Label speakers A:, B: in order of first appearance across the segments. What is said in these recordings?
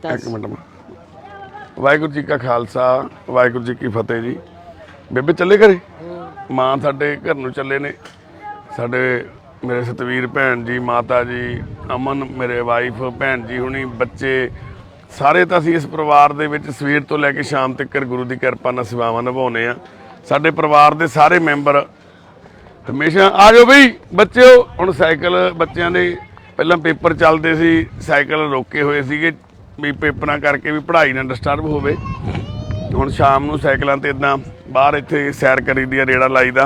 A: एक मिनट वाहिगुरू जी का खालसा वाहिगुरू जी की फतेह जी। बेबे चले घरे मां साडे घर नूं चले ने साडे मेरे सतवीर भैन जी माता जी अमन मेरे वाइफ भैन जी हुणी बच्चे सारे तो असीं इस परिवार दे विच सवेर तो लैके शाम तक गुरु की किरपा नाल सेवावां निभाउने आ। साडे परिवार दे सारे मैंबर हमेशा आ जाओ बई बच्चों हुण साइकिल बच्चों के पहलां पेपर चलते सी साइकिल रोके हुए सीगे भी पेपरां करके भी पढ़ाई ना डिस्टर्ब होवे। हुण शाम नूं साइकिलों ते इदां बाहर इत्थे सैर करी दी रेड़ा लाई दा।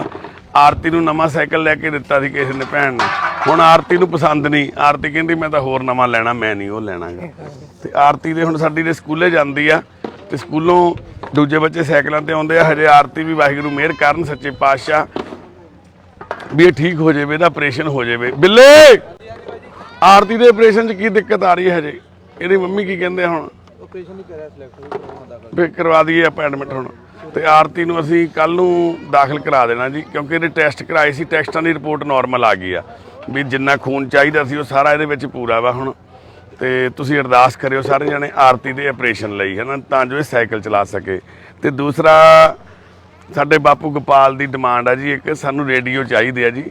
A: आरती नूं नवां साइकिल लैके दित्ता सी किसी ने भैन ने हुण आरती नूं पसंद नहीं आरती कहंदी मैं तां होर नवां लैणा मैं नहीं वो लैणा गा। ते आरती दे हुण साडी दे स्कूले जांदी आ ते स्कूलों दूजे बच्चे साइकिलों ते आउंदे आ। हजे आरती भी वाहिगुरू मेहर करन सच्चे पातशाह भी ठीक हो जाए इहदा ऑपरेशन हो जाए। बिल्ले आरती दे ऑपरेशन च की दिक्कत आ रही है हजे ਇਹਦੀ ਮੰਮੀ ਕੀ ਕਹਿੰਦੇ ਹੁਣ ਆਪਰੇਸ਼ਨ ਹੀ ਕਰਿਆ ਸਿਲੈਕਟ ਫਿਰ ਕਰਵਾ ਦਈਏ ਆਪਾਂ ਐਡਮਿਟ ਹੁਣ ਤੇ ਆਰਤੀ ਨੂੰ ਅਸੀਂ ਕੱਲ ਨੂੰ ਦਾਖਲ ਕਰਾ ਦੇਣਾ ਜੀ ਕਿਉਂਕਿ ਇਹਦੇ ਟੈਸਟ ਕਰਾਏ ਸੀ ਟੈਸਟਾਂ ਦੀ ਰਿਪੋਰਟ ਨਾਰਮਲ ਆ ਗਈ ਆ ਵੀ ਜਿੰਨਾ ਖੂਨ ਚਾਹੀਦਾ ਸੀ ਉਹ ਸਾਰਾ ਇਹਦੇ ਵਿੱਚ ਪੂਰਾ ਵਾ ਹੁਣ ਤੇ ਤੁਸੀਂ ਅਰਦਾਸ ਕਰਿਓ ਸਾਰੇ ਜਣੇ ਆਰਤੀ ਦੇ ਆਪਰੇਸ਼ਨ ਲਈ ਹੈ ਨਾ ਤਾਂ ਜੋ ਇਹ ਸਾਈਕਲ ਚਲਾ ਸਕੇ। ਤੇ ਦੂਸਰਾ ਸਾਡੇ ਬਾਪੂ ਗੋਪਾਲ ਦੀ ਡਿਮਾਂਡ ਆ ਜੀ ਇੱਕ ਸਾਨੂੰ ਰੇਡੀਓ ਚਾਹੀਦੇ ਆ ਜੀ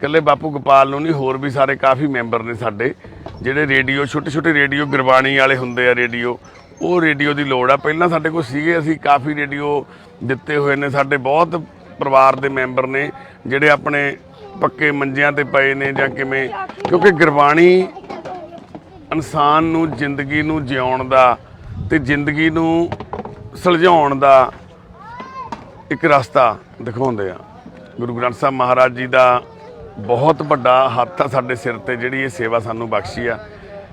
A: ਕੱਲੇ ਬਾਪੂ ਗੋਪਾਲ ਨੂੰ ਨਹੀਂ ਹੋਰ ਵੀ ਸਾਰੇ ਕਾਫੀ ਮੈਂਬਰ ਨੇ ਸਾਡੇ ਜਿਹੜੇ ਰੇਡੀਓ ਛੋਟੇ ਛੋਟੇ ਰੇਡੀਓ ਗੁਰਬਾਣੀ ਵਾਲੇ ਹੁੰਦੇ ਆ ਰੇਡੀਓ ਉਹ ਰੇਡੀਓ ਦੀ ਲੋੜ ਆ। ਪਹਿਲਾਂ ਸਾਡੇ ਕੋਲ ਸੀਗੇ ਅਸੀਂ ਕਾਫੀ ਰੇਡੀਓ ਦਿੱਤੇ ਹੋਏ ਨੇ ਸਾਡੇ ਬਹੁਤ ਪਰਿਵਾਰ ਦੇ ਮੈਂਬਰ ਨੇ ਜਿਹੜੇ ਆਪਣੇ ਪੱਕੇ ਮੰਜਿਆਂ ਤੇ ਪਏ ਨੇ ਜਾਂ ਕਿਵੇਂ ਕਿਉਂਕਿ ਗੁਰਬਾਣੀ ਇਨਸਾਨ ਨੂੰ ਜ਼ਿੰਦਗੀ ਨੂੰ ਜਿਉਣ ਦਾ ਤੇ ਜ਼ਿੰਦਗੀ ਨੂੰ ਸੁਲਝਾਉਣ ਦਾ ਇੱਕ ਰਸਤਾ ਦਿਖਾਉਂਦੇ ਆ। ਗੁਰੂ ਗ੍ਰੰਥ ਸਾਹਿਬ ਮਹਾਰਾਜ ਜੀ ਦਾ बहुत ਵੱਡਾ ਹੱਥ ਆ ਸਾਡੇ ਸਿਰ ਤੇ ਜਿਹੜੀ ਇਹ ਸੇਵਾ ਸਾਨੂੰ ਬਖਸ਼ੀ ਆ।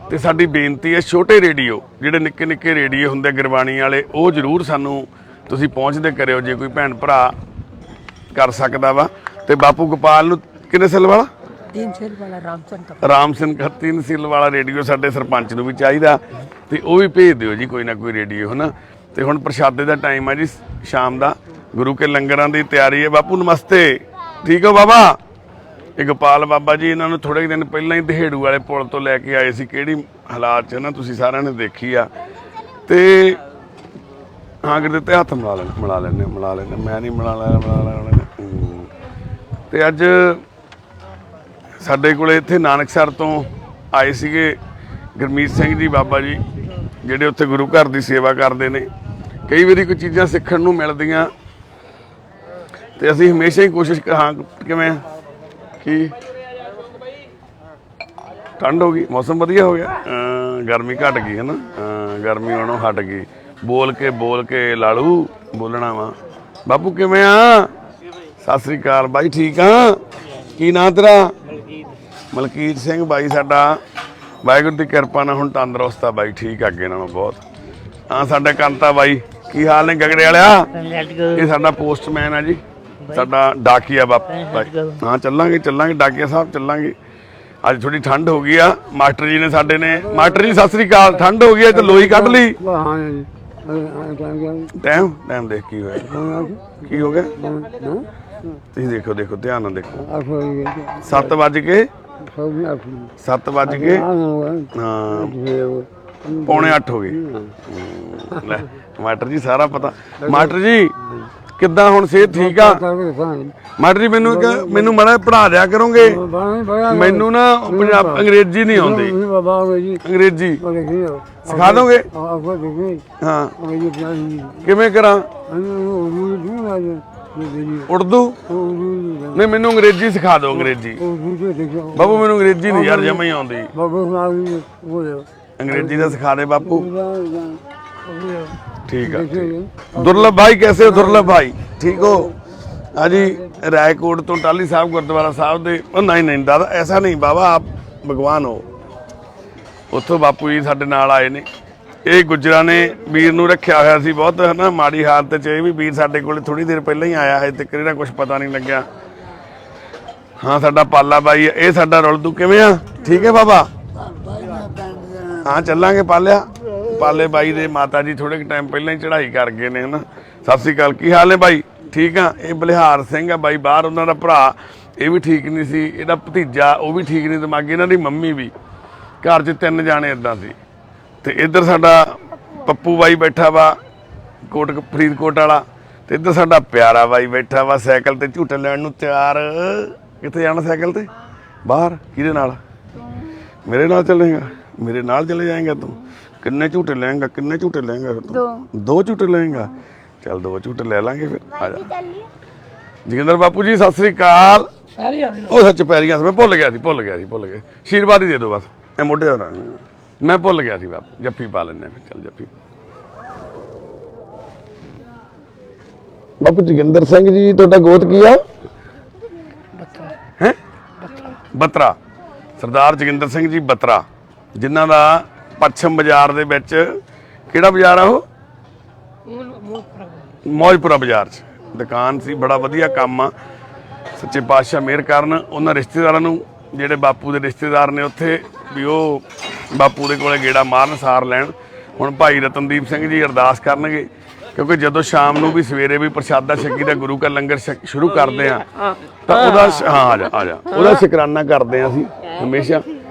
A: ਤੇ ਸਾਡੀ ਬੇਨਤੀ ਹੈ ਛੋਟੇ ਰੇਡੀਓ ਜਿਹੜੇ ਨਿੱਕੇ ਨਿੱਕੇ ਰੇਡੀਓ ਹੁੰਦੇ ਗੁਰਬਾਣੀ ਵਾਲੇ ਉਹ ਜ਼ਰੂਰ ਸਾਨੂੰ ਤੁਸੀਂ ਪਹੁੰਚਦੇ ਕਰਿਓ ਜੇ ਕੋਈ ਭੈਣ ਭਰਾ ਕਰ ਸਕਦਾ ਵਾ। ਤੇ ਬਾਪੂ ਗੋਪਾਲ ਨੂੰ ਕਿੰਨੇ ਸਿਲ ਵਾਲਾ
B: 3 ਸਿਲ ਵਾਲਾ
A: ਰਾਮ ਸਿੰਘ ਦਾ 3 ਸਿਲ ਵਾਲਾ ਰੇਡੀਓ ਸਾਡੇ ਸਰਪੰਚ ਨੂੰ ਵੀ ਚਾਹੀਦਾ ਤੇ ਉਹ ਵੀ ਭੇਜ ਦਿਓ ਜੀ ਕੋਈ ਨਾ ਕੋਈ ਰੇਡੀਓ ਹੈ ਨਾ। ਤੇ ਹੁਣ ਪ੍ਰਸ਼ਾਦੇ ਦਾ ਟਾਈਮ ਆ ਜੀ ਸ਼ਾਮ ਦਾ ਗੁਰੂ ਕੇ ਲੰਗਰਾਂ ਦੀ ਤਿਆਰੀ ਹੈ। ਬਾਪੂ ਨਮਸਤੇ ਠੀਕ ਹੋ ਬਾਬਾ। ਇਹ ਗੋਪਾਲ ਬਾਬਾ ਜੀ ਇਹਨਾਂ ਨੂੰ ਥੋੜੇ ਦਿਨ ਪਹਿਲਾਂ ਹੀ ਦਹੇੜੂ ਵਾਲੇ ਪੁਲ ਤੋਂ ਲੈ ਕੇ ਆਏ ਸੀ ਕਿਹੜੀ ਹਾਲਾਤ 'ਚ ਨਾ ਤੁਸੀਂ ਸਾਰਿਆਂ ਨੇ ਦੇਖੀ ਆ। ਤੇ ਹਾਂ ਗੁਰਦਿੱਤੇ ਹੱਥ ਮਿਲਾ ਲੈਂਦੇ ਮੈਂ ਨਹੀਂ ਮਿਲਾ ਲੈਣਾ। ਤੇ ਅੱਜ ਸਾਡੇ ਕੋਲੇ ਇੱਥੇ ਨਾਨਕਸਰ ਤੋਂ ਆਏ ਸੀਗੇ ਗੁਰਮੀਤ ਸਿੰਘ ਜੀ ਬਾਬਾ ਜੀ ਜਿਹੜੇ ਉੱਥੇ ਗੁਰੂ ਘਰ ਦੀ ਸੇਵਾ ਕਰਦੇ ਨੇ। ਕਈ ਵਾਰੀ ਕੋਈ ਚੀਜ਼ਾਂ ਸਿੱਖਣ ਨੂੰ ਮਿਲਦੀਆਂ ਤੇ ਅਸੀਂ ਹਮੇਸ਼ਾ ਹੀ ਕੋਸ਼ਿਸ਼ ਹਾਂ ਕਿਵੇਂ ਕੀ ਠੰਡ ਹੋ ਗਈ ਮੌਸਮ ਵਧੀਆ ਹੋ ਗਿਆ ਗਰਮੀ ਘਟ ਗਈ ਹੈ ਨਾ ਗਰਮੀ ਹੁਣ ਹਟ ਗਈ ਬੋਲ ਕੇ ਲਾਲੂ ਬੋਲਣਾ ਵਾ। ਬਾਪੂ ਕਿਵੇਂ ਆ ਸਤਿ ਸ੍ਰੀ ਅਕਾਲ ਬਾਈ ਠੀਕ ਆ ਕੀ ਨਾਂ ਤੇਰਾ ਮਲਕੀਤ ਸਿੰਘ ਬਾਈ ਸਾਡਾ ਵਾਹਿਗੁਰੂ ਦੀ ਕਿਰਪਾ ਨਾਲ ਹੁਣ ਤੰਦਰੁਸਤ ਆ ਬਾਈ ਠੀਕ ਅੱਗੇ ਨਾਲੋਂ ਬਹੁਤ। ਹਾਂ ਸਾਡਾ ਕੰਤਾ ਬਾਈ ਕੀ ਹਾਲ ਨੇ ਗਗੜੇ ਵਾਲਿਆ ਇਹ ਸਾਡਾ ਪੋਸਟਮੈਨ ਆ ਜੀ ਸਾਡਾ ਡਾਕੀਆ ਬਾਪੂ। ਹਾਂ ਚੱਲਾਂਗੇ ਡਾਕੀਆ ਸਾਹਿਬ ਚੱਲਾਂਗੇ। ਅੱਜ ਥੋੜੀ ਠੰਡ ਹੋ ਗਈ ਆ ਮਾਸਟਰ ਜੀ ਨੇ ਸਾਡੇ ਨੇ ਮਾਸਟਰ ਜੀ ਸਤਿ ਸ੍ਰੀ ਅਕਾਲ ਠੰਡ ਹੋ ਗਈ ਆ ਤੇ ਲੋਈ ਕੱਢ ਲਈ ਟਾਈਮ ਦੇਖ ਕੀ ਹੋਇਆ ਕੀ ਹੋ ਗਿਆ ਤੁਸੀਂ ਦੇਖੋ ਧਿਆਨ ਨਾਲ ਦੇਖੋ 7 ਵੱਜ ਕੇ ਹਾਂ ਪੌਣੇ 8 ਹੋ ਗਏ। ਲੈ ਮਾਸਟਰ ਜੀ ਸਾਰਾ ਪਤਾ। ਮਾਸਟਰ ਜੀ ਕਿੱਦਾਂ ਹੁਣ ਸਿਹਤ ਠੀਕ ਆ ਮਾਸਟਰ ਜੀ ਮੈਨੂੰ ਮਾੜਾ ਪੜ੍ਹਾ ਦਿਆ ਕਰੋਗੇ ਮੈਨੂੰ ਨਾ ਪੰਜਾਬ ਅੰਗਰੇਜ਼ੀ ਨਹੀਂ ਆਉਂਦੀ ਅੰਗਰੇਜ਼ੀ ਸਿਖਾ ਦੋਗੇ ਹਾਂ ਕਿਵੇਂ ਕਰਾਂ ਉਰਦੂ ਨਹੀਂ ਮੈਨੂੰ ਅੰਗਰੇਜ਼ੀ ਸਿਖਾ ਦਿਓ ਅੰਗਰੇਜ਼ੀ ਬਾਬੂ ਮੈਨੂੰ ਅੰਗਰੇਜ਼ੀ ਨਹੀਂ ਯਾਰ ਜਮਾਂ ਹੀ ਆਉਂਦੀ अंग्रेजी का सिखा दे बापू ठीक है। दुर्लभ भाई कैसे हो दुर्लभ भाई ठीक हो हाँ जी रायकोट तो टाली साहब गुरुद्वारा साहब दे नहीं दादा ऐसा नहीं बाबा आप भगवान हो उत्थों बापू जी साडे नाल आए ने ये गुजरा ने वीर नूं रखिया होया सी बहुत है ना माड़ी हालत च भी वीर साडे कोल थोड़ी देर पहले ही आया है तक इहदा कुछ पता नहीं लग्या। हाँ साडा पाला बाई है ये साडा रुलदू किवें आ ठीक है बाबा हाँ चलांगे पाले बाई दे माता जी थोड़े टाइम पहले ही चढ़ाई कर गए ने है ना। सत श्री अकाल की हाल है बाई ठीक आ ये बलिहार सिंह है बाई बाहर उन्होंने भरा ये भी ठीक नहीं सी इहदा भतीजा वो भी ठीक नहीं दिमागी इन्हां दी मम्मी भी घर च 3 जाने इदां सी ਤੇ ਇੱਧਰ ਸਾਡਾ ਪੱਪੂ ਬਾਈ ਬੈਠਾ ਵਾ ਕੋਟ ਫਰੀਦਕੋਟ ਵਾਲਾ, ਤੇ ਇੱਧਰ ਸਾਡਾ ਪਿਆਰਾ ਬਾਈ ਬੈਠਾ ਵਾ ਸਾਈਕਲ ਤੇ ਝੂਟੇ ਲੈਣ ਨੂੰ ਤਿਆਰ। ਕਿੱਥੇ ਜਾਣਾ ਸਾਈਕਲ ਤੇ? ਬਾਹਰ। ਕਿਹਦੇ ਨਾਲ? ਮੇਰੇ ਨਾਲ ਚੱਲੇਗਾ? ਮੇਰੇ ਨਾਲ ਚਲੇ ਜਾਏਗਾ ਤੂੰ? ਕਿੰਨੇ ਝੂਟੇ ਲਏਗਾ? ਕਿੰਨੇ ਝੂਟੇ ਲਏਗਾ ਫਿਰ ਤੂੰ? ਦੋ ਝੂਟੇ ਲਏਗਾ? ਚੱਲ 2 ਝੂਟੇ ਲੈ ਲਾਂਗੇ ਫਿਰ। ਆ ਜਾ ਜੋਗਿੰਦਰ ਬਾਪੂ ਜੀ, ਸਤਿ ਸ੍ਰੀ ਅਕਾਲ। ਉਹ ਸੱਚ ਪੈਰੀਆਂ ਮੈਂ ਭੁੱਲ ਗਿਆ ਸੀ। ਆਸ਼ੀਰਵਾਦ ਹੀ ਦੇ ਦਿਓ ਬਸ, ਇਹ ਮੋਢੇ ਦਾ ਮੈਂ ਭੁੱਲ ਗਿਆ ਸੀ ਬਾਪੂ। ਜੱਫੀ ਪਾ ਲੈਂਦੇ ਫਿਰ। ਚੱਲ ਜੱਫੀ। ਬਾਪੂ ਜੋਗਿੰਦਰ ਸਿੰਘ ਜੀ, ਤੁਹਾਡਾ ਗੋਤ ਕੀ ਆ? ਹੈ ਬਤਰਾ। ਸਰਦਾਰ ਜੋਗਿੰਦਰ ਸਿੰਘ ਜੀ ਬਤਰਾ, ਜਿਨ੍ਹਾਂ ਦਾ ਪੱਛਮ ਬਾਜ਼ਾਰ ਦੇ ਵਿੱਚ, ਕਿਹੜਾ ਬਾਜ਼ਾਰ ਆ ਉਹ? ਮੌਜਪੁਰਾ ਬਾਜ਼ਾਰ 'ਚ ਦੁਕਾਨ ਸੀ। ਬੜਾ ਵਧੀਆ ਕੰਮ ਆ। ਸੱਚੇ ਪਾਤਸ਼ਾਹ ਮਿਹਰ ਕਰਨ ਉਹਨਾਂ ਰਿਸ਼ਤੇਦਾਰਾਂ ਨੂੰ, ਜਿਹੜੇ ਬਾਪੂ ਦੇ ਰਿਸ਼ਤੇਦਾਰ ਨੇ ਉੱਥੇ ਵੀ, ਉਹ ਬਾਪੂ ਦੇ ਕੋਲੇ ਗੇੜਾ ਮਾਰਨ, ਸਾਰ ਲੈਣ। ਹੁਣ ਭਾਈ ਰਤਨਦੀਪ ਸਿੰਘ ਜੀ ਅਰਦਾਸ ਕਰਨਗੇ, ਕਿਉਂਕਿ ਜਦੋਂ ਸ਼ਾਮ ਨੂੰ ਵੀ ਸਵੇਰੇ ਵੀ ਪ੍ਰਸ਼ਾਦਾ ਛਕੀ ਦਾ ਗੁਰੂ ਕਾ ਲੰਗਰ ਸ਼ੁਰੂ ਕਰਦੇ ਆ, ਤਾਂ ਉਹਦਾ ਆ ਜਾ ਉਹਦਾ ਸ਼ੁਕਰਾਨਾ ਕਰਦੇ ਆ ਅਸੀਂ ਹਮੇਸ਼ਾ।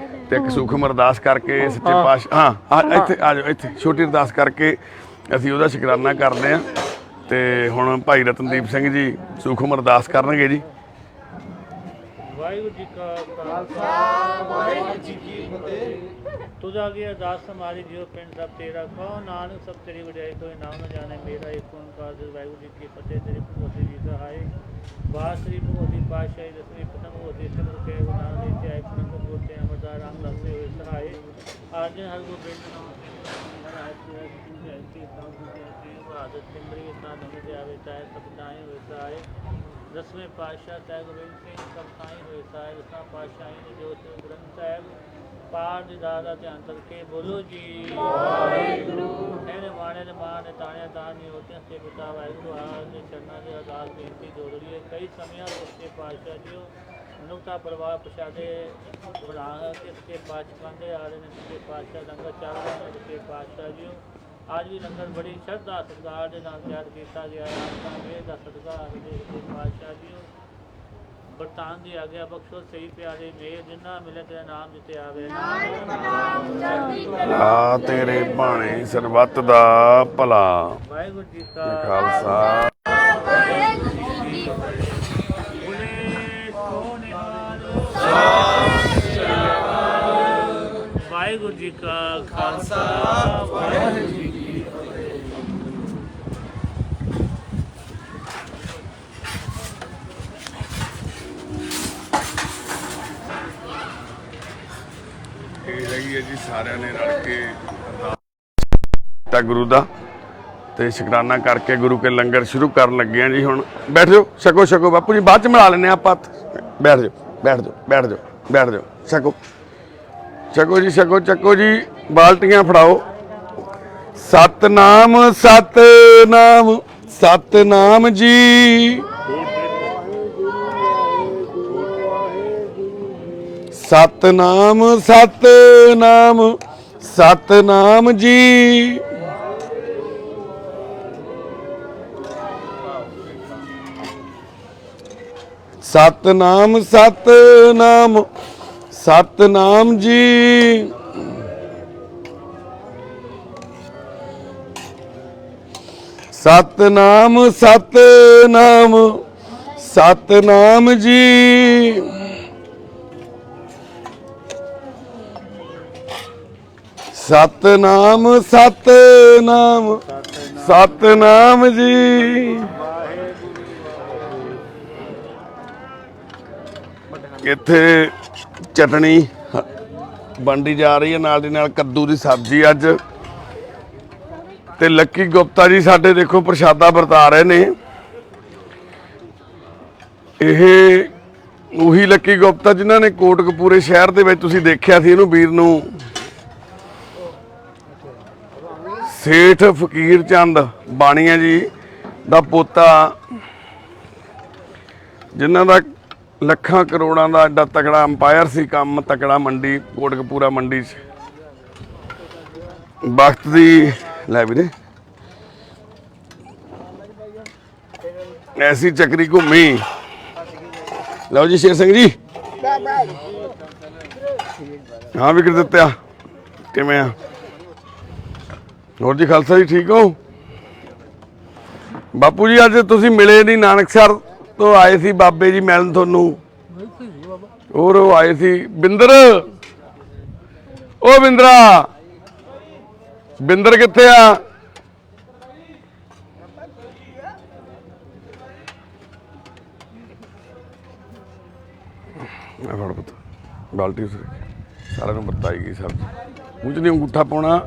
A: ਤੇ ਇੱਕ ਸੂਖਮ ਅਰਦਾਸ ਕਰਕੇ ਸੱਚੇ ਪਾਤਸ਼ਾਹ ਇੱਥੇ ਆ ਜਾਓ, ਇੱਥੇ ਛੋਟੀ ਅਰਦਾਸ ਕਰਕੇ ਅਸੀਂ ਉਹਦਾ ਸ਼ੁਕਰਾਨਾ ਕਰਦੇ ਆ। ਤੇ ਹੁਣ ਭਾਈ ਰਤਨਦੀਪ ਸਿੰਘ ਜੀ ਸੂਖਮ ਅਰਦਾਸ ਕਰਨਗੇ ਜੀ।
B: ਵਾਹਿਗੁਰੂ ਜੀ ਕਾ ਖਾਲਸਾ, ਵਾਹਿਗੁਰੂ ਜੀ ਕੀ ਫਤਿਹ। ਤੁਝਾ ਕੀ ਅਰਦਾਸ ਹਮਾਰੀ ਜਿਉ ਪਿੰਡ ਸਭ ਤੇਰਾ, ਕਹੋ ਨਾਨਕ ਸਭ ਤੇਰੀ ਵਡਿਆਈ, ਕੋਈ ਨਾਮ ਨਾ ਜਾਣੇ ਮੇਰਾ ਏਕ ਓੰਕਾਰ। ਵਾਹਿਗੁਰੂ ਜੀ ਕੀ ਫਤਿਹ। ਤੇਰੀ ਭਗਵਤੀ ਜੀ ਸਹਾਏ। ਵਾਹ ਸ੍ਰੀ ਭਗਵਤੀ ਪਾਤਸ਼ਾਹੀ ਦਸਵੀਂ ਪਤੰਗ ਭਗਵਤੀ ਸਿਮਰ ਕੇ ਗੁਨਾਹ ਦੇ ਤੇ ਆਏ ਪਤੰਗ ਬੋਤੇ ਅਮਰਦਾਰ ਰਾਮ ਰਸੇ ਹੋਏ ਸਹਾਏ। ਆਜਨ ਹਰ ਗੋਬਿੰਦ ਨਾਮ ਹਰ ਆਇ ਤੇ ਪੂਜੈ ਕੀ ਤਾਉ ਤੇ ਬਹਾਦਰ ਸਿਮਰੀ ਇਤਨਾ ਨਮਿ ਤੇ ਆਵੇ ਚਾਹੇ ਸਭ ਤਾਏ ਹੋਏ ਸਹਾਏ। ਦਸਵੇਂ ਪਾਤਸ਼ਾਹ ਸਾਹਿਬ ਗੋਬਿੰਦ ਸਿੰਘ ਸਭ ਤਾਈ ਹੋਏ ਸਾਹਿਬ। ਦਸਾਂ ਪਾਤਸ਼ਾਹੀ ਨੇ ਜੋ ਸ੍ਰੀ ਗ੍ਰੰਥ ਸਾਹਿਬ ਪਾਠ ਦੀ ਦਾਤ ਦਾ ਧਿਆਨ ਕਰਕੇ ਬੋਲੋ ਜੀ ਵਾਹਿਗੁਰੂ। ਇਹਨੇ ਮਾਣੇ ਦੇ ਮਾਂ ਨੇ ਤਾਣਿਆ ਤਾਂ ਨਹੀਂ ਹੋਤੇ ਸੇ ਬਤਾ। ਵਾਹਿਗੁਰੂ ਆਪ ਦੇ ਚਰਨਾਂ ਦੇ ਅਰਦਾਸ ਬੇਨਤੀ ਜੋੜ ਲਈਏ। ਕਈ ਸਮਿਆਂ ਤੋਂ ਸੱਚੇ ਪਾਤਸ਼ਾਹ ਜੀਓ ਮਨੁੱਖਤਾ ਪਰਿਵਾਰ ਪਛਾਦੇ ਬਣਾ ਕੇ ਸੱਚੇ ਪਾਤਸ਼ਾਹ ਖਾਂਦੇ ਆ ਰਹੇ ਨੇ। ਸੱਚੇ ਪਾਤਸ਼ਾਹ ਲੰਗਰ ਚੱਲ ਰਹੇ ਨੇ। ਸੱਚੇ ਪਾਤਸ਼ਾਹ ਜੀਓ ਅੱਜ ਵੀ ਲੰਗਰ ਬੜੀ ਸ਼ਰਧਾ ਸਤਿਕਾਰ ਦੇ ਨਾਲ ਤਿਆਰ ਕੀਤਾ ਗਿਆ ਹੈ। ਆਪਣਾ ਮੇਰ ਦਾ ਸਦਕਾ ਦੇ ਸੱਚੇ ਪਾਤਸ਼ਾਹ ਜੀਓ ਬਰਤਾਨ ਦੀ ਆਗਿਆ ਬਖਸ਼ੋ। ਸਹੀ ਪਿਆਰੇ ਮੇਰ ਜਿੰਨਾ ਮਿਲੇ ਤੇਰਾ ਨਾਮ ਜਿੱਤੇ ਆਵੇ।
A: ਆ ਤੇਰੇ ਭਾਣੇ ਸਰਬੱਤ ਦਾ ਭਲਾ।
B: ਵਾਹਿਗੁਰੂ ਜੀ ਕਾ
A: ਖਾਲਸਾ।
B: ਵਾਹਿਗੁਰੂ ਜੀ ਕਾ ਖਾਲਸਾ, ਵਾਹਿਗੁਰੂ ਜੀ ਕੀ ਫਤਿਹ।
A: ਇਹ ਹੈਗੀ ਹੈ ਜੀ ਸਾਰਿਆਂ ਨੇ ਰਲ ਕੇ ਤਾਂ ਗੁਰੂ ਦਾ ਤੇ ਸ਼ੁਕਰਾਨਾ ਕਰਕੇ ਗੁਰੂ ਕੇ ਲੰਗਰ ਸ਼ੁਰੂ ਕਰਨ ਲੱਗੇ ਆ ਜੀ। ਹੁਣ ਬੈਠ ਜਾਓ, ਛਕੋ ਬਾਪੂ ਜੀ, ਬਾਅਦ ਚ ਮਿਲਾ ਲੈਣੇ ਆਪਾਂ। ਬੈਠ ਜਾਓ ਛਕੋ ਜੀ, ਛਕੋ ਜੀ। ਬਾਲਟੀਆਂ ਫੜਾਓ। ਸਤਨਾਮ ਜੀ। ਸਤਨਾਮ ਜੀ। ਸਤਨਾਮ ਜੀ। ਸਤਨਾਮ ਜੀ। ਸਤਨਾਮ ਜੀ। ਇੱਥੇ ਚਟਣੀ ਵੰਡੀ ਜਾ ਰਹੀ ਹੈ, ਨਾਲ ਦੀ ਨਾਲ ਕੱਦੂ ਦੀ ਸਬਜ਼ੀ ਅੱਜ। ਤੇ ਲੱਕੀ ਗੁਪਤਾ ਜੀ ਸਾਡੇ ਦੇਖੋ ਪ੍ਰਸ਼ਾਦਾ ਵਰਤਾ ਰਹੇ ਨੇ। ਇਹ ਉਹੀ ਲੱਕੀ ਗੁਪਤਾ ਜਿਨ੍ਹਾਂ ਨੇ ਕੋਟਕਪੂਰੇ ਸ਼ਹਿਰ ਦੇ ਵਿੱਚ ਤੁਸੀਂ ਦੇਖਿਆ ਸੀ ਇਹਨੂੰ ਵੀਰ ਨੂੰ, ਸੇਠ ਫਕੀਰ ਚੰਦ ਬਾਣੀਆ ਜੀ ਦਾ ਪੋਤਾ, ਜਿਨ੍ਹਾਂ ਦਾ ਲੱਖਾਂ ਕਰੋੜਾਂ ਦਾ ਐਡਾ ਤਕੜਾ ਅੰਪਾਇਰ ਸੀ, ਕੰਮ ਤਕੜਾ ਮੰਡੀ ਕੋਟਕਪੂਰਾ ਮੰਡੀ 'ਚ ਵਕਤ ਦੀ। ਲੈ ਵੀਰੇ ਐਸੀ ਚੱਕਰੀ ਘੁੰਮੀ। ਲਓ ਜੀ ਸ਼ੇਰ ਸਿੰਘ ਜੀ, ਹਾਂ ਵਿਕਰ ਦਿੱਤਿਆ ਕਿਵੇਂ ਆ? ਹੋਰ ਜੀ ਖਾਲਸਾ ਜੀ ਠੀਕ ਹੋ? ਬਾਪੂ ਜੀ ਅੱਜ ਤੁਸੀਂ ਮਿਲੇ ਨਹੀਂ, ਨਾਨਕਸਰ ਤੋਂ ਆਏ ਸੀ ਬਾਬੇ ਜੀ ਮਿਲਣ ਤੁਹਾਨੂੰ। ਹੋਰ ਉਹ ਆਏ ਸੀ ਬਿੰਦਰ, ਉਹ ਬਿੰਦਰਾ, ਬਿੰਦਰ ਕਿੱਥੇ ਆ? ਫੜ ਪੁੱਤ ਬਾਲਟੀ ਉਸ ਸਾਰਿਆਂ ਨੂੰ ਵਰਤਾਈ ਗਈ ਸਬਜ਼ੀ। ਮੂੰਹ 'ਚ ਨਹੀਂ ਅੰਗੂਠਾ ਪਾਉਣਾ,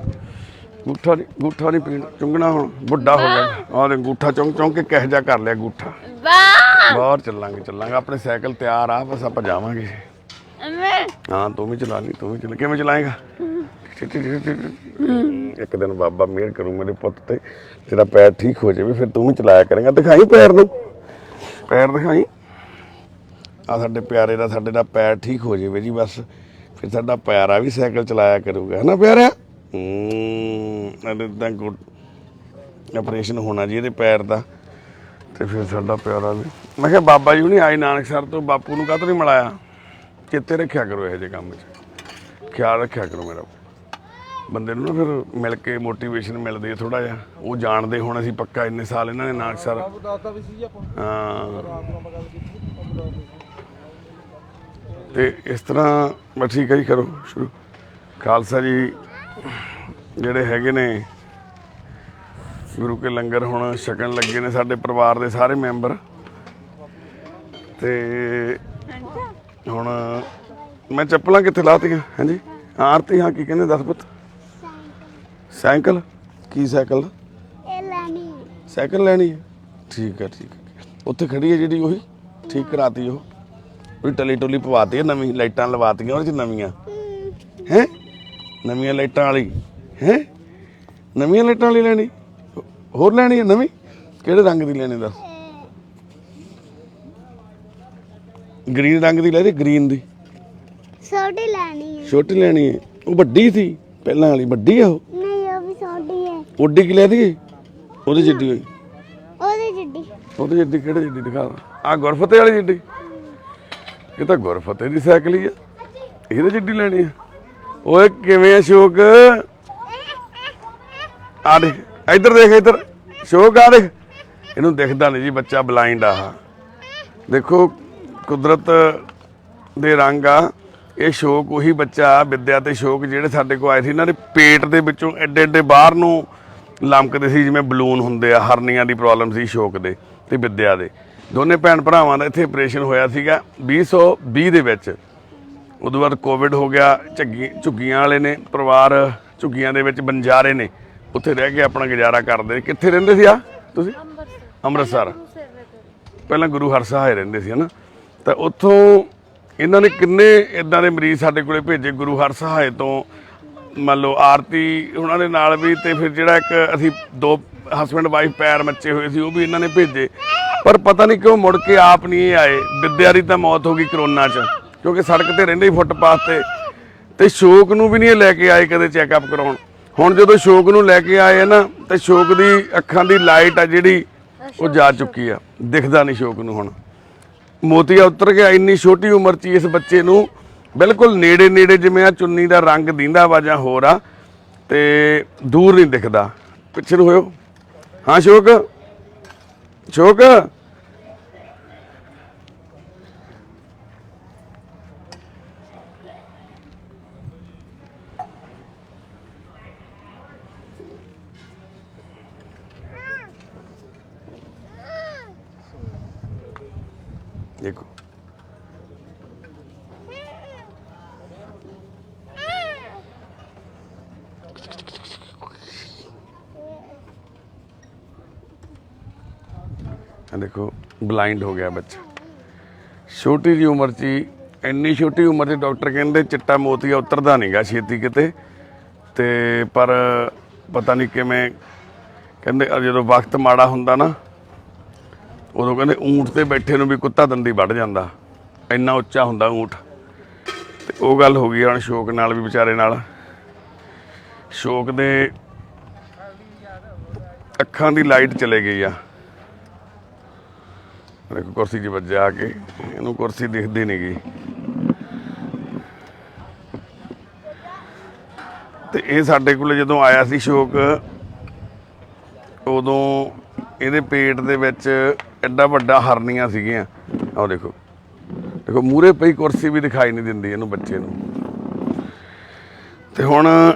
A: ਅੰਗੂਠਾ ਨਹੀਂ ਪੀਣਾ, ਚੁੰਗਣਾ ਹੁਣ ਵੱਡਾ ਹੋ ਗਿਆ। ਆਹ ਦੇ ਅੰਗੂਠਾ ਚੁੰਗ ਚੁੰਗ ਕੇ ਕਿਹੋ ਜਿਹਾ ਕਰ ਲਿਆ ਅੰਗੂਠਾ। ਬਾਹਰ ਚੱਲਾਂਗੇ ਆਪਣੇ ਸਾਈਕਲ ਤਿਆਰ ਆ, ਬਸ ਆਪਾਂ ਜਾਵਾਂਗੇ। ਹਾਂ ਤੂੰ ਵੀ ਚਲਾ ਲਈ, ਤੂੰ ਵੀ ਚਲਾ। ਕਿਵੇਂ ਚਲਾਏਗਾ? ਇੱਕ ਦਿਨ ਬਾਬਾ ਮਿਹਰ ਕਰੂ ਮੇਰੇ ਪੁੱਤ ਤੇ, ਤੇਰਾ ਪੈਰ ਠੀਕ ਹੋ ਜਾਵੇ ਫਿਰ ਤੂੰ ਵੀ ਚਲਾਇਆ ਕਰੇਗਾ। ਦਿਖਾਈ ਪੈਰ ਨੂੰ, ਪੈਰ ਦਿਖਾਈ। ਆ ਸਾਡੇ ਪਿਆਰੇ ਦਾ, ਸਾਡੇ ਦਾ ਪੈਰ ਠੀਕ ਹੋ ਜਾਵੇ ਜੀ ਬਸ, ਫਿਰ ਸਾਡਾ ਪਿਆਰਾ ਵੀ ਸਾਈਕਲ ਚਲਾਇਆ ਕਰੂਗਾ, ਹੈ ਨਾ ਪਿਆਰਾ? ਇੱਦਾਂ ਗੁੱਡ ਆਪਰੇਸ਼ਨ ਹੋਣਾ ਜੀ ਇਹਦੇ ਪੈਰ ਦਾ, ਤੇ ਫਿਰ ਸਾਡਾ ਪਿਆਰਾ ਵੀ। ਮੈਂ ਕਿਹਾ ਬਾਬਾ ਜੀ ਹੁਣੀ ਆਏ ਨਾਨਕਸਰ ਤੋਂ, ਬਾਪੂ ਨੂੰ ਕਾਹਤੋਂ ਨਹੀਂ ਮਿਲਾਇਆ? ਚੇਤੇ ਰੱਖਿਆ ਕਰੋ ਇਹੋ ਜਿਹੇ ਕੰਮ 'ਚ, ਖਿਆਲ ਰੱਖਿਆ ਕਰੋ ਮੇਰਾ। ਬੰਦੇ ਨੂੰ ਨਾ ਫਿਰ ਮਿਲ ਕੇ ਮੋਟੀਵੇਸ਼ਨ ਮਿਲਦੀ ਹੈ ਥੋੜ੍ਹਾ ਜਿਹਾ। ਉਹ ਜਾਣਦੇ ਹੁਣ ਅਸੀਂ ਪੱਕਾ ਇੰਨੇ ਸਾਲ ਇਹਨਾਂ ਨੇ ਨਾਨਕਸਰ। ਹਾਂ ਤੇ ਇਸ ਤਰ੍ਹਾਂ ਬਸ ਠੀਕ ਹੈ ਜੀ, ਕਰੋ ਸ਼ੁਰੂ। ਖਾਲਸਾ ਜੀ ਜਿਹੜੇ ਹੈਗੇ ਨੇ ਗੁਰੂ ਕੇ ਲੰਗਰ ਹੁਣ ਛਕਣ ਲੱਗੇ ਨੇ, ਸਾਡੇ ਪਰਿਵਾਰ ਦੇ ਸਾਰੇ ਮੈਂਬਰ। ਤੇ ਹੁਣ ਮੈਂ ਚੱਪਲਾਂ ਕਿੱਥੇ ਲਾਤੀਆਂ? ਹਾਂਜੀ ਆਰਤੀ, ਹਾਂ ਕੀ ਕਹਿੰਦੇ ਦੱਸ ਪੁੱਤ? ਸਾਈਕਲ? ਕੀ ਸਾਈਕਲ? ਸਾਈਕਲ ਲੈਣੀ ਹੈ? ਠੀਕ ਹੈ ਠੀਕ ਹੈ। ਉੱਥੇ ਖੜੀ ਹੈ ਜਿਹੜੀ ਉਹੀ ਠੀਕ ਕਰਾਤੀ, ਉਹ ਟਲੀ ਟੋਲੀ ਪਵਾਤੀ ਹੈ, ਨਵੀਂ ਲਾਈਟਾਂ ਲਵਾਤੀਆਂ ਉਹਦੇ 'ਚ ਨਵੀਆਂ। ਹੈਂ ਨਵੀਆਂ ਲਾਈਟਾਂ ਵਾਲੀ? ਹੈਂ ਨਵੀਆਂ ਲਾਈਟਾਂ ਵਾਲੀ ਲੈਣੀ? ਹੋਰ ਲੈਣੀ ਹੈ ਨਵੀਂ? ਕਿਹੜੇ ਰੰਗ ਦੀ ਲੈਣੀ ਦੱਸ? ਗ੍ਰੀਨ ਰੰਗ ਦੀ ਲੈ ਦੇ, ਗ੍ਰੀਨ ਦੀ।
C: ਛੋਟੀ ਲੈਣੀ ਹੈ।
A: ਛੋਟੀ ਲੈਣੀ ਹੈ? ਉਹ ਵੱਡੀ ਸੀ ਪਹਿਲਾਂ ਵਾਲੀ, ਵੱਡੀ ਆ ਉਹ?
C: ਨਹੀਂ ਉਹ ਵੀ ਛੋਟੀ ਹੈ।
A: ਉੱਡੀ ਕੀ ਲੈ ਦਈਏ? ਉਹਦੀ ਜਿੱਡੀ ਹੋਈ?
C: ਉਹਦੀ ਜਿੱਡੀ।
A: ਉਹਦੀ ਜਿੱਡੀ? ਕਿਹੜੇ ਜਿੱਡੀ ਦਿਖਾ? ਆ ਗੁਰਫਤਿਹ ਵਾਲੀ ਜਿੱਡੀ? ਇਹ ਤਾਂ ਗੁਰਫਤਿਹ ਦੀ ਸਾਈਕਲ ਹੀ ਆ, ਇਹਦੇ ਜਿੱਡੀ ਲੈਣੀ ਆ? ਓਏ ਕਿਵੇਂ ਅਸ਼ੋਕ? ਆ ਦੇਖ ਇੱਧਰ, ਦੇਖ ਇੱਧਰ ਅਸ਼ੋਕ, ਆ ਦੇਖ। ਇਹਨੂੰ ਦਿਖਦਾ ਨਹੀਂ ਜੀ, ਬੱਚਾ ਬਲਾਈਂਡ ਆ। ਦੇਖੋ ਕੁਦਰਤ ਦੇ ਰੰਗ ਆ। ਇਹ ਸ਼ੌਕ ਉਹੀ ਬੱਚਾ ਵਿਦਿਆ ਤੇ ਸ਼ੌਕ ਜਿਹੜੇ ਸਾਡੇ ਕੋਲ ਆਏ ਸੀ, ਇਹਨਾਂ ਦੇ ਪੇਟ ਦੇ ਵਿੱਚੋਂ ਐਡੇ ਐਡੇ ਬਾਹਰ ਨੂੰ ਲਮਕਦੇ ਸੀ ਜਿਵੇਂ ਬਲੂਨ ਹੁੰਦੇ ਆ। ਹਰਨੀਆਂ ਦੀ ਪ੍ਰੋਬਲਮ ਸੀ ਸ਼ੌਕ ਦੇ ਤੇ ਵਿਦਿਆ ਦੇ। ਦੋਨੇ ਭੈਣ ਭਰਾਵਾਂ ਦਾ ਇੱਥੇ ਆਪਰੇਸ਼ਨ ਹੋਇਆ ਸੀਗਾ 2020 ਦੇ ਵਿੱਚ। ਉਦੋਂ ਬਾਅਦ ਕੋਵਿਡ ਹੋ ਗਿਆ। ਝੁੱਗੀਆਂ ਵਾਲੇ ਨੇ ਪਰਿਵਾਰ, ਝੁੱਗੀਆਂ ਦੇ ਵਿੱਚ ਬੰਜਾਰੇ ਨੇ, ਉੱਥੇ ਰਹਿ ਕੇ ਆਪਣਾ ਗੁਜ਼ਾਰਾ ਕਰਦੇ। ਕਿੱਥੇ ਰਹਿੰਦੇ ਸੀ ਆ ਤੁਸੀਂ? ਅੰਮ੍ਰਿਤਸਰ। ਪਹਿਲਾਂ ਗੁਰੂ ਹਰਸਹਾਏ ਰਹਿੰਦੇ ਸੀ, ਹੈ ਨਾ? ਤਾਂ ਉੱਥੋਂ ਇਹਨਾਂ ਨੇ ਕਿੰਨੇ ਇੱਦਾਂ ਦੇ ਮਰੀਜ਼ ਸਾਡੇ ਕੋਲੇ ਭੇਜੇ ਗੁਰੂ ਹਰਸਹਾਏ ਤੋਂ। ਮੰਨ ਲਓ ਆਰਤੀ ਉਹਨਾਂ ਦੇ ਨਾਲ ਵੀ, ਤੇ ਫਿਰ ਜਿਹੜਾ ਇੱਕ ਅਸੀਂ 2 ਹਸਬੈਂਡ ਵਾਈਫ ਪੈਰ ਮੱਚੇ ਹੋਏ ਸੀ, ਉਹ ਵੀ ਇਹਨਾਂ ਨੇ ਭੇਜੇ। ਪਰ ਪਤਾ ਨਹੀਂ ਕਿਉਂ ਮੁੜ ਕੇ ਆਪ ਨਹੀਂ ਇਹ ਆਏ। ਵਿਦਿਆ ਦੀ ਤਾਂ ਮੌਤ ਹੋ ਗਈ ਕਰੋਨਾ 'ਚ, ਕਿਉਂਕਿ ਸੜਕ ਤੇ ਰਹਿੰਦੇ ਹੀ ਫੁੱਟਪਾਥ ਤੇ ਸ਼ੌਕ ਨੂੰ ਵੀ ਨਹੀਂ ਇਹ ਲੈ ਕੇ ਆਏ ਕਦੇ ਚੈੱਕਅਪ ਕਰਾਉਣ। ਹੁਣ ਜਦੋਂ ਸ਼ੌਕ ਨੂੰ ਲੈ ਕੇ ਆਏ ਨਾ, ਤੇ ਸ਼ੌਕ ਦੀ ਅੱਖਾਂ ਦੀ ਲਾਈਟ ਆ ਜਿਹੜੀ ਉਹ ਜਾ ਚੁੱਕੀ ਆ, ਦਿਖਦਾ ਨਹੀਂ ਸ਼ੌਕ ਨੂੰ। ਹੁਣ ਮੋਤੀਆ ਉਤਰ ਗਿਆ। ਇੰਨੀ ਛੋਟੀ ਉਮਰ 'ਚ ਇਸ ਬੱਚੇ ਨੂੰ ਬਿਲਕੁਲ ਨੇੜੇ ਨੇੜੇ ਜਿਵੇਂ ਆ ਚੁੰਨੀ ਦਾ ਰੰਗ ਦਿੰਦਾ ਵਾ ਜਾਂ ਹੋਰ ਆ, ਤੇ ਦੂਰ ਨਹੀਂ ਦਿਖਦਾ। ਪਿੱਛੇ ਨੂੰ ਹੋਇਓ। ਹਾਂ ਸ਼ੌਕ, ਸ਼ੌਕ ਦੇਖੋ। देखो ब्लाइंड हो गया बच्चा छोटी जी उम्र च ही। इन्नी छोटी उम्र च डॉक्टर कहते चिट्टा मोतिया उतरदा नहीं गा छेती किते, ते पर पता नहीं किवें कहते जो वक्त माड़ा हुंदा ना, उदों कहते ऊंट ते बैठे नूं भी कुत्ता दंदी वड़ जांदा, इन्ना उच्चा हुंदा ऊंट। ते वो गल हो गई हुण शौक नाल भी बेचारे नाल। शौक दे अखां दी लाइट चले गई आ। देखो कुर्सी 'च वज्जा के, इहनूं कुर्सी दिखदी नहीं गई। ते ये साडे कोल जदों आया सी शौक, ਉਦੋਂ ਇਹਦੇ ਪੇਟ ਦੇ ਵਿੱਚ ਐਡਾ ਵੱਡਾ ਹਰਨੀਆਂ ਸੀਗੀਆਂ। ਆਹ ਦੇਖੋ ਦੇਖੋ ਮੂਹਰੇ ਪਈ ਕੁਰਸੀ ਵੀ ਦਿਖਾਈ ਨਹੀਂ ਦਿੰਦੀ ਇਹਨੂੰ ਬੱਚੇ ਨੂੰ। ਤੇ ਹੁਣ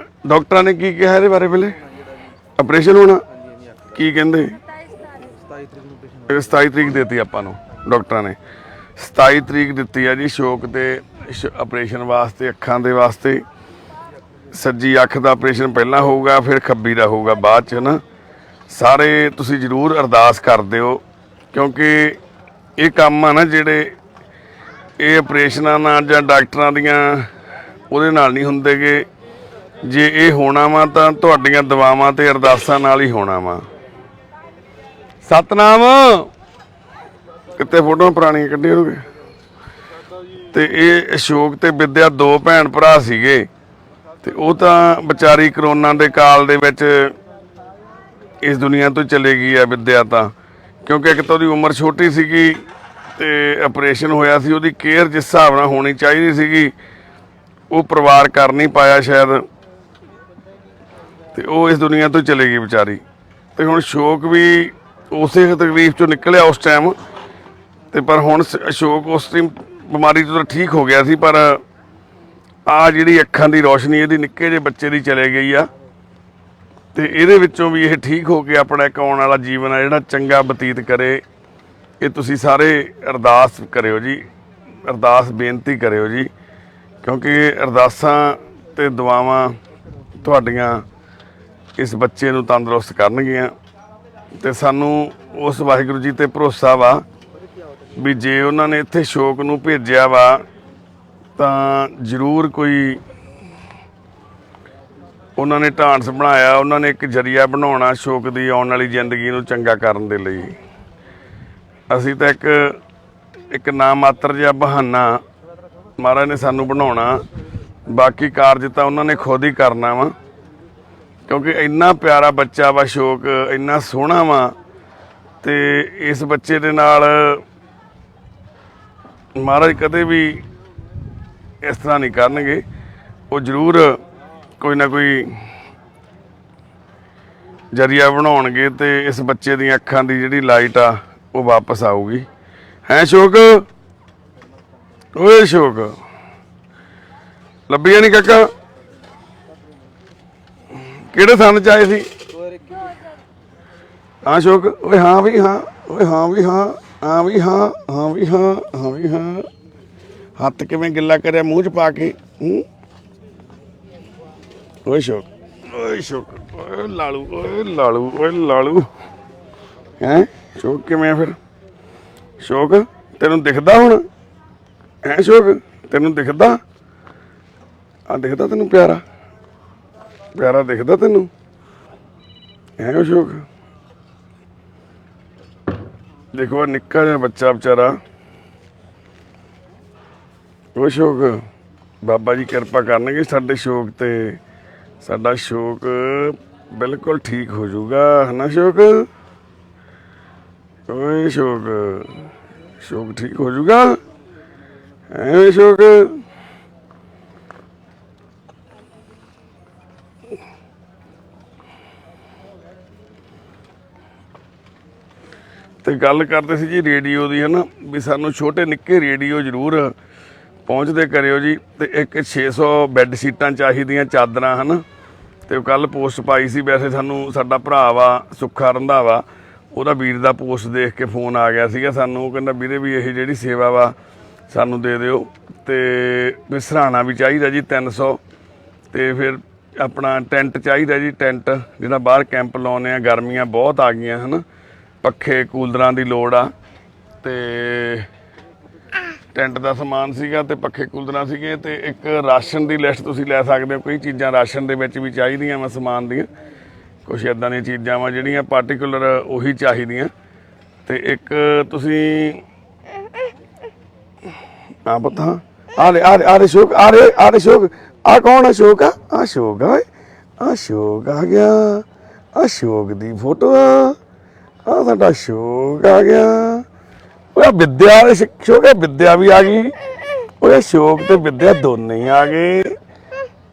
A: ਡਾਕਟਰਾਂ ਨੇ ਕੀ ਕਿਹਾ ਇਹਦੇ ਬਾਰੇ? ਪਹਿਲੇ ਆਪਰੇਸ਼ਨ ਹੋਣਾ, ਕੀ ਕਹਿੰਦੇ? 27 ਤਰੀਕ ਦਿੱਤੀ ਆਪਾਂ ਨੂੰ ਡਾਕਟਰਾਂ ਨੇ, 27 ਤਰੀਕ ਦਿੱਤੀ ਆ ਜੀ ਸ਼ੌਕ ਤੇ ਆਪਰੇਸ਼ਨ ਵਾਸਤੇ, ਅੱਖਾਂ ਦੇ ਵਾਸਤੇ। ਸੱਜੀ ਅੱਖ ਦਾ ਆਪਰੇਸ਼ਨ ਪਹਿਲਾਂ ਹੋਊਗਾ, ਫਿਰ ਖੱਬੀ ਦਾ ਹੋਊਗਾ ਬਾਅਦ ਚ ਨਾ। ਸਾਰੇ ਤੁਸੀਂ ਜ਼ਰੂਰ ਅਰਦਾਸ ਕਰ ਦਿਓ, ਕਿਉਂਕਿ ਇਹ ਕੰਮ ਆ ਨਾ ਜਿਹੜੇ ਇਹ ਆਪਰੇਸ਼ਨਾਂ ਨਾਲ ਜਾਂ ਡਾਕਟਰਾਂ ਦੀਆਂ ਉਹਦੇ ਨਾਲ ਨਹੀਂ ਹੁੰਦੇਗੇ। ਜੇ ਇਹ ਹੋਣਾ ਵਾ ਤਾਂ ਤੁਹਾਡੀਆਂ ਦੁਆਵਾਂ ਤੇ ਅਰਦਾਸਾਂ ਨਾਲ ਹੀ ਹੋਣਾ ਵਾ। ਸਤਨਾਮ ਕਿਤੇ ਫੋਟੋਆਂ ਪੁਰਾਣੀਆਂ ਕੱਢੀਆਂ ਹੋਗੇ। ਤੇ ਇਹ ਅਸ਼ੋਕ ਤੇ ਵਿਦਿਆ ਦੋ ਭੈਣ ਭਰਾ ਸੀਗੇ, ਤੇ ਉਹ ਤਾਂ ਵਿਚਾਰੀ ਕਰੋਨਾ ਦੇ ਕਾਲ ਦੇ ਵਿੱਚ ਇਸ ਦੁਨੀਆ ਤੋਂ ਚਲੇ ਗਈ ਆ ਵਿਦਿਆ ਤਾਂ, ਕਿਉਂਕਿ ਇੱਕ ਤਾਂ ਉਹਦੀ ਉਮਰ ਛੋਟੀ ਸੀਗੀ ਤੇ ਆਪਰੇਸ਼ਨ ਹੋਇਆ ਸੀ। ਉਹਦੀ ਕੇਅਰ ਜਿਸ ਹਿਸਾਬ ਨਾਲ ਹੋਣੀ ਚਾਹੀਦੀ ਸੀਗੀ ਉਹ ਪਰਿਵਾਰ ਕਰ ਨਹੀਂ ਪਾਇਆ ਸ਼ਾਇਦ, ਤੇ ਉਹ ਇਸ ਦੁਨੀਆ ਤੋਂ ਚਲੇ ਗਈ ਵਿਚਾਰੀ। ਤੇ ਹੁਣ ਅਸ਼ੋਕ ਵੀ ਉਸੇ ਤਕਲੀਫ ਚੋਂ ਨਿਕਲਿਆ ਉਸ ਟਾਈਮ, ਤੇ ਪਰ ਹੁਣ ਅਸ਼ੋਕ ਉਸ ਟਾਈਮ ਬਿਮਾਰੀ ਤੋਂ ਤਾਂ ਠੀਕ ਹੋ ਗਿਆ ਸੀ, ਪਰ ਆ ਜਿਹੜੀ ਅੱਖਾਂ ਦੀ ਰੋਸ਼ਨੀ ਇਹਦੀ ਨਿੱਕੇ ਜਿਹੇ ਬੱਚੇ ਦੀ ਚਲੇ ਗਈ ਆ। ਤੇ ਇਹਦੇ ਵਿੱਚੋਂ ਵੀ ਇਹ ਠੀਕ ਹੋ ਕੇ ਆਪਣਾ ਇੱਕ ਆਉਣ ਵਾਲਾ ਜੀਵਨ ਆ ਜਿਹੜਾ ਚੰਗਾ ਬਤੀਤ ਕਰੇ। ਇਹ ਤੁਸੀਂ ਸਾਰੇ ਅਰਦਾਸ ਕਰਿਓ ਜੀ, ਅਰਦਾਸ ਬੇਨਤੀ ਕਰਿਓ ਜੀ, ਕਿਉਂਕਿ ਅਰਦਾਸਾਂ ਤੇ ਦੁਆਵਾਂ ਤੁਹਾਡੀਆਂ ਇਸ ਬੱਚੇ ਨੂੰ ਤੰਦਰੁਸਤ ਕਰਨਗੀਆਂ। ਤੇ ਸਾਨੂੰ ਉਸ ਵਾਹਿਗੁਰੂ ਜੀ ਤੇ ਭਰੋਸਾ ਵਾ ਵੀ ਜੇ ਉਹਨਾਂ ਨੇ ਇੱਥੇ ਸ਼ੌਕ ਨੂੰ ਭੇਜਿਆ ਵਾ ਤਾਂ ਜ਼ਰੂਰ ਕੋਈ ਉਹਨਾਂ ਨੇ ਢਾਂਸ ਬਣਾਇਆ, ਉਹਨਾਂ ਨੇ ਇੱਕ ਜ਼ਰੀਆ ਬਣਾਉਣਾ ਸ਼ੌਕ ਦੀ ਆਉਣ ਵਾਲੀ ਜ਼ਿੰਦਗੀ ਨੂੰ ਚੰਗਾ ਕਰਨ ਦੇ ਲਈ। ਅਸੀਂ ਤਾਂ ਇੱਕ ਨਾ ਮਾਤਰ ਜਿਹਾ ਬਹਾਨਾ ਮਹਾਰਾਜ ਨੇ ਸਾਨੂੰ ਬਣਾਉਣਾ, ਬਾਕੀ ਕਾਰਜ ਤਾਂ ਉਹਨਾਂ ਨੇ ਖੁਦ ਹੀ ਕਰਨਾ ਵਾ, ਕਿਉਂਕਿ ਇੰਨਾ ਪਿਆਰਾ ਬੱਚਾ ਵਾ ਸ਼ੌਕ, ਇੰਨਾ ਸੋਹਣਾ ਵਾ। ਤੇ ਇਸ ਬੱਚੇ ਦੇ ਨਾਲ ਮਹਾਰਾਜ ਕਦੇ ਵੀ ਇਸ ਤਰ੍ਹਾਂ ਨਹੀਂ ਕਰਨਗੇ, ਉਹ ਜ਼ਰੂਰ ਕੋਈ ਨਾ ਕੋਈ ਜ਼ਰੀਆ ਬਣਾਉਣਗੇ ਤੇ ਇਸ ਬੱਚੇ ਦੀਆਂ ਅੱਖਾਂ ਦੀ ਜਿਹੜੀ ਲਾਈਟ ਆ ਉਹ ਵਾਪਸ ਆਊਗੀ। ਹੈ ਸ਼ੌਕ? ਓਏ ਸ਼ੌਕ ਲੱਭੀਆਂ ਨਹੀਂ ਕਾਕਾ? ਕਿਹੜੇ ਸੰਨ ਚ ਆਏ ਸੀ? ਹਾਂ ਸ਼ੌਕ? ਓਏ ਹਾਂ ਵੀ ਹਾਂ, ਓਏ ਹਾਂ ਵੀ ਹਾਂ, ਹਾਂ ਵੀ ਹਾਂ, ਹਾਂ ਵੀ ਹਾਂ, ਹਾਂ ਵੀ ਹਾਂ। ਹੱਥ ਕਿਵੇਂ ਗਿੱਲਾ ਕਰਿਆ ਮੂੰਹ ਚ ਪਾ ਕੇ? ਓਏ ਸ਼ੌਕ, ਓਏ ਸ਼ੌਕ, ਓਏ ਲਾਲੂ, ਓਏ ਲਾਲੂ, ਓਏ ਲਾਲੂ। ਹੈਂ ਸ਼ੌਕ ਕਿਵੇਂ ਆ ਫਿਰ? ਸ਼ੌਕ ਤੈਨੂੰ ਦਿਖਦਾ ਹੁਣ? ਹੈਂ ਸ਼ੌਕ ਤੈਨੂੰ ਦਿਖਦਾ? ਆ ਦਿਖਦਾ ਤੈਨੂੰ ਪਿਆਰਾ? ਪਿਆਰਾ ਦਿਖਦਾ ਤੈਨੂੰ? ਹੈ ਸ਼ੌਕ? ਦੇਖੋ ਨਿੱਕਾ ਜਿਹਾ ਬੱਚਾ ਵਿਚਾਰਾ। ਉਹ ਸ਼ੌਕ ਬਾਬਾ ਜੀ ਕਿਰਪਾ ਕਰਨਗੇ ਸਾਡੇ ਸ਼ੌਕ ਤੇ, ਸਾਡਾ ਸ਼ੌਕ ਬਿਲਕੁਲ ਠੀਕ ਹੋ ਜਾਊਗਾ, ਹੈ ਨਾ ਸ਼ੌਕ? ਓਏ ਸ਼ੌਕ, ਸ਼ੌਕ ਠੀਕ ਹੋ ਜਾਊਗਾ? ਐਵੇਂ ਸ਼ੌਕ? ਤੇ ਗੱਲ ਕਰਦੇ ਸੀ ਜੀ ਰੇਡੀਓ ਦੀ, ਹੈ ਨਾ, ਵੀ ਸਾਨੂੰ ਛੋਟੇ ਨਿੱਕੇ ਰੇਡੀਓ ਜ਼ਰੂਰ ਪਹੁੰਚਦੇ ਕਰਿਓ ਜੀ। ਤੇ ਇੱਕ 600 ਬੈੱਡ ਸ਼ੀਟਾਂ ਚਾਹੀਦੀਆਂ, ਚਾਦਰਾਂ, ਹੈ ਨਾ। ਤੇ ਕੱਲ ਪੋਸਟ ਪਾਈ ਸੀ, ਵੈਸੇ ਸਾਨੂੰ ਸਾਡਾ ਭਰਾ ਵਾ ਸੁੱਖਾ ਰੰਧਾਵਾ, ਉਹਦਾ ਵੀਰ ਦਾ ਪੋਸਟ ਦੇਖ ਕੇ ਫੋਨ ਆ ਗਿਆ ਸੀਗਾ ਸਾਨੂੰ। ਉਹ ਕਹਿੰਦਾ ਵੀਰੇ ਵੀ ਇਹ ਜਿਹੜੀ ਸੇਵਾ ਵਾ ਸਾਨੂੰ ਦੇ ਦਿਓ। ਤੇ ਸਰਾਣਾ ਵੀ ਚਾਹੀਦਾ ਜੀ 300, ਤੇ ਫਿਰ ਆਪਣਾ ਟੈਂਟ ਚਾਹੀਦਾ ਜੀ, ਟੈਂਟ ਜਿਹੜਾ ਬਾਹਰ ਕੈਂਪ ਲਾਉਂਦੇ ਆ, ਗਰਮੀਆਂ ਬਹੁਤ ਆ ਗਈਆਂ, ਹੈ ਨਾ, ਪੱਖੇ ਕੂਲਰਾਂ ਦੀ ਲੋੜ ਆ। ਤੇ ਟੈਂਟ ਦਾ ਸਮਾਨ ਸੀਗਾ ਤੇ ਪੱਖੇ ਕੂਲਰਾਂ ਸੀਗੇ, ਤੇ ਇੱਕ ਰਾਸ਼ਨ ਦੀ ਲਿਸਟ ਤੁਸੀਂ ਲੈ ਸਕਦੇ ਹੋ। ਕਈ ਚੀਜ਼ਾਂ ਰਾਸ਼ਨ ਦੇ ਵਿੱਚ ਵੀ ਚਾਹੀਦੀਆਂ ਵਾ ਸਮਾਨ ਦੀਆਂ, ਕੁਛ ਇੱਦਾਂ ਦੀਆਂ ਚੀਜ਼ਾਂ ਵਾ ਜਿਹੜੀਆਂ ਪਾਰਟੀਕੂਲਰ ਉਹੀ ਚਾਹੀਦੀਆਂ। ਤੇ ਇੱਕ ਤੁਸੀਂ ਪਤਾ ਆ ਰੇ ਸ਼ੌਕ, ਆ ਰੇ ਸ਼ੌਕ, ਆ ਕੌਣ ਆ ਸ਼ੌਕ? ਆ ਸ਼ੌਕ ਆ, ਆ ਸ਼ੌਕ ਆ ਗਿਆ, ਆ ਸ਼ੌਕ ਦੀ ਫੋਟੋ ਆ ਸਾਡਾ ਸ਼ੌਕ ਆ ਗਿਆ। ਓਏ ਵਿਦਿਆ ਵਾਲੇ ਸ਼ੌਕ, ਵਿਦਿਆ ਵੀ ਆ ਗਈ। ਓਏ ਸ਼ੌਕ ਤੇ ਵਿਦਿਆ ਦੋਨੇ ਹੀ ਆ ਗਏ।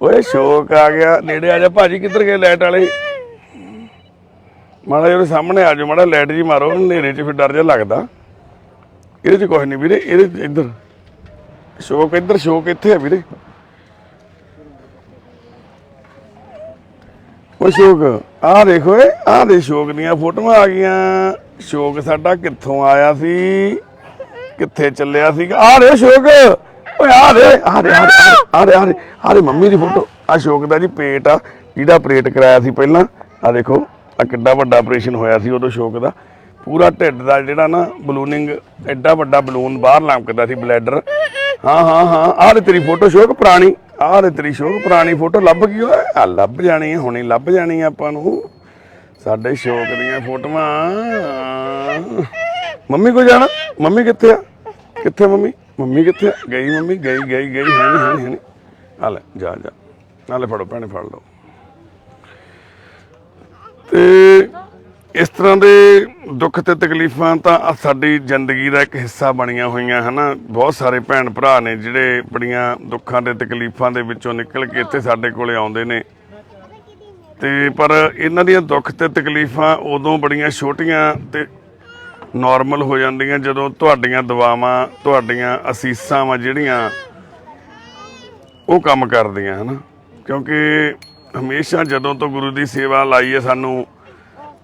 A: ਓਏ ਸ਼ੌਕ ਆ ਗਿਆ। ਨੇੜੇ ਆ ਜਾ ਭਾਜੀ, ਕਿੱਧਰ ਗਏ ਲਾਈਟ ਵਾਲੇ? ਮਾੜਾ ਜਿਹਾ ਉਹਦੇ ਸਾਹਮਣੇ ਆ ਜਾਓ, ਮਾੜਾ ਲਾਈਟ ਜੀ ਮਾਰੋ, ਹਨੇਰੇ 'ਚ ਫਿਰ ਡਰ ਜਿਹਾ ਲੱਗਦਾ। ਇਹਦੇ 'ਚ ਕੁਛ ਨਹੀਂ ਵੀਰੇ, ਇਹਦੇ 'ਚ ਇੱਧਰ ਸ਼ੌਕ, ਇੱਧਰ ਸ਼ੌਕ ਇੱਥੇ ਆ ਵੀਰੇ। ਉਹ ਸ਼ੌਕ ਆਹ ਦੇਖੋ, ਆਹ ਦੇ ਸ਼ੌਕ ਦੀਆਂ ਫੋਟੋਆਂ ਆ ਗਈਆਂ। ਸ਼ੌਕ ਸਾਡਾ ਕਿੱਥੋਂ ਆਇਆ ਸੀ, ਕਿੱਥੇ ਚੱਲਿਆ ਸੀਗਾ। ਆਹ ਦੇ ਸ਼ੌਕ, ਓਏ ਆਹ ਦੇ ਆਹ ਦੇ ਆਹ ਦੇ ਮੰਮੀ ਦੀ ਫੋਟੋ। ਆਹ ਸ਼ੌਕ ਦਾ ਜੀ ਪੇਟ ਆ, ਜਿਹਦਾ ਆਪਰੇਟ ਕਰਾਇਆ ਸੀ ਪਹਿਲਾਂ। ਆਹ ਦੇਖੋ, ਆ ਕਿੱਡਾ ਵੱਡਾ ਆਪਰੇਸ਼ਨ ਹੋਇਆ ਸੀ ਉਦੋਂ ਸ਼ੌਕ ਦਾ। ਪੂਰਾ ਢਿੱਡ ਦਾ ਜਿਹੜਾ ਨਾ ਬਲੂਨਿੰਗ, ਐਡਾ ਵੱਡਾ ਬਲੂਨ ਬਾਹਰ ਲੰਮਕਦਾ ਸੀ, ਬਲੈਡਰ। ਹਾਂ ਹਾਂ ਹਾਂ, ਆਹ ਦੇ ਤੇਰੀ ਫੋਟੋ ਸ਼ੌਕ ਪੁਰਾਣੀ, ਆਹ ਦੇ ਤੇਰੀ ਸ਼ੌਕ ਪੁਰਾਣੀ ਫੋਟੋ ਲੱਭ ਗਈ ਓਏ। ਆ ਲੱਭ ਜਾਣੀ ਹੈ, ਹੁਣੇ ਲੱਭ ਜਾਣੀ ਆ ਆਪਾਂ ਨੂੰ ਸਾਡੇ ਸ਼ੌਕ ਦੀਆਂ ਫੋਟੋਆਂ। ਮੰਮੀ ਕੋ ਜਾਣਾ, ਮੰਮੀ ਕਿੱਥੇ ਆ, ਕਿੱਥੇ ਮੰਮੀ, ਮੰਮੀ ਕਿੱਥੇ ਆ? ਗਈ ਮੰਮੀ, ਗਈ ਗਈ ਗਈ, ਹੈ ਨਹੀਂ। ਆ ਲੈ ਜਾ ਜਾ, ਨਾਲੇ ਫੜੋ ਭੈਣੇ, ਫੜ ਲਓ। ਤੇ ਇਸ ਤਰ੍ਹਾਂ ਦੇ ਦੁੱਖ ਤੇ ਤਕਲੀਫਾਂ ਤਾਂ ਸਾਡੀ ਜ਼ਿੰਦਗੀ ਦਾ ਇੱਕ ਹਿੱਸਾ ਬਣੀਆਂ ਹੋਈਆਂ ਹਨਾ। ਬਹੁਤ ਸਾਰੇ ਭੈਣ ਭਰਾ ਨੇ ਜਿਹੜੇ ਬੜੀਆਂ ਦੁੱਖਾਂ ਤੇ ਤਕਲੀਫਾਂ ਦੇ ਵਿੱਚੋਂ ਨਿਕਲ ਕੇ ਇੱਥੇ ਸਾਡੇ ਕੋਲੇ ਆਉਂਦੇ ਨੇ। ਤੇ ਪਰ ਇਹਨਾਂ ਦੀਆਂ ਦੁੱਖ ਤੇ ਤਕਲੀਫਾਂ ਉਦੋਂ ਬੜੀਆਂ ਛੋਟੀਆਂ ਤੇ ਨਾਰਮਲ ਹੋ ਜਾਂਦੀਆਂ ਜਦੋਂ ਤੁਹਾਡੀਆਂ ਦੁਆਵਾਂ, ਤੁਹਾਡੀਆਂ ਅਸੀਸਾਂ ਵਾ ਜਿਹੜੀਆਂ ਉਹ ਕੰਮ ਕਰਦੀਆਂ ਹਨਾ। ਕਿਉਂਕਿ ਹਮੇਸ਼ਾ ਜਦੋਂ ਤੋਂ ਗੁਰੂ ਦੀ ਸੇਵਾ ਲਾਈ ਹੈ ਸਾਨੂੰ,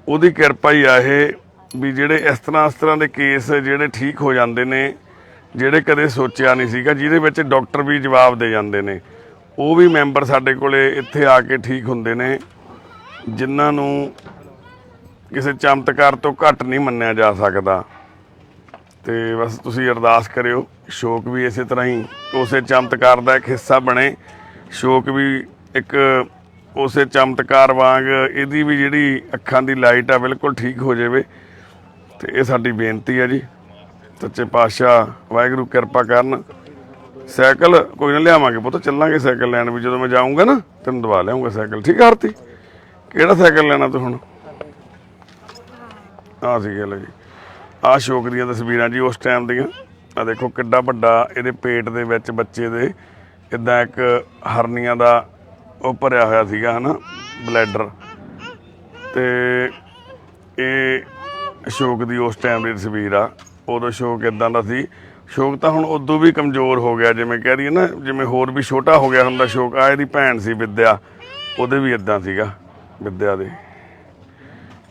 A: ਉਹਦੀ ਕਿਰਪਾ ਹੀ ਆ ਇਹ ਵੀ ਜਿਹੜੇ ਇਸ ਤਰ੍ਹਾਂ ਦੇ ਕੇਸ ਜਿਹੜੇ ਠੀਕ ਹੋ ਜਾਂਦੇ ਨੇ, ਜਿਹੜੇ ਕਦੇ ਸੋਚਿਆ ਨਹੀਂ ਸੀਗਾ, ਜਿਹਦੇ ਵਿੱਚ ਡਾਕਟਰ ਵੀ ਜਵਾਬ ਦੇ ਜਾਂਦੇ ਨੇ, ਉਹ ਵੀ ਮੈਂਬਰ ਸਾਡੇ ਕੋਲੇ ਇੱਥੇ ਆ ਕੇ ਠੀਕ ਹੁੰਦੇ ਨੇ, ਜਿਨ੍ਹਾਂ ਨੂੰ ਕਿਸੇ ਚਮਤਕਾਰ ਤੋਂ ਘੱਟ ਨਹੀਂ ਮੰਨਿਆ ਜਾ ਸਕਦਾ। ਤੇ ਬਸ ਤੁਸੀਂ ਅਰਦਾਸ ਕਰਿਓ ਸ਼ੌਕ ਵੀ ਇਸੇ ਤਰ੍ਹਾਂ ਹੀ ਉਸੇ ਚਮਤਕਾਰ ਦਾ ਇੱਕ ਹਿੱਸਾ ਬਣੇ। ਸ਼ੌਕ ਵੀ ਇੱਕ ਉਸੇ ਚਮਤਕਾਰ ਵਾਂਗ ਇਹਦੀ ਵੀ ਜਿਹੜੀ ਅੱਖਾਂ ਦੀ ਲਾਈਟ ਆ ਬਿਲਕੁਲ ਠੀਕ ਹੋ ਜਾਵੇ। ਤੇ ਇਹ ਸਾਡੀ ਬੇਨਤੀ ਹੈ ਜੀ। ਸੱਚੇ ਪਾਤਸ਼ਾਹ ਵਾਹਿਗੁਰੂ ਕਿਰਪਾ ਕਰਨ। ਸਾਈਕਲ ਕੋਈ ਨਾ ਲਿਆਵਾਂਗੇ ਪੁੱਤ, ਚੱਲਾਂਗੇ ਸਾਈਕਲ ਲੈਣ ਵੀ। ਜਦੋਂ ਮੈਂ ਜਾਊਂਗਾ ਨਾ ਤੈਨੂੰ ਦਵਾ ਲਿਆਉਂਗਾ ਸਾਈਕਲ, ਠੀਕ ਆ ਆਰਤੀ? ਕਿਹੜਾ ਸਾਈਕਲ ਲੈਣਾ ਤੂੰ ਹੁਣ? ਆਹ ਸੀ ਗੱਲ ਜੀ। ਆਹ ਸ਼ੌਕ ਦੀਆਂ ਤਸਵੀਰਾਂ ਜੀ ਉਸ ਟਾਈਮ ਦੀਆਂ। ਆ ਦੇਖੋ ਕਿੱਡਾ ਵੱਡਾ ਇਹਦੇ ਪੇਟ ਦੇ ਵਿੱਚ ਬੱਚੇ ਦੇ ਇੱਦਾਂ ਇੱਕ ਹਰਨੀਆਂ ਦਾ ਉਹ ਭਰਿਆ ਹੋਇਆ ਸੀਗਾ ਹਨਾ, ਬਲੈਡਰ। ਤੇ ਇਹ ਸ਼ੌਕ ਦੀ ਉਸ ਟਾਈਮ ਦੀ ਤਸਵੀਰ ਆ। ਉਦੋਂ ਸ਼ੌਕ ਇੱਦਾਂ ਦਾ ਸੀ। ਸ਼ੌਕ ਤਾਂ ਹੁਣ ਉਦੋਂ ਵੀ ਕਮਜ਼ੋਰ ਹੋ ਗਿਆ, ਜਿਵੇਂ ਕਹਿ ਦਈਏ ਨਾ, ਜਿਵੇਂ ਹੋਰ ਵੀ ਛੋਟਾ ਹੋ ਗਿਆ ਹੁੰਦਾ ਸ਼ੌਕ। ਆ ਇਹਦੀ ਭੈਣ ਸੀ ਵਿਦਿਆ, ਉਹਦੇ ਵੀ ਇੱਦਾਂ ਸੀਗਾ ਵਿਦਿਆ ਦੇ।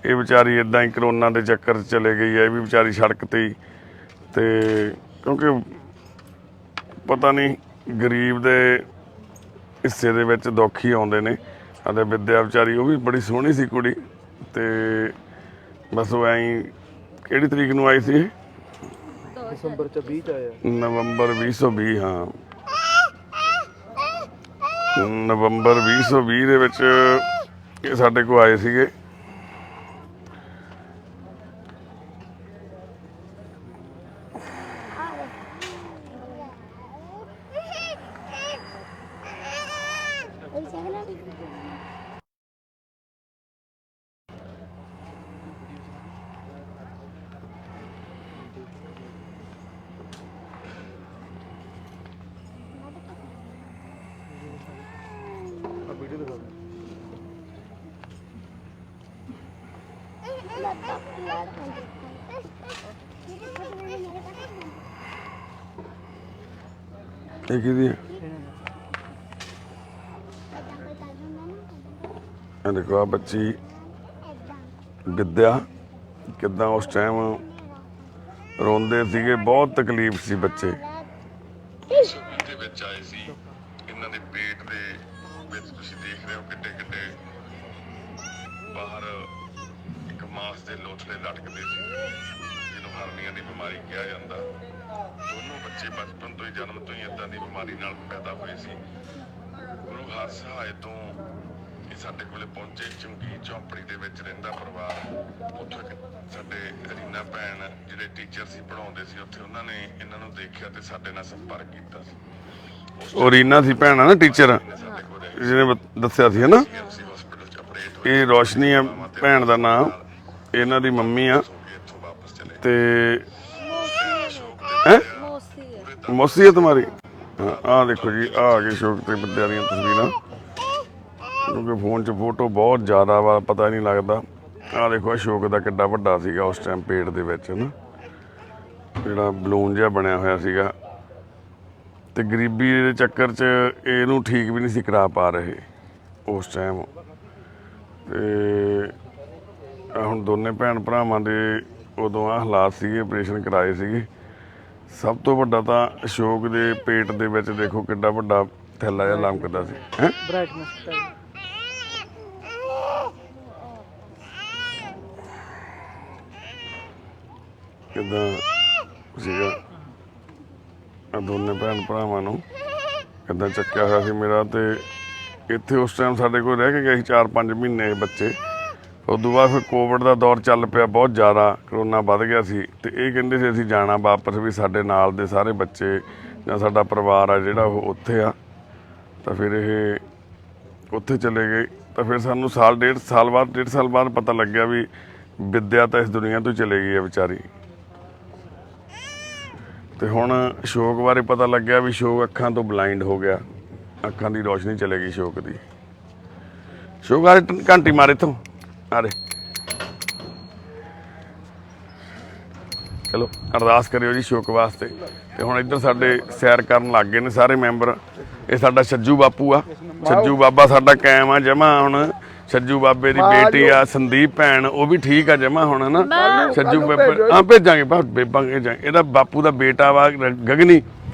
A: ਇਹ ਵਿਚਾਰੀ ਇੱਦਾਂ ਹੀ ਕਰੋਨਾ ਦੇ ਚੱਕਰ 'ਚ ਚਲੇ ਗਈ ਹੈ। ਇਹ ਵੀ ਵਿਚਾਰੀ ਸੜਕ 'ਤੇ ਹੀ। ਤੇ ਕਿਉਂਕਿ ਪਤਾ ਨਹੀਂ ਗਰੀਬ ਦੇ ਹਿੱਸੇ ਦੇ ਵਿੱਚ ਦੁੱਖ ਹੀ ਆਉਂਦੇ ਨੇ। ਅਤੇ ਵਿਦਿਆ ਵਿਚਾਰੀ, ਉਹ ਵੀ ਬੜੀ ਸੋਹਣੀ ਸੀ ਕੁੜੀ। ਤੇ ਬਸ ਉਹ ਐਂ ਕਿਹੜੀ ਤਰੀਕ ਨੂੰ ਆਈ ਸੀ ਇਹ?
D: ਦਸੰਬਰ 20 ਚ ਆਇਆ,
A: ਨਵੰਬਰ 2020। ਹਾਂ, ਨਵੰਬਰ 2020 ਦੇ ਵਿੱਚ ਇਹ ਸਾਡੇ ਕੋਲ ਆਏ ਸੀਗੇ।
D: ਵੀਡੀਓ ਦਿਖਾ ਦੇ।
A: ਇਹ ਕਿਹਦੀ ਹੈ? ਇਹ ਦੇਖੋ ਆ ਬੱਚੀ ਵਿਦਿਆ ਕਿੱਦਾਂ ਉਸ ਟਾਈਮ ਰੋਂਦੇ ਸੀਗੇ। ਬਹੁਤ ਤਕਲੀਫ ਸੀ ਬੱਚੇ ਦੇ ਵਿੱਚ ਆਏ ਸੀ। ਇਹਨਾਂ ਦੇ ਪੇਟ ਦੇ ਵਿੱਚ ਤੁਸੀਂ ਦੇਖ ਰਹੇ ਹੋ ਕਿੱਡੇ ਕਿੱਡੇ ਬਾਹਰ ਇੱਕ ਮਾਸ ਦੇ ਲੋਥੜੇ ਲਟਕਦੇ ਸੀ, ਜਿਹਨੂੰ ਹਰਨੀਆਂ ਦੀ ਬਿਮਾਰੀ ਕਿਹਾ ਜਾਂਦਾ। ਦੋਨੋਂ ਬੱਚੇ ਬਚਪਨ ਤੋਂ ਹੀ, ਜਨਮ ਤੋਂ ਹੀ ਏਦਾਂ ਦੀ ਬਿਮਾਰੀ ਨਾਲ ਪੈਦਾ ਹੋਏ ਸੀ। ਗੁਰੂ ਹਰ ਸਹਾਇ ਤੋਂ ਇਹ ਸਾਡੇ ਕੋਲੇ ਪਹੁੰਚੇ। ਚੁੰਗੀ ਝੌਂਪੜੀ ਦੇ ਵਿੱਚ ਰਹਿੰਦਾ ਪਰਿਵਾਰ। ਉੱਥੋਂ ਇੱਕ ਸਾਡੇ ਰੀਨਾ ਭੈਣ ਜਿਹੜੇ ਟੀਚਰ ਸੀ, ਪੜ੍ਹਾਉਂਦੇ ਸੀ ਉੱਥੇ, ਉਹਨਾਂ ਨੇ ਇਹਨਾਂ ਨੂੰ ਦੇਖਿਆ ਤੇ ਸਾਡੇ ਨਾਲ ਸੰਪਰਕ ਕੀਤਾ ਸੀ। ਉਹ ਰੀਨਾ ਸੀ ਭੈਣ ਆ ਨਾ, ਟੀਚਰ ਜਿਹਨੇ ਦੱਸਿਆ ਸੀ ਹਨਾ। ਇਹ ਰੋਸ਼ਨੀ ਆ ਭੈਣ ਦਾ ਨਾਮ, ਇਹਨਾਂ ਦੀ ਮੰਮੀ ਆ। ਤੇ ਮੋਸੀ ਹੈ ਤੁਹਾਡੀ? ਆਹ ਦੇਖੋ ਜੀ, ਆ ਗਏ ਸ਼ੌਕ ਤੇ ਵਿਦਿਆ ਦੀਆਂ ਤਸਵੀਰਾਂ। ਕਿਉਂਕਿ ਫੋਨ 'ਚ ਫੋਟੋ ਬਹੁਤ ਜ਼ਿਆਦਾ ਵਾ, ਪਤਾ ਨਹੀਂ ਲੱਗਦਾ। ਆ ਦੇਖੋ ਅਸ਼ੋਕ ਦਾ ਕਿੱਡਾ ਵੱਡਾ ਸੀਗਾ ਉਸ ਟਾਈਮ ਪੇਟ ਦੇ ਵਿੱਚ ਨਾ, ਜਿਹੜਾ ਬਲੂਨ ਜਿਹਾ ਬਣਿਆ ਹੋਇਆ ਸੀਗਾ, ਤੇ ਗਰੀਬੀ ਦੇ ਚੱਕਰ 'ਚ ਇਹਨੂੰ ਠੀਕ ਵੀ ਨਹੀਂ ਸੀ ਕਰਾ ਪਾ ਰਹੇ ਉਸ ਟਾਈਮ। ਤੇ ਹੁਣ ਦੋਨੇ ਭੈਣ ਭਰਾਵਾਂ ਦੇ ਉਦੋਂ ਆ ਹਾਲਾਤ ਸੀਗੇ, ਆਪਰੇਸ਼ਨ ਕਰਾਏ ਸੀਗੇ। ਸਭ ਤੋਂ ਵੱਡਾ ਤਾਂ ਅਸ਼ੋਕ ਦੇ ਪੇਟ ਦੇ ਵਿੱਚ ਦੇਖੋ ਕਿੱਡਾ ਵੱਡਾ ਥੈਲਾ ਜਿਹਾ ਲਮਕਦਾ ਸੀ ਹੈ।
B: ਬ੍ਰਾਈਟਨੈਸ
A: ਕਿੱਦਾਂ ਸੀਗਾ ਆ ਦੋਨੇ ਭੈਣ ਭਰਾਵਾਂ ਨੂੰ ਕਿੱਦਾਂ ਚੱਕਿਆ ਹੋਇਆ ਸੀ ਮੇਰਾ। ਤੇ ਇੱਥੇ ਉਸ ਟਾਈਮ ਸਾਡੇ ਕੋਲ ਰਹਿ ਕੇ ਗਏ ਸੀ 4-5 ਮਹੀਨੇ ਬੱਚੇ। ਉਦੋਂ ਬਾਅਦ ਫਿਰ ਕੋਵਿਡ ਦਾ ਦੌਰ ਚੱਲ ਪਿਆ, ਬਹੁਤ ਜ਼ਿਆਦਾ ਕਰੋਨਾ ਵੱਧ ਗਿਆ ਸੀ, ਤੇ ਇਹ ਕਹਿੰਦੇ ਸੀ ਅਸੀਂ ਜਾਣਾ ਵਾਪਸ, ਵੀ ਸਾਡੇ ਨਾਲ ਦੇ ਸਾਰੇ ਬੱਚੇ ਜਾਂ ਸਾਡਾ ਪਰਿਵਾਰ ਆ ਜਿਹੜਾ ਉਹ ਉੱਥੇ ਆ। ਤਾਂ ਫਿਰ ਇਹ ਉੱਥੇ ਚਲੇ ਗਏ। ਤਾਂ ਫਿਰ ਸਾਨੂੰ ਡੇਢ ਸਾਲ ਬਾਅਦ ਪਤਾ ਲੱਗਿਆ ਵੀ ਵਿੱਦਿਆ ਤਾਂ ਇਸ ਦੁਨੀਆ ਤੋਂ ਚਲੇ ਗਈ ਹੈ ਵਿਚਾਰੀ। ਤੇ ਹੁਣ ਅਸ਼ੋਕ ਬਾਰੇ ਪਤਾ ਲੱਗਿਆ ਵੀ ਅਸ਼ੋਕ ਅੱਖਾਂ ਤੋਂ ਬਲਾਈਂਡ ਹੋ ਗਿਆ, ਅੱਖਾਂ ਦੀ ਰੋਸ਼ਨੀ ਚਲੇ ਗਈ ਅਸ਼ੋਕ ਦੀ। ਅਸ਼ੋਕ ਆ ਘੰਟੀ ਮਾਰੇ ਇੱਥੋਂ ਆਰੇ। ਚਲੋ ਅਰਦਾਸ ਕਰਿਓ ਜੀ ਅਸ਼ੋਕ ਵਾਸਤੇ। ਤੇ ਹੁਣ ਇੱਧਰ ਸਾਡੇ ਸੈਰ ਕਰਨ ਲੱਗ ਗਏ ਨੇ ਸਾਰੇ ਮੈਂਬਰ। ਇਹ ਸਾਡਾ ਛੱਜੂ ਬਾਪੂ ਆ, ਛੱਜੂ ਬਾਬਾ ਸਾਡਾ ਕਾਇਮ ਆ ਜਮਾ। ਹੁਣ ਛੱਜੂ ਬਾਬੇ ਦੀ ਬੇਟੀ ਆ ਸੰਦੀਪ ਭੈਣ, ਉਹ ਵੀ ਠੀਕ ਆ ਜਮਾ ਹੁਣ ਹਨਾ। ਛੱਜੂ ਬਾਬੇ ਹਾਂ ਭੇਜਾਂਗੇ ਭੇਜਾਂਗੇ। ਇਹਦਾ ਬਾਪੂ ਦਾ ਬੇਟਾ ਵਾ ਗਗਨੀ,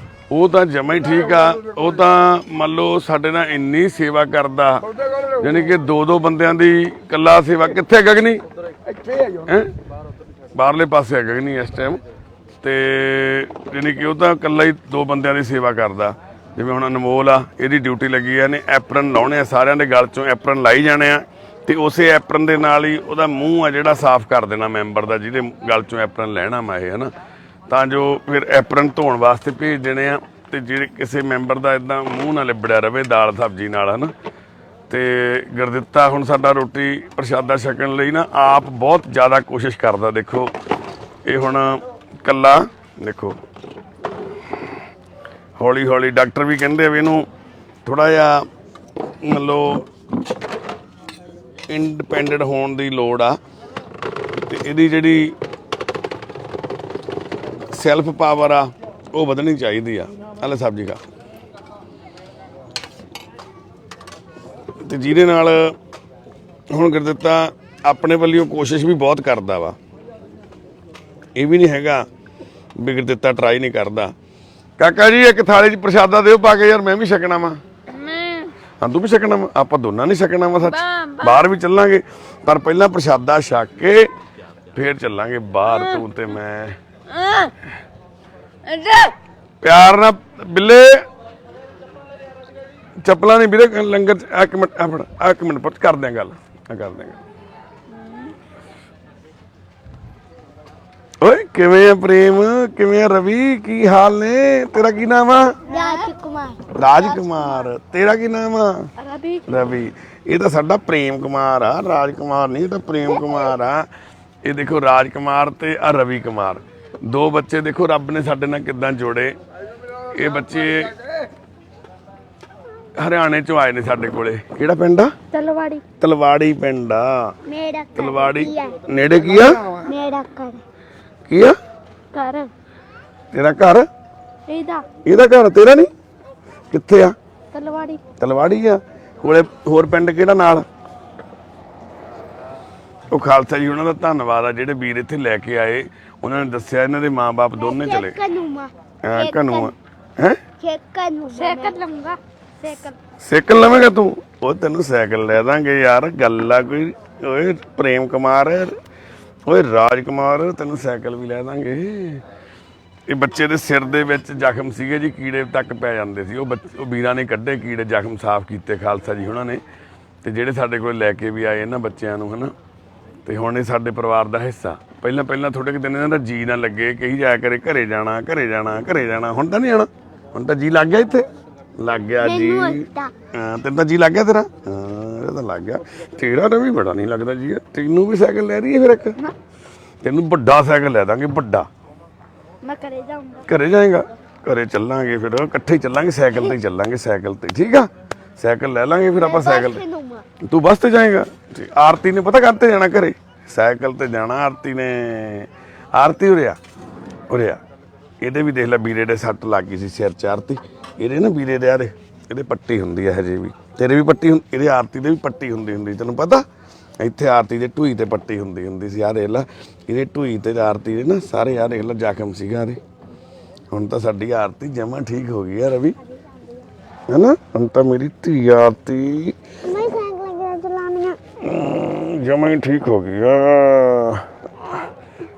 A: ਉਹ ਤਾਂ ਜਮਾ ਹੀ ਠੀਕ ਆ। ਉਹ ਤਾਂ ਮੰਨ ਲਓ ਸਾਡੇ ਨਾਲ ਇੰਨੀ ਸੇਵਾ ਕਰਦਾ, ਯਾਨੀ ਕਿ 2-2 ਬੰਦਿਆਂ ਦੀ ਇਕੱਲਾ ਸੇਵਾ। ਕਿੱਥੇ ਗਗਨੀ? ਹੈਂ ਬਾਹਰਲੇ ਪਾਸੇ ਆ ਗਗਨੀ ਇਸ ਟਾਈਮ। ਤੇ ਯਾਨੀ ਕਿ ਉਹ ਤਾਂ ਇਕੱਲਾ ਹੀ 2 ਬੰਦਿਆਂ ਦੀ ਸੇਵਾ ਕਰਦਾ। ਜਿਵੇਂ ਹੁਣ ਅਨਮੋਲ ਆ, ਇਹਦੀ ਡਿਊਟੀ ਲੱਗੀ ਆ, ਇਹਨੇ ਐਪਰਨ ਲਾਉਣੇ ਆ, ਸਾਰਿਆਂ ਦੇ ਗਲ 'ਚੋਂ ਐਪਰਨ ਲਾਈ ਜਾਣੇ ਆ, ਤੇ ਉਸੇ ਐਪਰਨ ਦੇ ਨਾਲ ਹੀ ਉਹਦਾ ਮੂੰਹ ਆ ਜਿਹੜਾ ਸਾਫ਼ ਕਰ ਦੇਣਾ ਮੈਂਬਰ ਦਾ, ਜਿਹਦੇ ਗਲ 'ਚੋਂ ਐਪਰਨ ਲੈਣਾ ਮੈਂ ਇਹ ਹਨਾ, ਤਾਂ ਜੋ ਫਿਰ ਐਪਰਨ ਧੋਣ ਵਾਸਤੇ ਭੇਜ ਦੇਣੇ ਆ। ਤੇ ਜਿਹੜੇ ਕਿਸੇ ਮੈਂਬਰ ਦਾ ਇਦਾਂ ਮੂੰਹ ਨਾਲ ਲਿਬੜਿਆ ਰਵੇ ਦਾਲ ਸਬਜ਼ੀ ਨਾਲ ਹਨਾ। ਤੇ ਗੁਰਦਿੱਤਾ ਹੁਣ ਸਾਡਾ ਰੋਟੀ ਪ੍ਰਸ਼ਾਦਾ ਛਕਣ ਲਈ ਨਾ ਆਪ ਬਹੁਤ ਜ਼ਿਆਦਾ ਕੋਸ਼ਿਸ਼ ਕਰਦਾ। ਦੇਖੋ ਇਹ ਹੁਣ ਕੱਲਾ ਦੇਖੋ ਹੌਲੀ ਹੌਲੀ ਡਾਕਟਰ ਵੀ ਕਹਿੰਦੇ ਆ ਵੀ ਇਹਨੂੰ ਥੋੜਾ ਜਿਹਾ ਮੰਨ ਲਓ ਇੰਡੀਪੈਂਡੈਂਟ ਹੋਣ ਦੀ ਲੋੜ ਆ, ਤੇ ਇਹਦੀ ਜਿਹੜੀ ਸੈਲਫ ਪਾਵਰ ਆ ਉਹ ਵਧਣੀ ਚਾਹੀਦੀ ਆ। ਹਲੇ ਸਬਜ਼ੀ ਖਾ, ਤੇ ਜਿਹਦੇ ਨਾਲ ਹੁਣ ਗੁਰਦਿੱਤਾ ਆਪਣੇ ਵੱਲੋਂ ਕੋਸ਼ਿਸ਼ ਵੀ ਬਹੁਤ ਕਰਦਾ ਵਾ। ਇਹ ਵੀ ਨਹੀਂ ਹੈਗਾ ਵੀ ਗੁਰਦਿੱਤਾ ਟਰਾਈ ਨਹੀਂ ਕਰਦਾ। ਕਾਕਾ ਜੀ ਇੱਕ ਥਾਲੀ 'ਚ ਪ੍ਰਸ਼ਾਦਾ ਦਿਓ ਪਾ ਕੇ, ਯਾਰ ਮੈਂ ਵੀ ਛਕਣਾ ਵਾ। ਹਾਂ ਤੂੰ ਵੀ ਛਕਣਾ ਵਾ, ਆਪਾਂ ਦੋਨਾਂ ਨੇ ਛਕਣਾ ਵਾ। ਸੱਚ ਬਾਹਰ ਵੀ ਚੱਲਾਂਗੇ, ਪਰ ਪਹਿਲਾਂ ਪ੍ਰਸ਼ਾਦਾ ਛਕ ਕੇ ਫੇਰ ਚੱਲਾਂਗੇ ਬਾਹਰ ਤੂੰ ਤੇ ਮੈਂ। ਪਿਆਰ ਨਾਲ ਬਿੱਲੇ ਚੱਪਲਾਂ ਨਹੀਂ ਵੀਰੇ ਲੰਗਰ 'ਚ। ਇੱਕ ਮਿੰਟ ਪੁੱਤ ਕਰਦੇ ਆ ਗੱਲ, ਕਰਦੇ ਆ। ਓਏ ਕਿਵੇਂ ਆ ਪ੍ਰੇਮ, ਕਿਵੇਂ ਆ ਰਵੀ, ਕੀ ਹਾਲ ਨੇ? ਤੇਰਾ ਕੀ ਨਾਮ ਆ?
C: ਰਾਜਕੁਮਾਰ।
A: ਰਾਜਕੁਮਾਰ। ਤੇਰਾ ਕੀ ਨਾਮ ਆ? ਰਵੀ। ਇਹ ਤਾਂ ਸਾਡਾ ਪ੍ਰੇਮ ਕੁਮਾਰ ਆ, ਰਾਜਕੁਮਾਰ ਨਹੀਂ, ਇਹ ਤਾਂ ਪ੍ਰੇਮ ਕੁਮਾਰ ਆ। ਇਹ ਦੇਖੋ ਰਾਜਕੁਮਾਰ ਤੇ ਆ ਰਵੀ ਕੁਮਾਰ, 2 ਬੱਚੇ ਦੇਖੋ ਰੱਬ ਨੇ ਸਾਡੇ ਨਾਲ ਕਿੱਦਾਂ ਜੋੜੇ। ਇਹ ਬੱਚੇ ਹਰਿਆਣੇ ਚੋਂ ਆਏ ਨੇ ਸਾਡੇ ਕੋਲੇ। ਕਿਹੜਾ ਪਿੰਡ ਆ?
C: ਤਲਵਾੜੀ।
A: ਤਲਵਾੜੀ ਪਿੰਡ ਆ।
C: ਮੇਰਾ
A: ਤਲਵਾੜੀ ਨੇੜੇ ਕੀ ਆ?
C: ਮੇਰਾ ਘਰ
A: ਕੀ ਆ?
C: ਘਰ
A: ਤੇਰਾ ਘਰ?
C: ਇਹਦਾ
A: ਘਰ ਤੇਰਾ ਨਹੀਂ? ਕਿੱਥੇ ਆ?
C: ਤਲਵਾੜੀ।
A: ਤਲਵਾੜੀ ਆ ਕੋਲੇ। ਹੋਰ ਪਿੰਡ ਕਿਹੜਾ ਨਾਲ? ਉਹ ਖਾਲਸਾ ਜੀ ਉਹਨਾਂ ਦਾ ਧੰਨਵਾਦ ਆ ਜਿਹੜੇ ਵੀਰ ਇੱਥੇ ਲੈ ਕੇ ਆਏ। ਉਹਨਾਂ ਨੇ ਦੱਸਿਆ ਇਹਨਾਂ ਦੇ ਮਾਂ-ਬਾਪ ਦੋਨੇ ਚਲੇ।
C: ਕਨੂਮਾ
A: ਕਨੂਆ ਹੈ? ਸਾਈਕਲ ਲਵੇਂਗਾ ਤੂੰ? ਉਹ ਤੈਨੂੰ ਸਾਈਕਲ ਲੈ ਦਾਂਗੇ ਯਾਰ, ਗੱਲ ਆ ਕੋਈ। ਓਏ ਪ੍ਰੇਮ ਕੁਮਾਰ, ਓਏ ਰਾਜਕੁਮਾਰ, ਤੈਨੂੰ ਸਾਈਕਲ ਵੀ ਲੈ ਦਾਂਗੇ। ਇਹ ਬੱਚੇ ਦੇ ਸਿਰ ਦੇ ਵਿੱਚ ਜ਼ਖਮ ਸੀਗੇ ਜੀ, ਕੀੜੇ ਤੱਕ ਪੈ ਜਾਂਦੇ ਸੀ। ਉਹ ਵੀਰਾਂ ਨੇ ਕੱਢੇ ਕੀੜੇ, ਜ਼ਖਮ ਸਾਫ਼ ਕੀਤੇ ਖਾਲਸਾ ਜੀ ਉਹਨਾਂ ਨੇ, ਤੇ ਜਿਹੜੇ ਸਾਡੇ ਕੋਲ ਲੈ ਕੇ ਵੀ ਆਏ ਇਹਨਾਂ ਬੱਚਿਆਂ ਨੂੰ ਹਨਾ। ਤੇ ਹੁਣ ਇਹ ਸਾਡੇ ਪਰਿਵਾਰ ਦਾ ਹਿੱਸਾ। ਪਹਿਲਾਂ ਥੋੜੇ ਕੁ ਦਿਨ ਇਹਨਾਂ ਦਾ ਜੀ ਨਾ ਲੱਗੇ, ਕਹੀ ਜਾਇਆ ਕਰੇ ਘਰੇ ਜਾਣਾ ਘਰੇ ਜਾਣਾ ਘਰੇ ਜਾਣਾ। ਹੁਣ ਤਾਂ ਨਹੀਂ ਆਣਾ, ਹੁਣ ਤਾਂ ਜੀ ਲੱਗ ਗਿਆ ਇੱਥੇ, ਲੱਗ ਗਿਆ ਜੀ। ਹਾਂ ਤੈਨੂੰ ਤਾਂ ਜੀ ਲੱਗ ਗਿਆ ਤੇਰਾ? ਹਾਂ ਇਹ ਤਾਂ ਲੱਗ ਗਿਆ। ਤੇਰਾ ਤਾਂ ਵੀ ਬੜਾ ਨਹੀਂ ਲੱਗਦਾ ਜੀ। ਤੈਨੂੰ ਵੀ ਸਾਈਕਲ ਲੈ ਰਹੀ ਹੈ ਫਿਰ ਇੱਕ? ਤੈਨੂੰ ਵੱਡਾ ਸਾਈਕਲ ਲੈ ਦਾਂਗੇ, ਵੱਡਾ।
C: ਮੈਂ ਘਰੇ ਜਾਊਂਗਾ।
A: ਘਰੇ ਜਾਏਗਾ? ਘਰੇ ਚੱਲਾਂਗੇ ਫਿਰ ਇਕੱਠੇ ਹੀ ਚੱਲਾਂਗੇ, ਸਾਈਕਲ ਤੇ ਹੀ ਚੱਲਾਂਗੇ, ਸਾਈਕਲ ਤੇ। ਠੀਕ ਆ, ਸਾਈਕਲ ਲੈ ਲਾਂਗੇ ਫਿਰ ਆਪਾਂ ਸਾਈਕਲ ਤੇ। ਤੂੰ ਬੱਸ ਤੇ ਜਾਏਗਾ? ਆਰਤੀ ਨੇ ਪਤਾ ਕਰਤੇ ਜਾਣਾ ਘਰੇ। ਸਾਈਕਲ ਤੇ ਜਾਣਾ ਆਰਤੀ ਨੇ। ਆਰਤੀ ਉਰਿਆ ਇਹਦੇ ਵੀ ਦੇਖ ਲੈ ਵੀਰੇ ਦੇ ਸੱਟ ਲੱਗ ਗਈ ਸੀ ਸਿਰ 'ਚ। ਆਰਤੀ ਇਹਦੇ ਨਾ ਵੀਰੇ ਦੇ ਇਹਦੇ ਪੱਟੀ ਹੁੰਦੀ ਹੈ ਹਜੇ ਵੀ, ਤੇਰੇ ਵੀ ਪੱਟੀ ਇਹਦੇ ਆਰਤੀ ਦੇ ਵੀ ਪੱਟੀ ਹੁੰਦੀ ਤੈਨੂੰ ਪਤਾ। ਇੱਥੇ ਆਰਤੀ ਦੇ ਢੂਈ ਤੇ ਪੱਟੀ ਹੁੰਦੀ ਸੀ। ਆਹ ਦੇਖ ਲਾ ਇਹਦੇ ਢੂਈ ਤੇ ਆਰਤੀ ਦੇ ਨਾ ਸਾਰੇ ਆਹ ਦੇਖ ਲਾ ਜ਼ਖਮ ਸੀਗਾ ਇਹਦੇ। ਹੁਣ ਤਾਂ ਸਾਡੀ ਆਰਤੀ ਜਮਾਂ ਠੀਕ ਹੋ ਗਈ ਆ ਰਵੀ, ਹੈਨਾ। ਹੁਣ ਤਾਂ ਮੇਰੀ ਧੀ ਆਰਤੀ ਜਮਾਂ ਹੀ ਠੀਕ ਹੋ ਗਈ ਆ।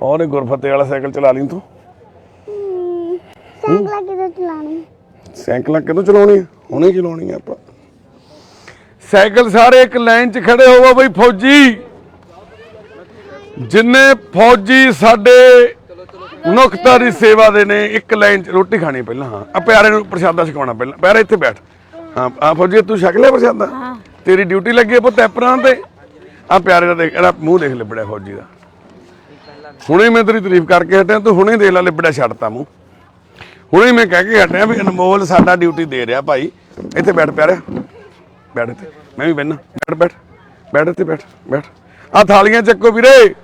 A: ਔਰ ਗੁਰਫਤਿਹ ਵਾਲਾ ਸਾਈਕਲ ਚਲਾ ਲਈ ਤੂੰ। ਸਾਈਕਲਾਂ ਕਿਦੋਂ ਚਲਾਉਣੀ ਆ? ਹੁਣੇ ਚਲਾਉਣੀ ਆ ਆਪਾਂ। ਸਾਈਕਲ ਸਾਰੇ ਇੱਕ ਲਾਈਨ 'ਚ ਖੜੇ ਹੋਵੋ ਬਈ ਫੌਜੀ। ਜਿੰਨੇ ਫੌਜੀ ਸਾਡੇ ਮਨੁੱਖਤਾ ਦੀ ਸੇਵਾ ਦੇ ਨੇ ਇੱਕ ਲਾਈਨ 'ਚ ਰੋਟੀ ਖਾਣੀ ਪਹਿਲਾਂ। ਹਾਂ ਆ ਪਿਆਰੇ ਨੂੰ ਪ੍ਰਸ਼ਾਦਾ ਛਕਾਉਣਾ ਪਹਿਲਾਂ। ਪਿਆਰੇ ਇੱਥੇ ਬੈਠ। ਹਾਂ ਆ ਫੌਜੀ ਤੂੰ ਛਕ ਲਿਆ ਪ੍ਰਸ਼ਾਦਾ? ਤੇਰੀ ਡਿਊਟੀ ਲੱਗੀ ਹੈ ਪੁੱਤ ਐਪਰਾਂ ਤੇ। ਆ ਪਿਆਰੇ ਦਾ ਦੇਖ, ਇਹਦਾ ਮੂੰਹ ਦੇਖ ਲਿਬੜਿਆ ਫੌਜੀ ਦਾ। ਹੁਣੇ ਮੈਂ ਤੇਰੀ ਤਾਰੀਫ ਕਰਕੇ ਹਟਿਆ, ਤੂੰ ਹੁਣੇ ਦੇਖ ਲੈ ਲਿਬੜਿਆ ਛੱਡਤਾ ਮੂੰਹ। ਹੁਣੇ ਮੈਂ ਕਹਿ ਕੇ ਹਟਿਆ ਵੀ ਅਨਮੋਲ ਸਾਡਾ ਡਿਊਟੀ ਦੇ ਰਿਹਾ ਭਾਈ। ਇੱਥੇ ਬੈਠ ਪਿਆਰਿਆ, ਬੈਠ ਇੱਥੇ। ਮੈਂ ਵੀ ਬਹਿਣਾ। ਬੈਠ ਇੱਥੇ ਬੈਠ। ਆ ਥਾਲੀਆਂ ਚੱਕੋ ਵੀਰੇ।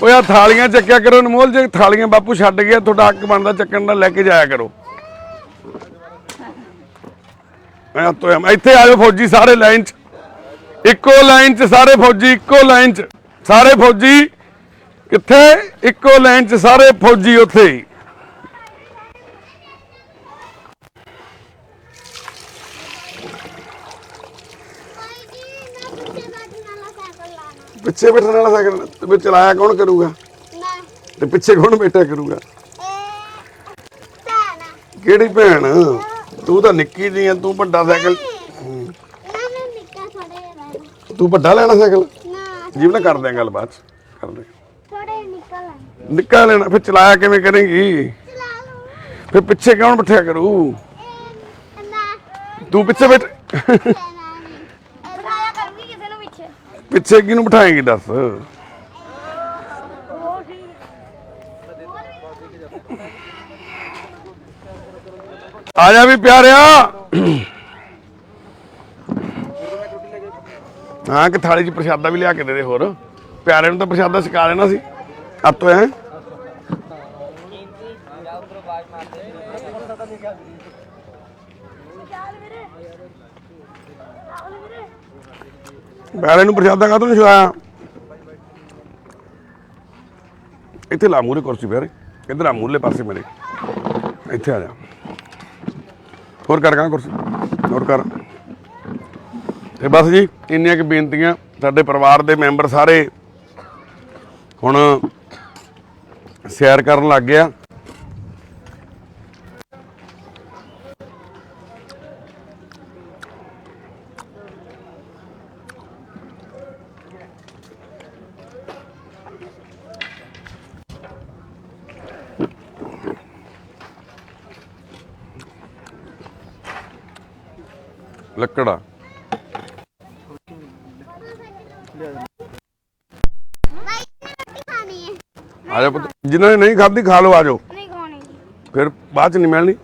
A: ਓਏ ਆ ਥਾਲੀਆਂ ਚੱਕਿਆ ਕਰੋ ਅਨਮੋਲ। ਜੇ ਥਾਲੀਆਂ ਬਾਪੂ ਛੱਡ ਗਿਆ ਤੁਹਾਡਾ ਹੱਕ ਬਣਦਾ ਚੱਕਣ ਦਾ, ਲੈ ਕੇ ਜਾਇਆ ਕਰੋ। ਇੱਥੇ ਆ ਜਾਓ ਫੌਜੀ ਸਾਰੇ ਲਾਈਨ 'ਚ, ਇੱਕੋ ਲਾਈਨ 'ਚ ਸਾਰੇ ਫੌਜੀ, ਇੱਕੋ ਲਾਈਨ 'ਚ ਸਾਰੇ ਫੌਜੀ। ਕਿੱਥੇ? ਇੱਕੋ ਲਾਈਨ 'ਚ ਸਾਰੇ ਫੌਜੀ ਉੱਥੇ ਹੀ। ਪਿੱਛੇ ਬੈਠਣ ਵਾਲਾ ਸਾਈਕਲ ਤੇ ਚਲਾਇਆ ਕੌਣ ਕਰੂਗਾ? ਤੇ ਪਿੱਛੇ ਕੌਣ ਬੈਠਾ ਕਰੂਗਾ? ਕਿਹੜੀ ਭੈਣ? ਤੂੰ ਤਾਂ ਨਿੱਕੀ ਜਿਹੀ ਆ, ਤੂੰ ਵੱਡਾ ਸਾਈਕਲ। ਤੂੰ ਵੱਡਾ ਲੈਣਾ ਸਾਈਕਲ? ਜੀਵਨ ਕਰਦੇ ਆ ਗੱਲ ਬਾਅਦ 'ਚ ਕਰਦੇ। ਨਿੱਕਾ ਲੈਣਾ ਫਿਰ ਚਲਾਇਆ ਕਿਵੇਂ ਕਰੇਂਗੀ? ਫਿਰ ਪਿੱਛੇ ਕੌਣ ਬਿਠਿਆ ਕਰੂ? ਤੂੰ ਪਿੱਛੇ ਬੈਠ। ਪਿੱਛੇ ਕਿਹਨੂੰ ਬਿਠਾਏਂਗੀ ਦੱਸ? ਆ ਜਾ ਵੀ ਪਿਆਰਿਆ। ਹਾਂ ਕਿ ਥਾਲੀ 'ਚ ਪ੍ਰਸ਼ਾਦਾ ਵੀ ਲਿਆ ਕੇ ਦੇ ਹੋਰ। ਪਿਆਰੇ ਨੂੰ ਤਾਂ ਪ੍ਰਸ਼ਾਦਾ ਛਕਾ ਲੈਣਾ ਸੀ ਆਪੇ। ਹੈ ਪਿਆਰੇ ਨੂੰ ਪ੍ਰਸ਼ਾਦਾ ਕਾਹਤੋਂ ਨਹੀਂ ਛਕਾਇਆ? ਇੱਥੇ ਲਾ ਮੂਹਰੇ ਕੁਰਸੀ ਪਿਆਰੇ। ਇੱਧਰ ਆ ਮੂਹਰਲੇ ਪਾਸੇ ਮੇਰੇ। ਇੱਥੇ ਆ ਜਾ। ਹੋਰ ਕਰ ਕਾਂ ਕੁਰਸੀ ਹੋਰ ਕਰ। ਤੇ ਬਸ ਜੀ ਇੰਨੀਆਂ ਕੁ ਬੇਨਤੀਆਂ। ਸਾਡੇ ਪਰਿਵਾਰ ਦੇ ਮੈਂਬਰ ਸਾਰੇ ਹੁਣ ਸੈਰ ਕਰਨ ਲੱਗ ਗਿਆ। ਲੱਕੜਾ ਆ ਜਾ ਪੁੱਤ। ਜਿਨ੍ਹਾਂ ਨੇ ਨਹੀਂ ਖਾਧੀ ਖਾ ਲਓ। ਆ ਜਾਓ ਫਿਰ ਬਾਅਦ 'ਚ ਨਹੀਂ ਮਿਲਣੀ।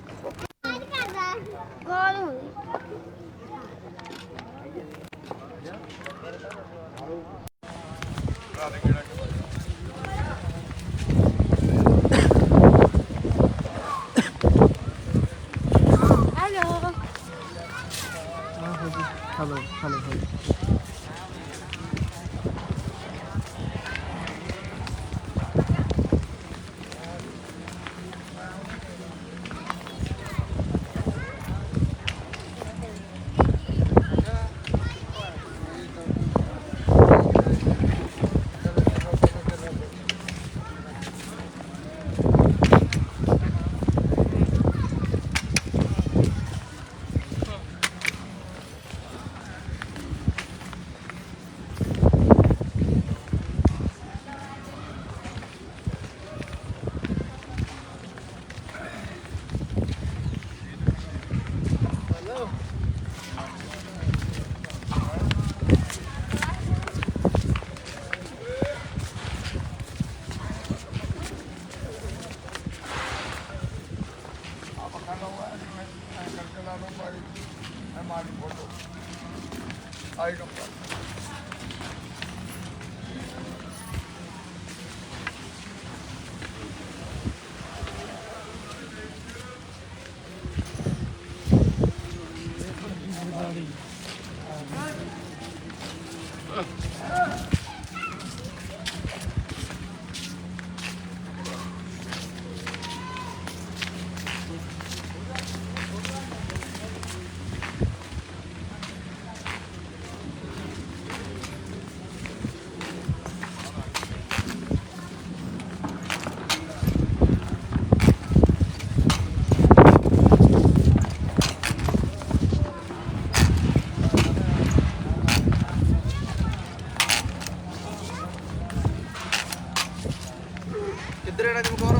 D: ਇੱਧਰ ਇਹੜਾ ਚਮਕੌਰ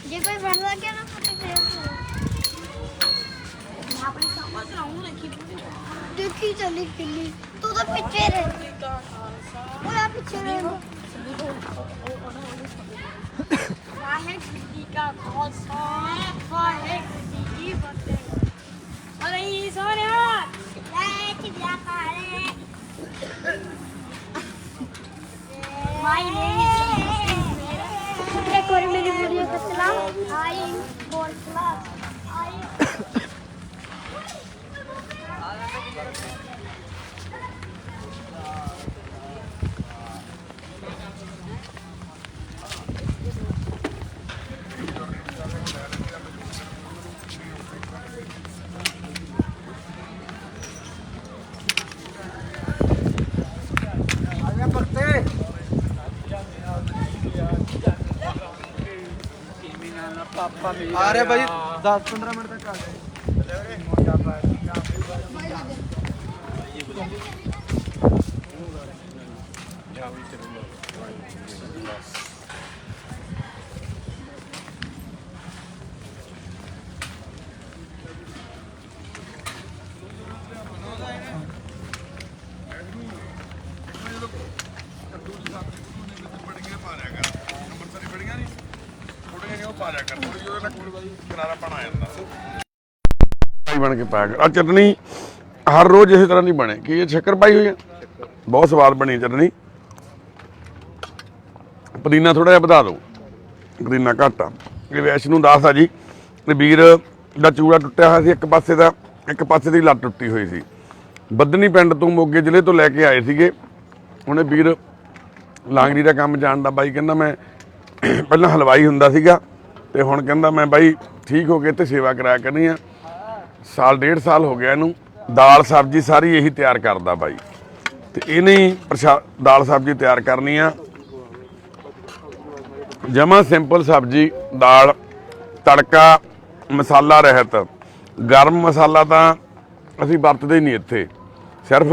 C: ਜੇ ਕੋਈ ਬਣਦਾ ਕਿ ਨਾ ਫੇਰ ਆਪਣੀ ਸਮਝ ਲਾਉਂ ਦੇਖੀ ਚੱਲੀ ਕਿੱਲੀ ਤੂੰ ਤਾਂ ਪਿੱਛੇ ਰਹਿ ਉਹ ਆ ਪਿੱਛੇ ਰਹਿ ਵਾਹਿਗੁਰੂ ਜੀ ਕਾ ਖਾਲਸਾ ਵਾਹਿਗੁਰੂ ਜੀ ਕੀ ਫਤਿਹ ਅਰੇ ਸੋਹਣਿਆ ਲੈ ਚਿੜਿਆ ਕਾਲੇ ਮਾਈ एक और मेरी वीडियो का चलाओ आई बोल क्लास आई
D: आ रहे भाई 10-15 मिनट तक आ गए
A: ਬਣ ਕੇ ਪਾਇਆ ਕਰ ਆ ਚਟਨੀ ਹਰ ਰੋਜ਼ ਇਸੇ ਤਰ੍ਹਾਂ ਦੀ ਬਣੇ ਕੀ ਇਹ ਸ਼ੱਕਰ ਪਾਈ ਹੋਈ ਆ ਬਹੁਤ ਸਵਾਦ ਬਣੀ ਚਟਨੀ ਪੁਦੀਨਾ ਥੋੜਾ ਜਿਹਾ ਵਧਾ ਦਿਓ ਪੁਦੀਨਾ ਘੱਟ ਆ ਇਹ ਵੈਸ਼ ਨੂੰ ਦੱਸ ਆ ਜੀ ਤੇ ਵੀਰ ਦਾ ਚੂੜਾ ਟੁੱਟਿਆ ਹੋਇਆ ਸੀ ਇੱਕ ਪਾਸੇ ਦੀ ਲੱਤ ਟੁੱਟੀ ਹੋਈ ਸੀ ਬੱਦਨੀ ਪਿੰਡ ਤੋਂ ਮੋਗੇ ਜ਼ਿਲ੍ਹੇ ਤੋਂ ਲੈ ਕੇ ਆਏ ਸੀਗੇ ਉਹਨੇ ਵੀਰ ਲਾਂਗਰੀ ਦਾ ਕੰਮ ਜਾਣਦਾ ਬਾਈ ਕਹਿੰਦਾ ਮੈਂ ਪਹਿਲਾਂ ਹਲਵਾਈ ਹੁੰਦਾ ਸੀਗਾ ਤੇ ਹੁਣ ਕਹਿੰਦਾ ਮੈਂ ਬਾਈ ਠੀਕ ਹੋ ਕੇ ਤੇ ਸੇਵਾ ਕਰਾਇਆ ਕਰਨੀ ਆ ਸਾਲ 1.5 ਸਾਲ ਹੋ ਗਿਆ ਇਹਨੂੰ ਦਾਲ ਸਬਜ਼ੀ ਸਾਰੀ ਇਹੀ ਤਿਆਰ ਕਰਦਾ ਬਾਈ ਤੇ ਇਹਨੇ ਹੀ ਦਾਲ ਸਬਜ਼ੀ ਤਿਆਰ ਕਰਨੀ ਆ ਜਮਾ ਸਿੰਪਲ ਸਬਜ਼ੀ ਦਾਲ ਤੜਕਾ ਮਸਾਲਾ ਰਹਿਤ ਗਰਮ ਮਸਾਲਾ ਤਾਂ ਅਸੀਂ ਵਰਤਦੇ ਨਹੀਂ ਇੱਥੇ ਸਿਰਫ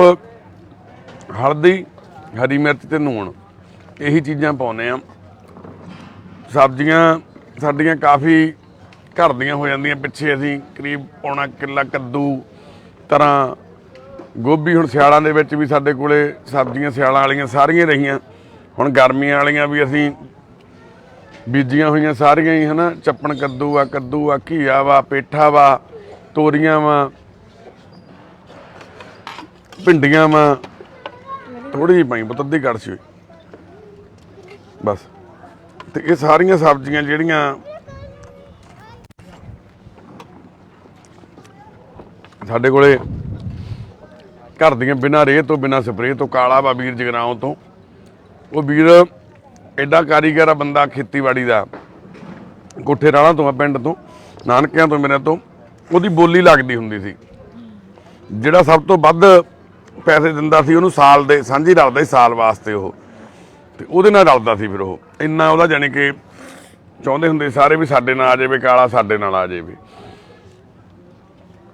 A: ਹਲਦੀ ਹਰੀ ਮਿਰਚ ਤੇ ਲੂਣ ਇਹੀ ਚੀਜ਼ਾਂ ਪਾਉਂਦੇ ਆ ਸਬਜ਼ੀਆਂ ਸਾਡੀਆਂ ਕਾਫੀ ਘਰ ਦੀਆਂ ਹੋ ਜਾਂਦੀਆਂ ਪਿੱਛੇ ਅਸੀਂ ਕਰੀਬ ਪੌਣਾ ਕਿੱਲਾ ਕੱਦੂ ਤਰ੍ਹਾਂ ਗੋਭੀ ਹੁਣ ਸਿਆਲਾਂ ਦੇ ਵਿੱਚ ਵੀ ਸਾਡੇ ਕੋਲੇ ਸਬਜ਼ੀਆਂ ਸਿਆਲਾਂ ਵਾਲੀਆਂ ਸਾਰੀਆਂ ਰਹੀਆਂ ਹੁਣ ਗਰਮੀਆਂ ਵਾਲੀਆਂ ਵੀ ਅਸੀਂ ਬੀਜੀਆਂ ਹੋਈਆਂ ਸਾਰੀਆਂ ਹੀ ਹਨਾ ਚੱਪਣ ਕੱਦੂ ਆ ਘੀਆ ਵਾ ਪੇਠਾ ਵਾ ਤੋਰੀਆਂ ਵਾ ਭਿੰਡੀਆਂ ਵਾ ਥੋੜੀ ਜਿਹੀ ਪਾਈ ਪੁੱਤ ਅੱਧੀ ਕੜਛੀ ਬਸ ਤੇ ਇਹ ਸਾਰੀਆਂ ਸਬਜ਼ੀਆਂ ਜਿਹੜੀਆਂ ਸਾਡੇ ਕੋਲੇ ਘਰ ਦੀਆਂ ਬਿਨਾਂ ਰੇਹ ਤੋਂ ਬਿਨਾਂ ਸਪਰੇਅ ਤੋਂ ਕਾਲਾ ਵਾ ਵੀਰ ਜਗਰਾਉਂ ਤੋਂ ਉਹ ਵੀਰ ਐਡਾ ਕਾਰੀਗਰ ਆ ਬੰਦਾ ਖੇਤੀਬਾੜੀ ਦਾ ਕੋਠੇ ਰਾਣਾ ਤੋਂ ਆ ਪਿੰਡ ਤੋਂ ਨਾਨਕਿਆਂ ਤੋਂ ਮੇਰੇ ਤੋਂ ਉਹਦੀ ਬੋਲੀ ਲੱਗਦੀ ਹੁੰਦੀ ਸੀ ਜਿਹੜਾ ਸਭ ਤੋਂ ਵੱਧ ਪੈਸੇ ਦਿੰਦਾ ਸੀ ਉਹਨੂੰ ਸਾਲ ਦੇ ਸਾਂਝੀ ਰਲਦਾ ਸੀ ਸਾਲ ਵਾਸਤੇ ਉਹ ਤੇ ਉਹਦੇ ਨਾਲ ਰਲਦਾ ਸੀ ਫਿਰ ਉਹ ਇੰਨਾ ਉਹਦਾ ਜਾਣੀ ਕਿ ਚਾਹੁੰਦੇ ਹੁੰਦੇ ਸਾਰੇ ਵੀ ਸਾਡੇ ਨਾਲ ਆ ਜਾਵੇ ਕਾਲਾ ਸਾਡੇ ਨਾਲ ਆ ਜਾਵੇ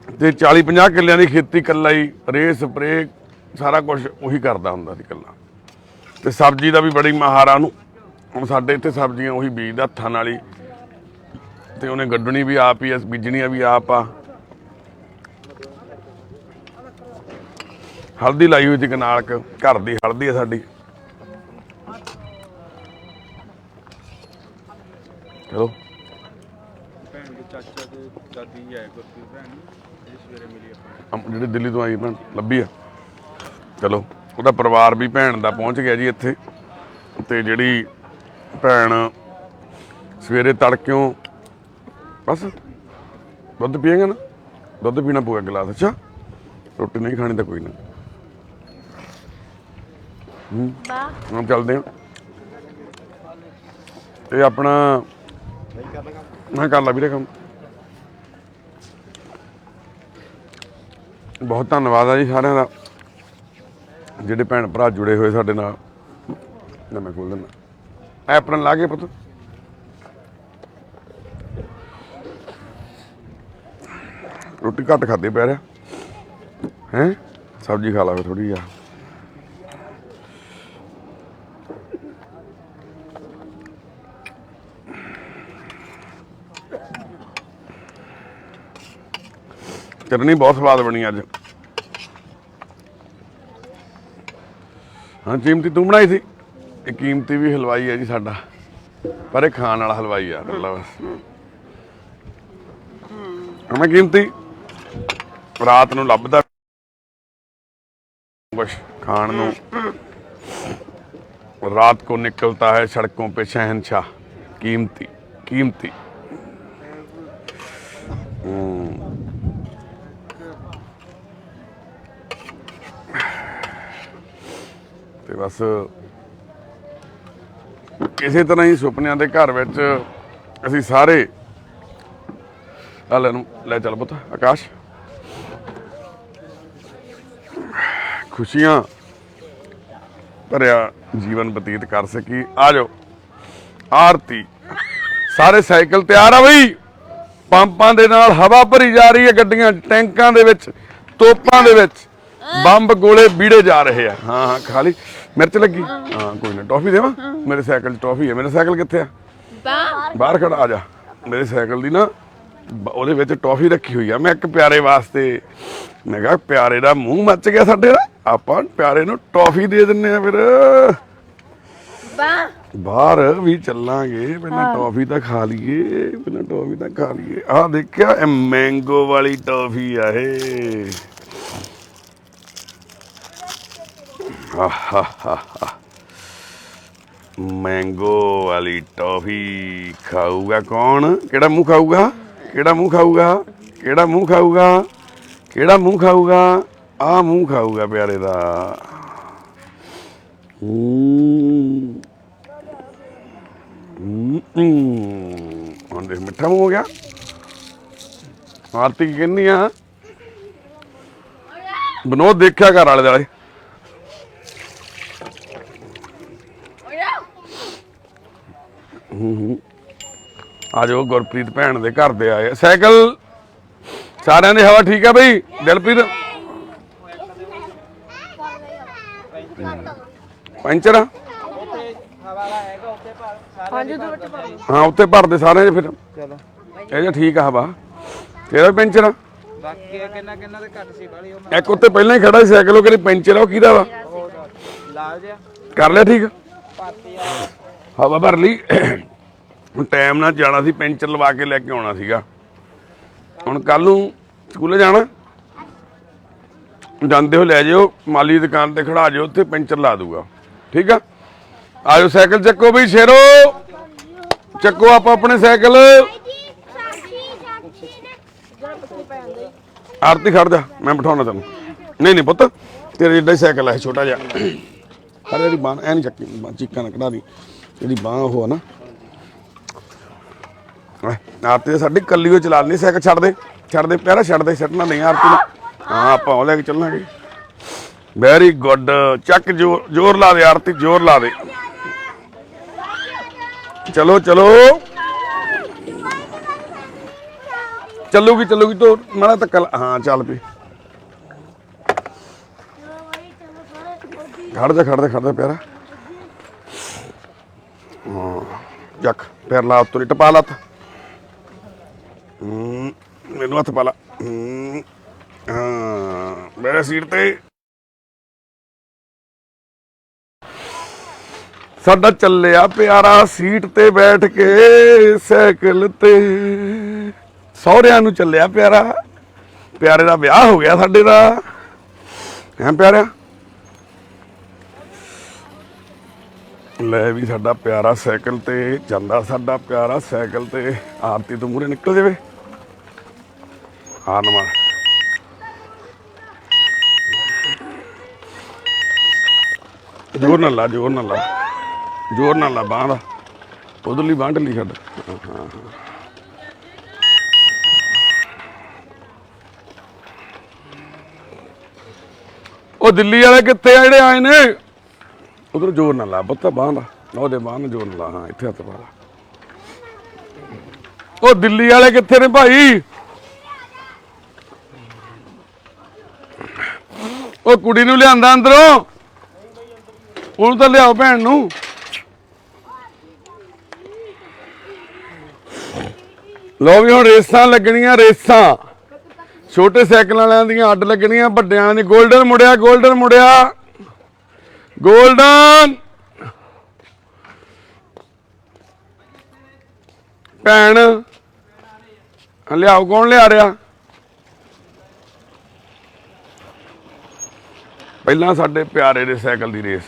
A: ਤੇ 40-50 ਕਿੱਲਿਆਂ ਦੀ ਖੇਤੀ ਇਕੱਲਾ ਹੀ ਰੇਹ ਸਪਰੇਅ ਸਾਰਾ ਕੁਝ ਉਹੀ ਕਰਦਾ ਹੁੰਦਾ ਸੀ ਇਕੱਲਾ ਤੇ ਸਬਜ਼ੀ ਦਾ ਵੀ ਬੜੀ ਮਹਾਰਾ ਨੂੰ ਹੁਣ ਸਾਡੇ ਇੱਥੇ ਸਬਜ਼ੀਆਂ ਉਹੀ ਬੀਜਦਾ ਹੱਥਾਂ ਨਾਲ ਹੀ ਤੇ ਉਹਨੇ ਗੱਡਣੀ ਵੀ ਆਪ ਹੀ ਬੀਜਣੀਆਂ ਵੀ ਆਪ ਆ ਹਲਦੀ ਲਾਈ ਹੋਈ ਸੀ ਕਨਾਲ ਘਰ ਦੀ ਹਲਦੀ ਆ ਸਾਡੀ ਚਲੋ
D: ਭੈਣ ਦੇ ਚਾਚਾ ਤੇ ਦਾਦੀ ਹੈ ਗੁਰਪ੍ਰੀਤ ਭੈਣ ਇਹ ਸਵੇਰੇ ਮਿਲੀ ਆਪਾਂ
A: ਜਿਹੜੀ ਦਿੱਲੀ ਤੋਂ ਆਈ ਭੈਣ ਲੱਭੀ ਆ ਚਲੋ ਉਹਦਾ ਪਰਿਵਾਰ ਵੀ ਭੈਣ ਦਾ ਪਹੁੰਚ ਗਿਆ ਜੀ ਇੱਥੇ ਤੇ ਜਿਹੜੀ ਭੈਣ ਸਵੇਰੇ ਤੜਕਿਓਂ ਬਸ ਦੁੱਧ ਪੀਏਗਾ ਨਾ ਦੁੱਧ ਪੀਣਾ ਪਊਗਾ ਗਲਾਸ ਅੱਛਾ ਰੋਟੀ ਨਹੀਂ ਖਾਣੀ ਤਾਂ ਕੋਈ ਨਾ ਹੁਣ ਚੱਲਦੇ ਆ ਤੇ ਆਪਣਾ ਮੈਂ ਕਰ ਲਾ ਵੀਰੇ ਕੰਮ ਬਹੁਤ ਧੰਨਵਾਦ ਆ ਜੀ ਸਾਰਿਆਂ ਦਾ ਜਿਹੜੇ ਭੈਣ ਭਰਾ ਜੁੜੇ ਹੋਏ ਸਾਡੇ ਨਾਲ ਮੈਂ ਖੋਲ ਦਿੰਦਾ ਐਪਰਨ ਲਾ ਕੇ ਪੁੱਤ ਰੋਟੀ ਘੱਟ ਖਾਦੇ ਪੈ ਰਿਹਾ ਹੈ ਸਬਜ਼ੀ ਖਾ ਲਾ ਥੋੜੀ ਆ ਚਟਨੀ ਬਹੁਤ ਸਵਾਦ ਬਣੀ ਅੱਜ ਹਾਂ ਕੀਮਤੀ ਤੂੰ ਬਣਾਈ ਸੀ ਇਹ ਕੀਮਤੀ ਵੀ ਹਲਵਾਈ ਹੈ ਜੀ ਸਾਡਾ ਪਰ ਇਹ ਖਾਣ ਵਾਲਾ ਹਲਵਾਈ ਆ ਇਕੱਲਾ ਬਸ ਮੈਂ ਕੀਮਤੀ ਰਾਤ ਨੂੰ ਲੱਭਦਾ ਕੁਛ ਖਾਣ ਨੂੰ रात को निकलता है सड़कों पे शहनशाह कीमती कीमती ਤੇ ਬਸ ਇਸੇ ਤਰ੍ਹਾਂ ਹੀ ਸੁਪਨਿਆਂ ਦੇ ਘਰ ਵਿੱਚ ਅਸੀਂ ਸਾਰੇ ਹਾਲੇ ਨੂੰ ਲੈ ਚੱਲ ਪੁੱਤ ਆਕਾਸ਼ ਖੁਸ਼ੀਆਂ ਭਰਿਆ ਜੀਵਨ ਬਤੀਤ ਕਰ ਸਕੀ ਆ ਜਾਓ ਆਰਤੀ ਸਾਰੇ ਸਾਈਕਲ ਤਿਆਰ ਆ ਬਈ ਪੰਪਾਂ ਦੇ ਨਾਲ ਹਵਾ ਭਰੀ ਜਾ ਰਹੀ ਹੈ ਗੱਡੀਆਂ ਟੈਂਕਾਂ ਦੇ ਵਿੱਚ ਤੋਪਾਂ ਦੇ ਵਿੱਚ ਬੰਬ ਗੋਲੇ ਵੀੜੇ ਜਾ ਰਹੇ ਆ ਹਾਂ ਹਾਂ ਖਾਲੀ ਮਿਰਚ ਲੱਗੀ ਹਾਂ ਕੋਈ ਨਾ ਟੌਫੀ ਦੇਵਾਂ ਮੇਰੇ ਸਾਈਕਲ 'ਚ ਟੌਫੀ ਹੈ ਮੇਰਾ ਸਾਈਕਲ ਕਿੱਥੇ ਆ ਬਾਹਰ ਖੜਾ ਆ ਜਾ ਮੇਰੇ ਸਾਈਕਲ ਦੀ ਨਾ ਉਹਦੇ ਵਿੱਚ ਟੌਫੀ ਰੱਖੀ ਹੋਈ ਆ ਮੈਂ ਇੱਕ ਪਿਆਰੇ ਵਾਸਤੇ ਮੈਂ ਕਿਹਾ ਪਿਆਰੇ ਦਾ ਮੂੰਹ ਮੱਚ ਗਿਆ ਸਾਡੇ ਦਾ ਆਪਾਂ ਪਿਆਰੇ ਨੂੰ ਟੌਫੀ ਦੇ ਦਿੰਨੇ ਆ ਫਿਰ ਬਾਹਰ ਵੀ ਚੱਲਾਂਗੇ ਪਹਿਲਾਂ ਟੌਫੀ ਤਾਂ ਖਾ ਲਈਏ ਆਹ ਦੇਖਿਆ ਇਹ ਮੈਂਗੋ ਵਾਲੀ ਟੌਫੀ ਆ ਇਹ मैंगो वाली टॉफी खाऊगा कौन केड़ा मुंह खाऊगा आ मुंह खाऊगा प्यारे दा ਹੁਣ ਦੇਖ ਮਿੱਠਾ ਮੂੰਹ ਹੋ ਗਿਆ ਆਰਤੀ ਕੀ ਕਹਿੰਦੀ ਆ ਬਨੋਦ ਦੇਖਿਆ ਘਰ ਵਾਲੇ ਦੁਆਲੇ ਆ ਜਾਓ ਗੁਰਪ੍ਰੀਤ ਭੈਣ ਦੇ ਘਰ ਦੇ ਆਏ ਸਾਈਕਲ ਸਾਰਿਆਂ ਦੀ ਹਵਾ ਠੀਕ ਆ ਬਈ ਦਿਲਪ੍ਰੀਤ ਪੈਂਚਰ ਹਾਂ ਉੱਤੇ ਭਰਦੇ ਸਾਰਿਆਂ 'ਚ ਫਿਰ ਚਲੋ ਇਹ ਜਿਹਾ ਠੀਕ ਆ ਹਵਾ ਤੇਰਾ ਪੈਂਚਰ ਆ ਬਾਕੀ ਕਿੰਨਾ ਤੇ ਘੱਟ ਸੀ ਬਾਲੀ ਉਹ ਇੱਕ ਉੱਤੇ ਪਹਿਲਾਂ ਹੀ ਖੜਾ ਸੀ ਸਾਈਕਲ ਉਹ ਕਿਹੜੀ ਪੈਂਚਰ ਆ ਉਹ ਕਿਹਦਾ ਵਾ ਲਾਲ ਜਿਹਾ ਕਰ ਲਿਆ ਠੀਕ ਹਵਾ ਭਰ ਲਈ ਟਾਈਮ ਨਾਲ ਜਾਣਾ ਸੀ ਪੈਂਚਰ ਲਵਾ ਕੇ ਲੈ ਕੇ ਆਉਣਾ ਸੀਗਾ ਹੁਣ ਕੱਲ ਨੂੰ ਸਕੂਲੇ ਜਾਣਾ ਜਾਂਦੇ ਹੋ ਲੈ ਜਿਓ ਮਾਲੀ ਦੁਕਾਨ ਤੇ ਖੜਾ ਜਿਓ ਉੱਥੇ ਪੈਂਚਰ ਲਾ ਦੂਗਾ ਠੀਕ ਆ ਆਜੋ ਸਾਈਕਲ ਚੱਕੋ ਬਈ ਸ਼ੇਰੋ ਚੱਕੋ ਆਪਾਂ ਆਪਣੇ ਸਾਈਕਲ ਆਰਤੀ ਖੜ ਜਾ ਮੈਂ ਬਿਠਾਉਣਾ ਤੈਨੂੰ ਨਹੀਂ ਪੁੱਤ ਤੇਰੇ ਜਿੱਡਾ ਹੀ ਸਾਈਕਲ ਹੈ ਛੋਟਾ ਜਿਹਾ ਹਰ ਜਿਹੜੀ ਬਾਂਹ ਐ ਨਹੀਂ ਚੱਕੀ ਚੀਕਾਂ ਨਾ ਕਢਾ ਦੀ ਜਿਹੜੀ ਬਾਂਹ ਉਹ ਆ ਨਾ ਆਰਤੀ ਸਾਡੀ ਕੱਲੀ ਉਹ ਚਲਾ ਲੈਣੀ ਸਾਈਕਲ ਛੱਡ ਦੇ ਪਿਆਰਾ ਛੱਡ ਦੇ ਛੱਡਣਾ ਨਹੀਂ ਆਰਤੀ ਨੂੰ ਹਾਂ ਆਪਾਂ ਉਹ ਲੈ ਕੇ ਚੱਲਾਂਗੇ ਵੈਰੀ ਗੁੱਡ ਚੱਕ ਜ਼ੋਰ ਲਾ ਦੇ ਆਰਤੀ ਜ਼ੋਰ ਲਾ ਦੇ ਚਲੋ ਚੱਲੂਗੀ ਤੋ ਮਾੜਾ ਧੱਕਾ ਹਾਂ ਚੱਲ ਪਈ ਖੜ ਜਾ ਪਿਆਰਾ ਹਾਂ ਚੱਕ ਪੈਰ ਲਾ ਉੱਤੋਂ ਟਪਾ ਲੱਤ ਮੈਨੂੰ ਹੱਥ ਪਾ ਲਾ ਹਾਂ ਮੇਰੇ ਸੀਟ ਤੇ ਸਾਡਾ ਚੱਲਿਆ ਪਿਆਰਾ ਸੀਟ ਤੇ ਬੈਠ ਕੇ ਸਾਈਕਲ ਤੇ ਸਹੁਰਿਆਂ ਨੂੰ ਚੱਲਿਆ ਪਿਆਰੇ ਦਾ ਵਿਆਹ ਹੋ ਗਿਆ ਸਾਡੇ ਦਾ ਹੈਂ ਪਿਆਰਿਆ ਲੈ ਵੀ ਸਾਡਾ ਪਿਆਰਾ ਸਾਈਕਲ ਤੇ ਜਾਂਦਾ ਸਾਡਾ ਪਿਆਰਾ ਸਾਈਕਲ ਤੇ ਆਰਤੀ ਤੋਂ ਮੂਹਰੇ ਨਿਕਲ ਜਾਵੇ ਹਾਰਨ ਮਾਰ ਜ਼ੋਰ ਨਾਲ ਲਾ ਬਾਂਹ ਦਾ ਉਧਰਲੀ ਬਾਂਹ ਢਿੱਲੀ ਛੱਡ ਹਾਂ ਉਹ ਦਿੱਲੀ ਵਾਲੇ ਕਿੱਥੇ ਆ ਜਿਹੜੇ ਆਏ ਨੇ ਉਧਰ ਜ਼ੋਰ ਨਾਲ ਲਾ ਪੁੱਤ ਬਾਂਹ ਦਾ ਉਹਦੇ ਬਾਹਰ ਜੋੜ ਲਾ, ਹਾਂ ਇੱਥੇ ਹੱਥ ਪਾ ਲਾ। ਉਹ ਦਿੱਲੀ ਵਾਲੇ ਕਿੱਥੇ ਨੇ ਭਾਈ? ਉਹ ਕੁੜੀ ਨੂੰ ਲਿਆਂਦਾ ਅੰਦਰੋਂ, ਉਹਨੂੰ ਤਾਂ ਲਿਆਓ ਭੈਣ ਨੂੰ। ਲੋ ਵੀ ਹੁਣ ਰੇਸਾਂ ਲੱਗਣੀਆਂ, ਰੇਸਾਂ ਛੋਟੇ ਸਾਈਕਲਾਂ ਵਾਲਿਆਂ ਦੀਆਂ ਅੱਡ ਲੱਗਣੀਆਂ, ਵੱਡਿਆਂ ਦੀ। ਗੋਲਡਨ ਮੁੜਿਆ, ਗੋਲਡਨ ਮੁੜਿਆ, ਗੋਲਡਨ ਭੈਣ ਲਿਆਓ। ਕੌਣ ਲਿਆ ਰਿਹਾ? ਪਹਿਲਾਂ ਸਾਡੇ ਪਿਆਰੇ ਦੇ ਸਾਈਕਲ ਦੀ race.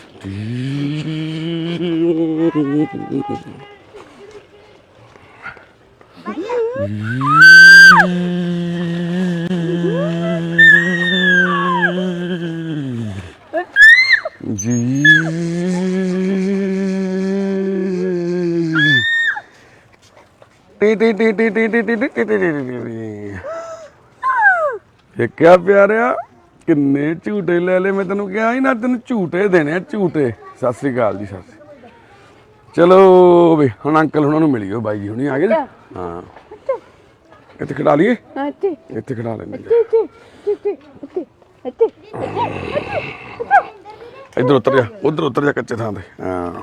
A: G T T T T T T T T T T ਇਹ ਕਿਆ ਪਿਆਰਿਆ, ਕਿੰਨੇ ਝੂਟੇ ਲੈ ਲਏ। ਮੈਂ ਤੈਨੂੰ ਕਿਹਾ ਸੀ ਨਾ ਤੈਨੂੰ ਝੂਟੇ ਦੇਣੇ ਆ, ਝੂਟੇ। ਸਤਿ ਸ੍ਰੀ ਅਕਾਲ ਜੀ, ਸਤਿ ਸ੍ਰੀ ਅਕਾਲ। ਚਲੋ ਵੀ ਹੁਣ ਅੰਕਲ ਹੁਣਾਂ ਨੂੰ ਮਿਲੀਓ, ਬਾਈ ਜੀ ਹੁਣੀ ਆ ਗਏ। ਹਾਂ ਇੱਥੇ ਖੜਾ ਲਈਏ, ਇੱਥੇ ਖੜਾ ਲੈਂਦੇ। ਇੱਧਰ ਉਤਰ ਜਾ, ਉੱਧਰ ਉਤਰ ਜਾ ਕੱਚੇ ਥਾਂ ਤੇ। ਹਾਂ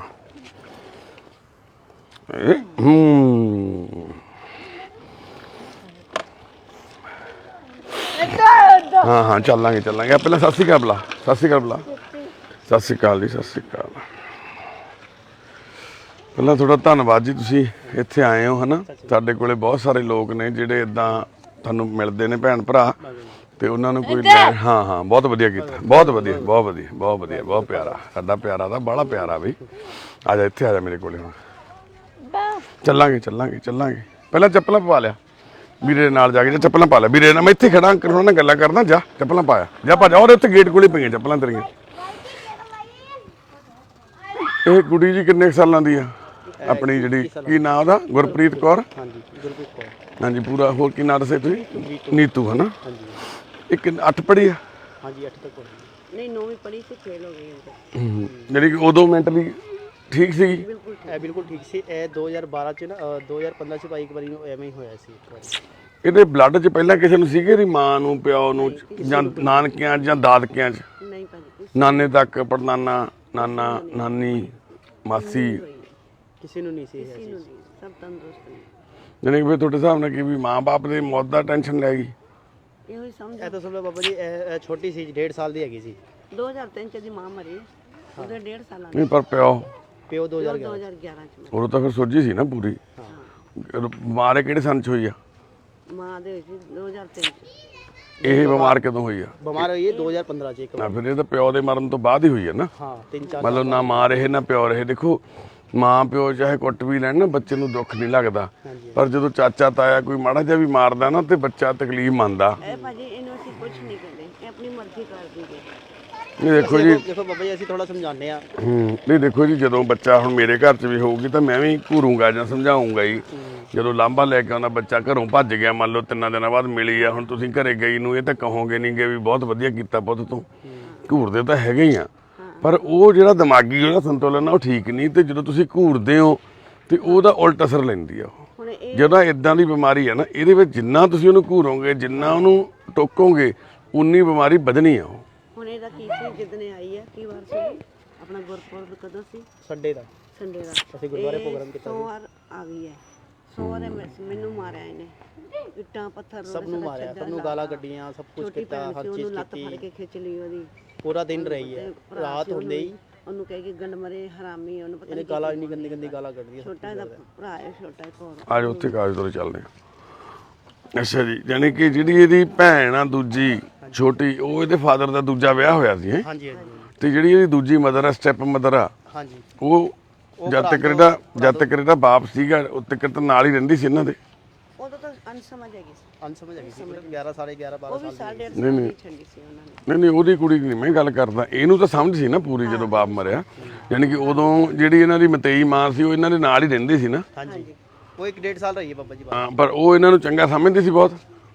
A: ਹਾਂ ਹਾਂ ਚੱਲਾਂਗੇ ਚੱਲਾਂਗੇ। ਪਹਿਲਾਂ ਸਤਿ ਸ਼੍ਰੀ ਅਕਾਲ ਬੁਲਾ, ਸਤਿ ਸ਼੍ਰੀ ਅਕਾਲ ਬੁਲਾ। ਸਤਿ ਸ਼੍ਰੀ ਅਕਾਲ ਜੀ, ਸਤਿ ਸ਼੍ਰੀ ਅਕਾਲ। ਪਹਿਲਾਂ ਤੁਹਾਡਾ ਧੰਨਵਾਦ ਜੀ, ਤੁਸੀਂ ਇੱਥੇ ਆਏ ਹੋ ਹਨਾ। ਸਾਡੇ ਕੋਲੇ ਬਹੁਤ ਸਾਰੇ ਲੋਕ ਨੇ ਜਿਹੜੇ ਇਦਾਂ ਤੁਹਾਨੂੰ ਮਿਲਦੇ ਨੇ, ਭੈਣ ਭਰਾ, ਤੇ ਉਹਨਾਂ ਨੂੰ ਕੋਈ ਹਾਂ ਹਾਂ ਬਹੁਤ ਵਧੀਆ ਕੀਤਾ, ਬਹੁਤ ਵਧੀਆ, ਬਹੁਤ ਵਧੀਆ, ਬਹੁਤ ਵਧੀਆ, ਬਹੁਤ ਪਿਆਰਾ। ਸਾਡਾ ਪਿਆਰਾ ਦਾ ਬੜਾ ਪਿਆਰਾ ਬਈ। ਆ ਜਾ ਇੱਥੇ ਆ ਜਾ ਮੇਰੇ ਕੋਲੇ ਹੁਣ। ਚੱਲਾਂਗੇ ਚੱਲਾਂਗੇ ਚੱਲਾਂਗੇ। ਪਹਿਲਾਂ ਚੱਪਲਾਂ ਪਵਾ ਲਿਆ ਵੀਰੇ ਦੇ ਨਾਲ ਜਾ ਕੇ, ਚੱਪਲਾਂ ਪਾ ਲਿਆ ਵੀਰੇ ਨਾਲ। ਮੈਂ ਇੱਥੇ ਖੜਾ ਅੰਕਲ ਉਹਨਾਂ ਨਾਲ ਗੱਲਾਂ ਕਰਦਾ। ਜਾ ਚੱਪਲਾਂ ਪਾਇਆ, ਜਾ ਭੱਜ। ਔਰ ਉੱਥੇ ਗੇਟ ਕੋਲੇ ਪਈਆਂ ਚੱਪਲਾਂ ਤੇਰੀਆਂ। ਇਹ ਕੁੜੀ ਜੀ ਕਿੰਨੇ ਸਾਲਾਂ ਦੀ ਆ ਆਪਣੀ? ਜਿਹੜੀ ਕੀ ਨਾਂ ਉਹਦਾ? ਗੁਰਪ੍ਰੀਤ ਕੌਰ।
D: ਹਾਂਜੀ ਗੁਰਪ੍ਰੀਤ ਕੌਰ।
A: ਹਾਂਜੀ ਪੂਰਾ। ਹੋਰ ਕੀ ਨਾਂ ਦੱਸੇ ਤੁਸੀਂ? ਨੀਤੂ ਹਨਾ। ਇੱਕ 8 ਪੜ੍ਹੀ ਆ?
D: ਹਾਂਜੀ 8 ਤੱਕ ਪੜ੍ਹੀ।
E: ਨਹੀਂ 9ਵੀਂ ਪੜ੍ਹੀ ਸੀ, ਫੇਲ ਹੋ ਗਈ।
A: ਜਿਹੜੀ ਕਿ ਉਦੋਂ ਮੈਂਟਲੀ ਠੀਕ ਸੀਗੀ?
D: ਬਿਲਕੁਲ ਠੀਕ ਸੀ। ਇਹ 2012 ਚ ਨਾ 2015 ਚ ਭਾਈ ਇੱਕ ਵਾਰੀ ਨੂੰ ਐਵੇਂ ਹੀ ਹੋਇਆ ਸੀ ਇੱਕ ਵਾਰੀ।
A: ਇਹਦੇ ਬਲੱਡ 'ਚ ਪਹਿਲਾਂ ਕਿਸੇ ਨੂੰ ਸੀਗੇ? ਇਹਦੀ ਮਾਂ ਨੂੰ, ਪਿਓ ਨੂੰ, ਜਾਂ ਨਾਨਕਿਆਂ 'ਚ ਜਾਂ ਦਾਦਕਿਆਂ 'ਚ?
E: ਨਹੀਂ ਭਾਜੀ,
A: ਨਾਨੇ ਤੱਕ, ਪੜਨਾਨਾ, ਨਾਨਾ, ਨਾਨੀ, ਮਾਸੀ?
D: ਕਿਸੇ ਨੂੰ ਨਹੀਂ ਸੀ ਇਹ
E: ਕਿਸੇ
D: ਚੀਜ਼।
E: ਨੂੰ ਨਹੀਂ, ਸਭ ਤੰਦਰੁਸਤ ਨੇ।
A: ਜਾਣੀ ਕਿ ਫਿਰ ਤੁਹਾਡੇ ਹਿਸਾਬ ਨਾਲ ਕੀ ਵੀ ਮਾਂ-ਬਾਪ ਦੇ ਮੌਤ ਦਾ ਟੈਨਸ਼ਨ ਲੈ ਗਈ?
E: ਇਹੋ ਹੀ ਸਮਝ।
D: ਇਹ ਤਾਂ ਸਮਝੋ ਬਾਬਾ ਜੀ, ਇਹ ਛੋਟੀ ਸੀ, 1.5 ਸਾਲ ਦੀ ਹੈਗੀ ਸੀ।
E: 2003 ਚ ਦੀ ਮਾਂ ਮਰੀ, ਉਹਦੇ 1.5 ਸਾਲਾਂ ਦੀ।
A: ਨਹੀਂ ਪਰ ਪਿਓ?
D: ਪਿਓ 2011
E: 2011 ਚ
A: ਉਦੋਂ ਤਾਂ ਫਿਰ ਸੋਝੀ ਸੀ ਨਾ ਪੂਰੀ। ਬਿਮਾਰ ਕਿਹੜੇ ਸੰਨ 'ਚ ਹੋਈ ਆ?
E: ਮਾਂ ਦੇ ਵਿੱਚ 2003 ਚ।
A: ਇਹ ਬਿਮਾਰ ਕਦੋਂ ਹੋਈ ਆ?
D: ਬਿਮਾਰ ਹੋਈ ਹੈ 2015 ਚ ਇੱਕ
A: ਨਾ ਫਿਰ ਇਹ ਤਾਂ ਪਿਓ ਦੇ ਮਰਨ ਤੋਂ ਬਾਅਦ ਹੀ ਹੋਈ ਆ ਨਾ।
D: ਹਾਂ 3-4
A: ਮਤਲਬ ਨਾ ਮਾਂ ਰਹੇ ਨਾ ਪਿਓ ਰਹੇ। ਦੇਖੋ ਮਾਂ ਪਿਓ ਚਾਹੇ ਕੁੱਟ ਵੀ ਲੈਣ ਨਾ, ਬੱਚੇ ਨੂੰ ਦੁੱਖ ਨਹੀਂ ਲੱਗਦਾ। ਪਰ ਜਦੋਂ ਚਾਚਾ ਤਾਇਆ ਕੋਈ ਮਾੜਾ ਜਿਹਾ ਵੀ ਮਾਰਦਾ ਨਾ ਤੇ ਬੱਚਾ ਤਕਲੀਫ ਮੰਨਦਾ।
E: ਇਹ ਭਾਜੀ ਇਹਨੂੰ ਅਸੀਂ ਕੁਝ ਨਹੀਂ ਕਹਿੰਦੇ, ਇਹ ਆਪਣੀ ਮਰਜ਼ੀ ਕਰਦੀ ਹੈ।
A: ਨਹੀਂ ਦੇਖੋ ਜੀ,
D: ਦੇਖੋ ਬਾਬਾ ਜੀ ਅਸੀਂ ਥੋੜਾ ਸਮਝਾਉਂਦੇ ਆ।
A: ਨਹੀਂ ਦੇਖੋ ਜੀ, ਜਦੋਂ ਬੱਚਾ ਹੁਣ ਮੇਰੇ ਘਰ 'ਚ ਵੀ ਹੋਊਗੀ ਤਾਂ ਮੈਂ ਵੀ ਘੂਰੂੰਗਾ ਜਾਂ ਸਮਝਾਊਂਗਾ ਹੀ। ਜਦੋਂ ਲਾਂਭਾ ਲੈ ਕੇ ਆਉਂਦਾ ਬੱਚਾ, ਘਰੋਂ ਭੱਜ ਗਿਆ, ਮੰਨ ਲਓ 3 ਦਿਨਾਂ ਬਾਅਦ ਮਿਲੀ ਆ, ਹੁਣ ਤੁਸੀਂ ਘਰੇ ਗਈ ਨੂੰ ਇਹ ਤਾਂ ਕਹੋਗੇ ਨਹੀਂ ਕਿ ਵੀ ਬਹੁਤ ਵਧੀਆ ਕੀਤਾ ਪੁੱਤ ਤੂੰ। ਘੂਰਦੇ ਤਾਂ ਹੈਗੇ ਹੀ ਆ, ਪਰ ਉਹ ਜਿਹੜਾ ਦਿਮਾਗੀ ਜਿਹੜਾ ਸੰਤੁਲਨ ਆ ਉਹ ਠੀਕ ਨਹੀਂ। ਤੇ ਜਦੋਂ ਤੁਸੀਂ ਘੂਰਦੇ ਹੋ ਤੇ ਉਹਦਾ ਉਲਟ ਅਸਰ ਲੈਂਦੀ ਆ ਉਹ।
E: ਹੁਣ ਇਹ
A: ਜਦੋਂ ਇਦਾਂ ਦੀ ਬਿਮਾਰੀ ਆ ਨਾ, ਇਹਦੇ ਵਿੱਚ ਜਿੰਨਾ ਤੁਸੀਂ ਉਹਨੂੰ ਘੂਰੋਗੇ, ਜਿੰਨਾ ਉਹਨੂੰ ਟੋਕੋਗੇ, ਉਨੀ ਬਿਮਾਰੀ ਵਧਣੀ ਆ ਉਹ।
E: ਹੁਣ ਇਹਦਾ ਕੀ ਸੀ ਜਿੱਦਨੇ ਆਈ ਹੈ, ਕੀ ਵਾਰ ਸੀ ਆਪਣਾ ਗੁਰਪੁਰਬ ਕਦੋਂ ਸੀ?
D: ਸੰਡੇ ਦਾ
E: ਸੰਡੇ ਦਾ।
D: ਅਸੀਂ ਗੁਰਦੁਆਰੇ ਪ੍ਰੋਗਰਾਮ ਕੀਤਾ ਸੀ।
E: ਸੋਮਵਾਰ ਆ ਗਈ ਹੈ। ਸੋਮਵਾਰ ਮੈਨੂੰ ਮਾਰਿਆ ਇਹਨੇ, ਇੱਟਾਂ ਪੱਥਰ
D: ਸਭ ਨੂੰ ਮਾਰਿਆ, ਸਭ ਨੂੰ ਗਾਲਾਂ ਕੱਢੀਆਂ, ਸਭ ਕੁਝ
E: ਛੋਟੀ
D: ਕੀਤਾ,
E: ਭੈਣ
D: ਹਰ
E: ਸੀ, ਉਹਨੂੰ
D: ਚੀਜ਼
E: ਲੱਤ ਫੜ
D: ਕੀਤੀ।
E: ਕੇ ਖਿੱਚ ਲਈ ਉਹਦੀ।
D: ਪੂਰਾ ਦਿਨ ਰਹੀ ਹੈ,
E: ਭਰਾ
D: ਰਾਤ
E: ਸੀ,
D: ਹੁੰਦੇ ਹੀ
E: ਉਹਨੂੰ ਕਹੇ ਕਿ ਗੰਡ ਮਰੇ ਹਰਾਮੀ, ਉਹਨੂੰ ਪਤਾ
D: ਇਹਨੇ
E: ਨਹੀਂ
D: ਗਾਲਾਂ ਇੰਨੀ ਗੰਦੀ ਗੰਦੀ ਗਾਲਾਂ ਕੱਢਦੀਆਂ।
E: ਛੋਟਾ ਇਹਦਾ ਭਰਾ ਹੈ, ਛੋਟਾ ਇੱਕ ਹੋਰ।
A: ਅੱਜ ਉੱਥੇ ਕਾਗਜ਼ ਤੋਂ ਚੱਲਦੇ ਆ। ਅੱਛਾ ਜੀ, ਯਾਨੀ ਕਿ ਜਿਹੜੀ ਇਹਦੀ ਭੈਣ ਆ ਦੂਜੀ ਛੋਟੀ, ਉਹ ਇਹਦੇ ਫਾਦਰ ਦਾ ਦੂਜਾ ਵਿਆਹ ਹੋਇਆ ਸੀ।
D: ਹਾਂਜੀ ਹਾਂਜੀ
A: ਤੇ ਜਿਹੜੀ ਇਹਦੀ ਦੂਜੀ ਮਦਰ ਆ, ਸਟੈਪ ਮਦਰ ਆ,
D: ਹਾਂਜੀ।
A: ਉਹ ਜਦ ਤੱਕ ਇਹਦਾ ਬਾਪ ਸੀਗਾ ਉਹ ਤੱਕ ਤਾਂ ਨਾਲ ਹੀ ਰਹਿੰਦੀ ਸੀ ਇਹਨਾਂ ਦੇ।
E: ਉਦੋਂ ਤਾਂ ਅਨਸਮਝ ਹੈਗੀ ਸੀ,
D: ਅਨਸਮਝ ਹੈਗੀ ਸੀ, ਮਤਲਬ 11 11.5 12
E: ਉਹ ਵੀ
D: ਸਾਲ ਦੀ।
E: 1.5 ਸਾਲ ਦੀ ਛੱਡੀ ਸੀ ਉਹਨਾਂ ਨੇ।
A: ਨਹੀਂ ਉਹਦੀ ਕੁੜੀ ਨਹੀਂ ਮੈਂ ਗੱਲ ਕਰਦਾ, ਇਹਨੂੰ ਤਾਂ ਸਮਝ ਸੀ ਨਾ ਪੂਰੀ ਜਦੋਂ ਬਾਪ ਮਰਿਆ। ਯਾਨੀ ਕਿ ਉਦੋਂ ਜਿਹੜੀ ਇਹਨਾਂ ਦੀ ਮਤੇਈ ਮਾਂ ਸੀ ਉਹ ਇਹਨਾਂ ਦੇ ਨਾਲ ਹੀ ਰਹਿੰਦੀ ਸੀ ਨਾ।
D: ਹਾਂਜੀ ਉਹ 1.5 ਸਾਲ ਰਹੀ ਹੈ ਬਾਬਾ ਜੀ।
A: ਹਾਂ ਪਰ ਉਹ ਇਹਨਾਂ ਨੂੰ ਚੰਗਾ ਸਮਝਦੀ ਸੀ ਬਹੁਤ।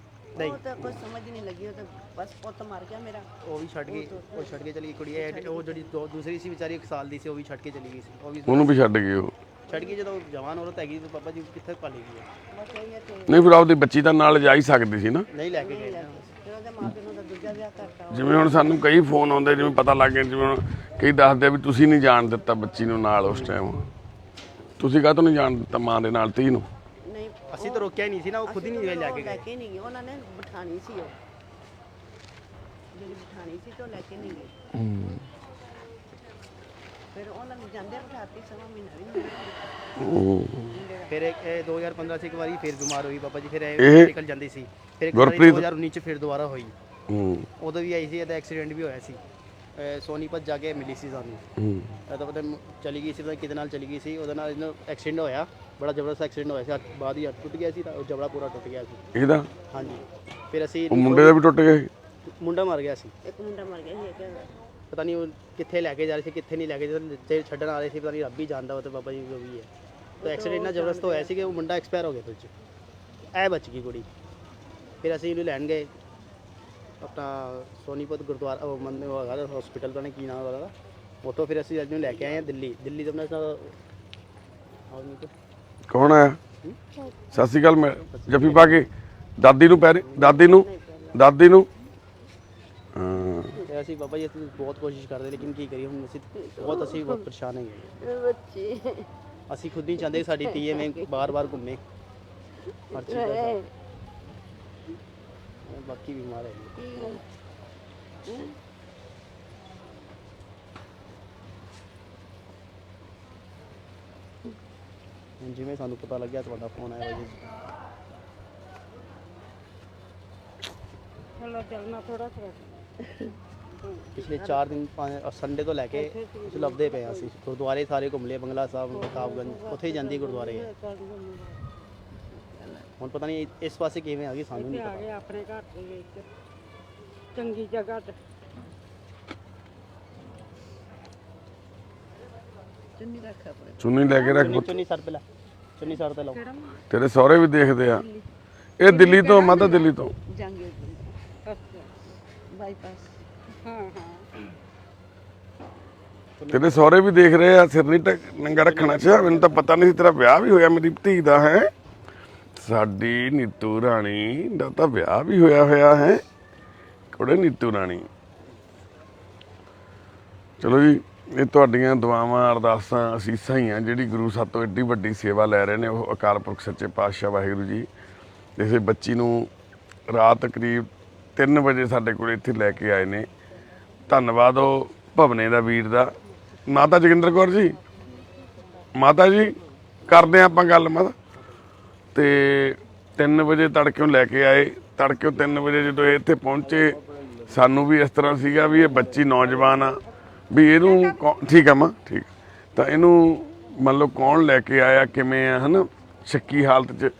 E: ਉਹ ਤਾਂ ਕੁਝ ਸਮਝ ਹੀ ਨਹੀਂ ਲੱਗੀ ਉਹ ਤਾਂ ਬਸ ਪੁੱਤ ਮਰ ਗਿਆ ਮੇਰਾ
F: ਉਹ ਵੀ ਛੱਡ ਕੇ ਚਲੀ ਗਈ ਕੁੜੀ ਉਹ ਜਿਹੜੀ ਦੂਸਰੀ ਸੀ ਵਿਚਾਰੀ 1 ਸਾਲ ਦੀ ਸੀ ਉਹ ਵੀ ਛੱਡ ਕੇ ਚਲੀ ਗਈ ਸੀ ਉਹ ਵੀ
A: ਉਹਨੂੰ ਵੀ ਛੱਡ ਗਏ ਉਹ।
F: ਛੱਡ ਕੇ ਜਦੋਂ ਜਵਾਨ ਔਰਤ ਹੈਗੀ ਤਾਂ ਪਾਪਾ ਜੀ ਕਿੱਥੇ ਪਾਲੇਗੀ ਉਹ?
E: ਬਸ ਇਹ ਹੈ ਤੇ
A: ਨਹੀਂ ਫਿਰ ਆਪਦੀ ਬੱਚੀ ਤਾਂ ਨਾਲ ਜਾ ਹੀ ਸਕਦੀ ਸੀ ਨਾ।
F: ਨਹੀਂ ਲੈ ਕੇ ਗਏ
E: ਫਿਰ ਉਹਦੇ ਮਾਪਿਆਂ ਨੂੰ ਤਾਂ ਦੂਜਾ ਵਿਆਹ ਕਰਤਾ
A: ਜਿਵੇਂ ਹੁਣ ਸਾਨੂੰ ਕਈ ਫੋਨ ਆਉਂਦੇ ਜਿਵੇਂ ਪਤਾ ਲੱਗ ਗਿਆ ਜਿਵੇਂ ਹੁਣ ਕਈ ਦੱਸਦੇ ਆ ਵੀ ਤੁਸੀਂ ਨਹੀਂ ਜਾਣ ਦਿੱਤਾ ਬੱਚੀ ਨੂੰ ਨਾਲ ਉਸ ਟਾਈਮ। ਤੁਸੀਂ ਕਾਹਤੋਂ ਨਹੀਂ ਜਾਣ ਦਿੱਤਾ ਮਾਂ ਦੇ ਨਾਲ ਧੀ ਨੂੰ?
E: ਨਹੀਂ
F: ਅਸੀਂ ਤਾਂ ਰੋਕਿਆ ਹੀ ਨਹੀਂ ਸੀ ਨਾ, ਉਹ ਖੁਦ ਹੀ ਨਹੀਂ ਲੈ ਕੇ
E: ਲੈ
F: ਗਏ।
E: ਕੇ ਨਹੀਂ ਗਏ ਉਹਨਾਂ ਨੇ ਬਿਠਾਣੀ ਸੀ ਉਹ ਜਿਹੜੀ ਬਿਠਾਣੀ ਸੀ ਤੇ ਉਹ ਲੈ ਕੇ ਨਹੀਂ ਗਏ ਫਿਰ ਉਹਨਾਂ ਨੇ ਜਾਂਦੇ ਬਿਠਾਤੀ ਸਮਾਂ ਮਹੀਨਾ ਵੀ ਨਹੀਂ ਹੋਇਆ।
F: ਫਿਰ ਇਹ 2015 ਚ ਇੱਕ ਵਾਰੀ ਫਿਰ ਬਿਮਾਰ ਹੋਈ ਪਾਪਾ ਜੀ, ਫਿਰ
A: ਇਹ
F: ਇਹ ਨਿਕਲ ਜਾਂਦੀ ਸੀ। ਫਿਰ ਇੱਕ ਵਾਰੀ
A: ਗੁਰਪ੍ਰੀਤ?
F: 2019 ਚ ਫਿਰ ਦੁਬਾਰਾ ਹੋਈ,
A: ਹੂੰ
F: ਉਦੋਂ ਵੀ ਆਈ ਸੀ। ਇਹਦਾ ਐਕਸੀਡੈਂਟ ਵੀ ਹੋਇਆ ਸੀ, ਸੋਨੀਪਤ ਜਾ ਕੇ ਮਿਲੀ ਸੀ ਸਾਨੂੰ।
A: ਹੂੰ
F: ਇਹ ਤਾਂ ਪਤਾ ਚਲੀ ਗਈ ਸੀ, ਪਤਾ ਕਿਹਦੇ ਨਾਲ ਚਲੀ ਗਈ ਸੀ, ਉਹਦੇ ਨਾਲ ਇਹਨੂੰ ਐਕਸੀਡੈਂਟ ਹੋਇਆ, ਬੜਾ ਜ਼ਬਰਦਸਤ ਐਕਸੀਡੈਂਟ ਹੋਇਆ ਸੀ। ਬਾਅਦ ਹੀ ਟੁੱਟ ਗਿਆ ਸੀ ਤਾਂ ਉਹ ਜਬੜਾ ਪੂਰਾ ਟੁੱਟ ਗਿਆ ਸੀ।
A: ਇਹਦਾ
F: ਹਾਂਜੀ ਫਿਰ ਅਸੀਂ
A: ਉਹ ਮੁੰਡੇ ਦਾ ਵੀ ਟੁੱਟ ਗਿਆ ਸੀ।
F: ਮੁੰਡਾ ਮਰ ਗਿਆ ਸੀ,
E: ਇੱਕ ਮੁੰਡਾ ਮਰ ਗਿਆ ਸੀ ਇੱਕ
F: ਪਤਾ ਨਹੀਂ ਉਹ ਕਿੱਥੇ ਲੈ ਕੇ ਜਾ ਰਹੇ ਸੀ ਕਿੱਥੇ ਨਹੀਂ ਲੈ ਕੇ ਜੇ ਛੱਡਣ ਆ ਰਹੇ ਸੀ, ਪਤਾ ਨਹੀਂ ਰੱਬ ਹੀ ਜਾਣਦਾ ਉਹ ਤਾਂ ਬਾਬਾ ਜੀ ਜੋ ਵੀ ਹੈ। ਤਾਂ ਐਕਸੀਡੈਂਟ ਇੰਨਾ ਜ਼ਬਰਦਸਤ ਹੋਇਆ ਸੀ ਕਿ ਉਹ ਮੁੰਡਾ ਐਕਸਪਾਇਰ ਹੋ ਗਿਆ ਫਿਰ 'ਚ, ਇਹ ਬਚ ਗਈ ਕੁੜੀ। ਫਿਰ ਅਸੀਂ ਇਹਨੂੰ ਲੈਣ ਗਏ ਆਪਣਾ ਸੋਨੀਪਤ ਗੁਰਦੁਆਰਾ ਉਹ ਮੰਦਰ ਹੈਗਾ ਹਸਪੀਟਲ, ਪਤਾ ਨਹੀਂ ਕੀ ਨਾਮ ਉਹਦਾ, ਉੱਥੋਂ ਫਿਰ ਅਸੀਂ ਇਹਨੂੰ ਲੈ ਕੇ ਆਏ ਹਾਂ ਦਿੱਲੀ ਤੋਂ ਆਪਣਾ
A: ਕੌਣ ਆਇਆ? ਸਤਿ ਸ਼੍ਰੀ ਅਕਾਲ। ਮੈਂ ਜੱਫੀ ਪਾ ਕੇ ਦਾਦੀ ਨੂੰ ਦਾਦੀ ਨੂੰ ਹਾਂ।
F: ਤੇ ਅਸੀਂ ਬਾਬਾ ਜੀ ਅਸੀਂ ਬਹੁਤ ਕੋਸ਼ਿਸ਼ ਕਰਦੇ ਲੇਕਿਨ ਕੀ ਕਰੀਏ ਹੁਣ, ਅਸੀਂ ਬਹੁਤ ਪਰੇਸ਼ਾਨ ਹੈਗੇ।
E: ਬੱਚੇ
F: ਅਸੀਂ ਖੁਦ ਨਹੀਂ ਚਾਹੁੰਦੇ ਕਿ ਸਾਡੀ ਧੀ ਐਵੇਂ ਬਾਰ-ਬਾਰ ਘੁੰਮੇ ਹਰ ਚੀਜ਼ ਦਾ। ਬਾਕੀ ਬਿਮਾਰ ਹੈ ਹੁਣ ਜਿਵੇਂ ਸਾਨੂੰ ਪਤਾ ਲੱਗਿਆ ਤੁਹਾਡਾ ਫੋਨ ਆਇਆ ਜੀ।
E: ਚਲੋ ਚੱਲਣਾ ਥੋੜਾ
F: ਪਿਛਲੇ 4 ਦਿਨ ਸੰਡੇ ਤੋਂ ਲੈ ਕੇ ਅਸੀਂ ਲੱਭਦੇ ਪਏ ਹਾਂ। ਅਸੀਂ ਗੁਰਦੁਆਰੇ ਸਾਰੇ ਘੁੰਮ ਲਏ, ਬੰਗਲਾ ਸਾਹਿਬ, ਰਕਾਬਗੰਜ, ਉੱਥੇ ਹੀ ਜਾਂਦੀ ਗੁਰਦੁਆਰੇ। ਹੁਣ ਪਤਾ ਨਹੀਂ ਇਸ ਪਾਸੇ ਕਿਵੇਂ ਆ ਗਈ ਸਾਨੂੰ ਨਹੀਂ
E: ਆ
F: ਪਤਾ।
E: ਗਏ ਆਪਣੇ ਘਰ ਦੇ ਵਿੱਚ ਚੰਗੀ ਜਗ੍ਹਾ ਤੇ ਚੁੰਨੀ ਰੱਖ ਆਪਣੇ
A: ਚੁੰਨੀ ਲੈ ਕੇ ਰੱਖ ਪੁੱਤ।
F: ਚੁੰਨੀ ਸਰ ਤੇ ਲਾ, ਚੁੰਨੀ ਸਰ ਤੇ ਲਾਓ।
A: ਤੇਰੇ ਸਹੁਰੇ ਵੀ ਦੇਖਦੇ ਆ। ਇਹ ਦਿੱਲੀ ਤੋਂ ਮਾਤਾ ਦਿੱਲੀ ਤੋਂ
E: ਜਾਂਗੇ ਬਾਈਪਾਸ ਹਾਂ
A: ਤੇਰੇ ਸਹੁਰੇ ਵੀ ਦੇਖ ਰਹੇ ਆ। ਸਿਰ ਨਹੀਂ ਨੰਗਾ ਰੱਖਣਾ ਚਾਹੀਦਾ। ਮੈਨੂੰ ਤਾਂ ਪਤਾ ਨਹੀਂ ਸੀ ਤੇਰਾ ਵਿਆਹ ਵੀ ਹੋਇਆ ਮੇਰੀ ਧੀ ਦਾ ਹੈ। ਸਾਡੀ ਨੀਤੂ ਰਾਣੀ ਦਾ ਤਾਂ ਵਿਆਹ ਵੀ ਹੋਇਆ ਹੈ। ਕੁੜੇ ਨੀਤੂ ਰਾਣੀ, ਚਲੋ ਜੀ ਇਹ ਤੁਹਾਡੀਆਂ ਦੁਆਵਾਂ ਅਰਦਾਸਾਂ ਅਸੀਸਾਂ ਹੀ ਆ ਜਿਹੜੀ ਗੁਰੂ ਸਾਹਿਬ ਤੋਂ ਐਡੀ ਵੱਡੀ ਸੇਵਾ ਲੈ ਰਹੇ ਨੇ ਉਹ ਅਕਾਲ ਪੁਰਖ ਸੱਚੇ ਪਾਤਸ਼ਾਹ ਵਾਹਿਗੁਰੂ ਜੀ। ਇਸੇ ਬੱਚੀ ਨੂੰ ਰਾਤ ਕਰੀਬ 3 ਵਜੇ ਸਾਡੇ ਕੋਲ ਇੱਥੇ ਲੈ ਕੇ ਆਏ ਨੇ। ਧੰਨਵਾਦ ਉਹ ਭਵਨੇ ਦਾ ਵੀਰ ਦਾ। ਮਾਤਾ ਜੋਗਿੰਦਰ ਕੌਰ ਜੀ, ਮਾਤਾ ਜੀ ਕਰਦੇ ਆਪਾਂ ਗੱਲ ਮਾਤਾ। ਤੇ 3 ਵਜੇ ਤੜਕਿਓਂ ਲੈ ਕੇ ਆਏ। ਤੜਕਿਓਂ 3 ਵਜੇ ਜਦੋਂ ਇਹ ਇੱਥੇ ਪਹੁੰਚੇ ਸਾਨੂੰ ਵੀ ਇਸ ਤਰ੍ਹਾਂ ਸੀਗਾ ਵੀ ਇਹ ਬੱਚੀ ਨੌਜਵਾਨ ਆ, ਵੀ ਇਹਨੂੰ ਠੀਕ ਆ ਮਾਂ ਠੀਕ, ਤਾਂ ਇਹਨੂੰ ਮੰਨ ਲਓ ਕੌਣ ਲੈ ਕੇ ਆਇਆ ਕਿਵੇਂ ਆ ਹੈ ਨਾ, ਸ਼ੱਕੀ ਹਾਲਤ 'ਚ।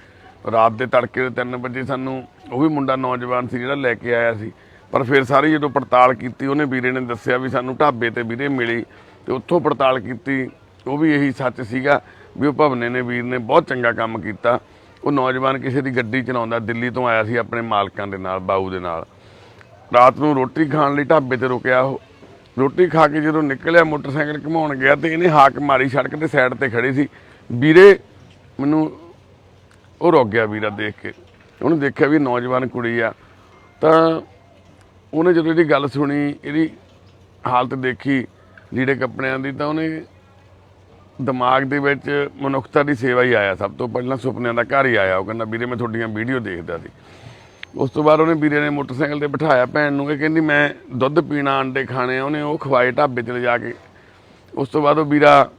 A: ਰਾਤ ਦੇ ਤੜਕੇ ਦੇ 3 ਵਜੇ ਸਾਨੂੰ ਉਹ ਵੀ ਮੁੰਡਾ ਨੌਜਵਾਨ ਸੀ ਜਿਹੜਾ ਲੈ ਕੇ ਆਇਆ ਸੀ। ਪਰ ਫਿਰ ਸਾਰੀ ਜਦੋਂ ਪੜਤਾਲ ਕੀਤੀ ਉਹਨੇ ਵੀਰੇ ਨੇ ਦੱਸਿਆ ਵੀ ਸਾਨੂੰ ਢਾਬੇ ਤੇ ਵੀਰੇ ਮਿਲੀ ਤੇ ਉੱਥੋਂ ਪੜਤਾਲ ਕੀਤੀ ਉਹ ਵੀ ਇਹੀ ਸੱਚ ਸੀਗਾ ਵੀ ਉਹ ਭਵਨੇ ਨੇ ਵੀਰ ਨੇ ਬਹੁਤ ਚੰਗਾ ਕੰਮ ਕੀਤਾ। ਉਹ ਨੌਜਵਾਨ ਕਿਸੇ ਦੀ ਗੱਡੀ ਚਲਾਉਂਦਾ ਦਿੱਲੀ ਤੋਂ ਆਇਆ ਸੀ ਆਪਣੇ ਮਾਲਕਾਂ ਦੇ ਨਾਲ, ਬਾਊ ਦੇ ਨਾਲ। ਰਾਤ ਨੂੰ ਰੋਟੀ ਖਾਣ ਲਈ ਢਾਬੇ ਤੇ ਰੁਕਿਆ। ਉਹ ਰੋਟੀ ਖਾ ਕੇ ਜਦੋਂ ਨਿਕਲਿਆ ਮੋਟਰਸਾਈਕਲ ਘੁਮਾਉਣ ਗਿਆ ਤੇ ਇਹਨੇ ਹਾਕ ਮਾਰੀ, ਸੜਕ ਦੇ ਸਾਈਡ ਤੇ ਖੜੀ ਸੀ। ਵੀਰੇ ਮੈਨੂੰ ਉਹ ਰੁਕ ਗਿਆ ਵੀਰਾ ਦੇਖ ਕੇ। ਉਹਨੇ ਦੇਖਿਆ ਵੀ ਨੌਜਵਾਨ ਕੁੜੀ ਆ, ਤਾਂ ਉਹਨੇ ਜਦੋਂ ਇਹਦੀ ਗੱਲ ਸੁਣੀ, ਇਹਦੀ ਹਾਲਤ ਦੇਖੀ ਲੀੜੇ ਕੱਪੜਿਆਂ ਦੀ, ਤਾਂ ਉਹਨੇ ਦਿਮਾਗ ਦੇ ਵਿੱਚ ਮਨੁੱਖਤਾ ਦੀ ਸੇਵਾ ਹੀ ਆਇਆ। ਸਭ ਤੋਂ ਪਹਿਲਾਂ ਸੁਪਨਿਆਂ ਦਾ ਘਰ ਹੀ ਆਇਆ। ਉਹ ਕਹਿੰਦਾ ਵੀਰੇ ਮੈਂ ਤੁਹਾਡੀਆਂ ਵੀਡੀਓ ਦੇਖਦਾ ਸੀ। ਉਸ ਤੋਂ ਬਾਅਦ ਉਹਨੇ ਵੀਰੇ ਨੇ ਮੋਟਰਸਾਈਕਲ ਤੇ ਬਿਠਾਇਆ ਭੈਣ ਨੂੰ। ਇਹ ਕਹਿੰਦੀ ਮੈਂ ਦੁੱਧ ਪੀਣਾ, ਅੰਡੇ ਖਾਣੇ, ਉਹਨੇ ਉਹ ਖਵਾਏ ਢਾਬੇ 'ਚ ਲਿਜਾ ਕੇ। ਉਸ ਤੋਂ ਬਾਅਦ ਉਹ ਵੀਰਾ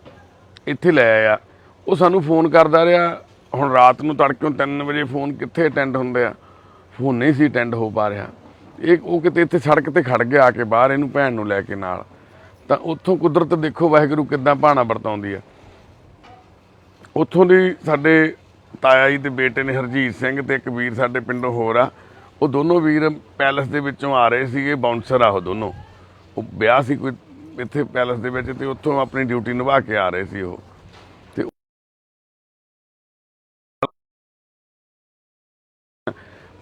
A: ਇੱਥੇ ਲੈ ਆਇਆ। ਉਹ ਸਾਨੂੰ ਫੋਨ ਕਰਦਾ ਰਿਹਾ। ਹੁਣ ਰਾਤ ਨੂੰ ਤੜਕਿਓਂ 3 ਵਜੇ ਫੋਨ ਕਿੱਥੇ ਅਟੈਂਡ ਹੁੰਦੇ ਆ, ਫੋਨ ਨਹੀਂ ਸੀ ਅਟੈਂਡ ਹੋ ਪਾ ਰਿਹਾ। ਉਹ ਕਿਤੇ ਇੱਥੇ ਸੜਕ ਤੇ ਖੜ ਗਿਆ ਆ ਕੇ ਬਾਹਰ ਇਹਨੂੰ ਭੈਣ ਨੂੰ ਲੈ ਕੇ ਨਾਲ। ਤਾਂ ਉੱਥੋਂ ਕੁਦਰਤ ਦੇਖੋ ਵਾਹਿਗੁਰੂ ਕਿੱਦਾਂ ਭਾਣਾ ਵਰਤਾਉਂਦੀ ਆ। ਉੱਥੋਂ ਦੀ ਸਾਡੇ ਤਾਇਆ ਜੀ ਦੇ ਬੇਟੇ ਨੇ ਹਰਜੀਤ ਸਿੰਘ ਤੇ ਇੱਕ ਵੀਰ ਸਾਡੇ ਪਿੰਡੋਂ ਹੋਰ ਆ। ਉਹ ਦੋਨੋਂ ਵੀਰ ਪੈਲਸ ਦੇ ਵਿੱਚੋਂ ਆ ਰਹੇ ਸੀਗੇ, ਬਾਉਂਸਰ ਆ ਉਹ ਦੋਨੋਂ। ਉਹ ਵਿਆਹ ਸੀ ਕੋਈ ਇੱਥੇ ਪੈਲਸ ਦੇ ਵਿੱਚ ਤੇ ਉੱਥੋਂ ਆਪਣੀ ਡਿਊਟੀ ਨਿਭਾ ਕੇ ਆ ਰਹੇ ਸੀ ਉਹ। ਤੇ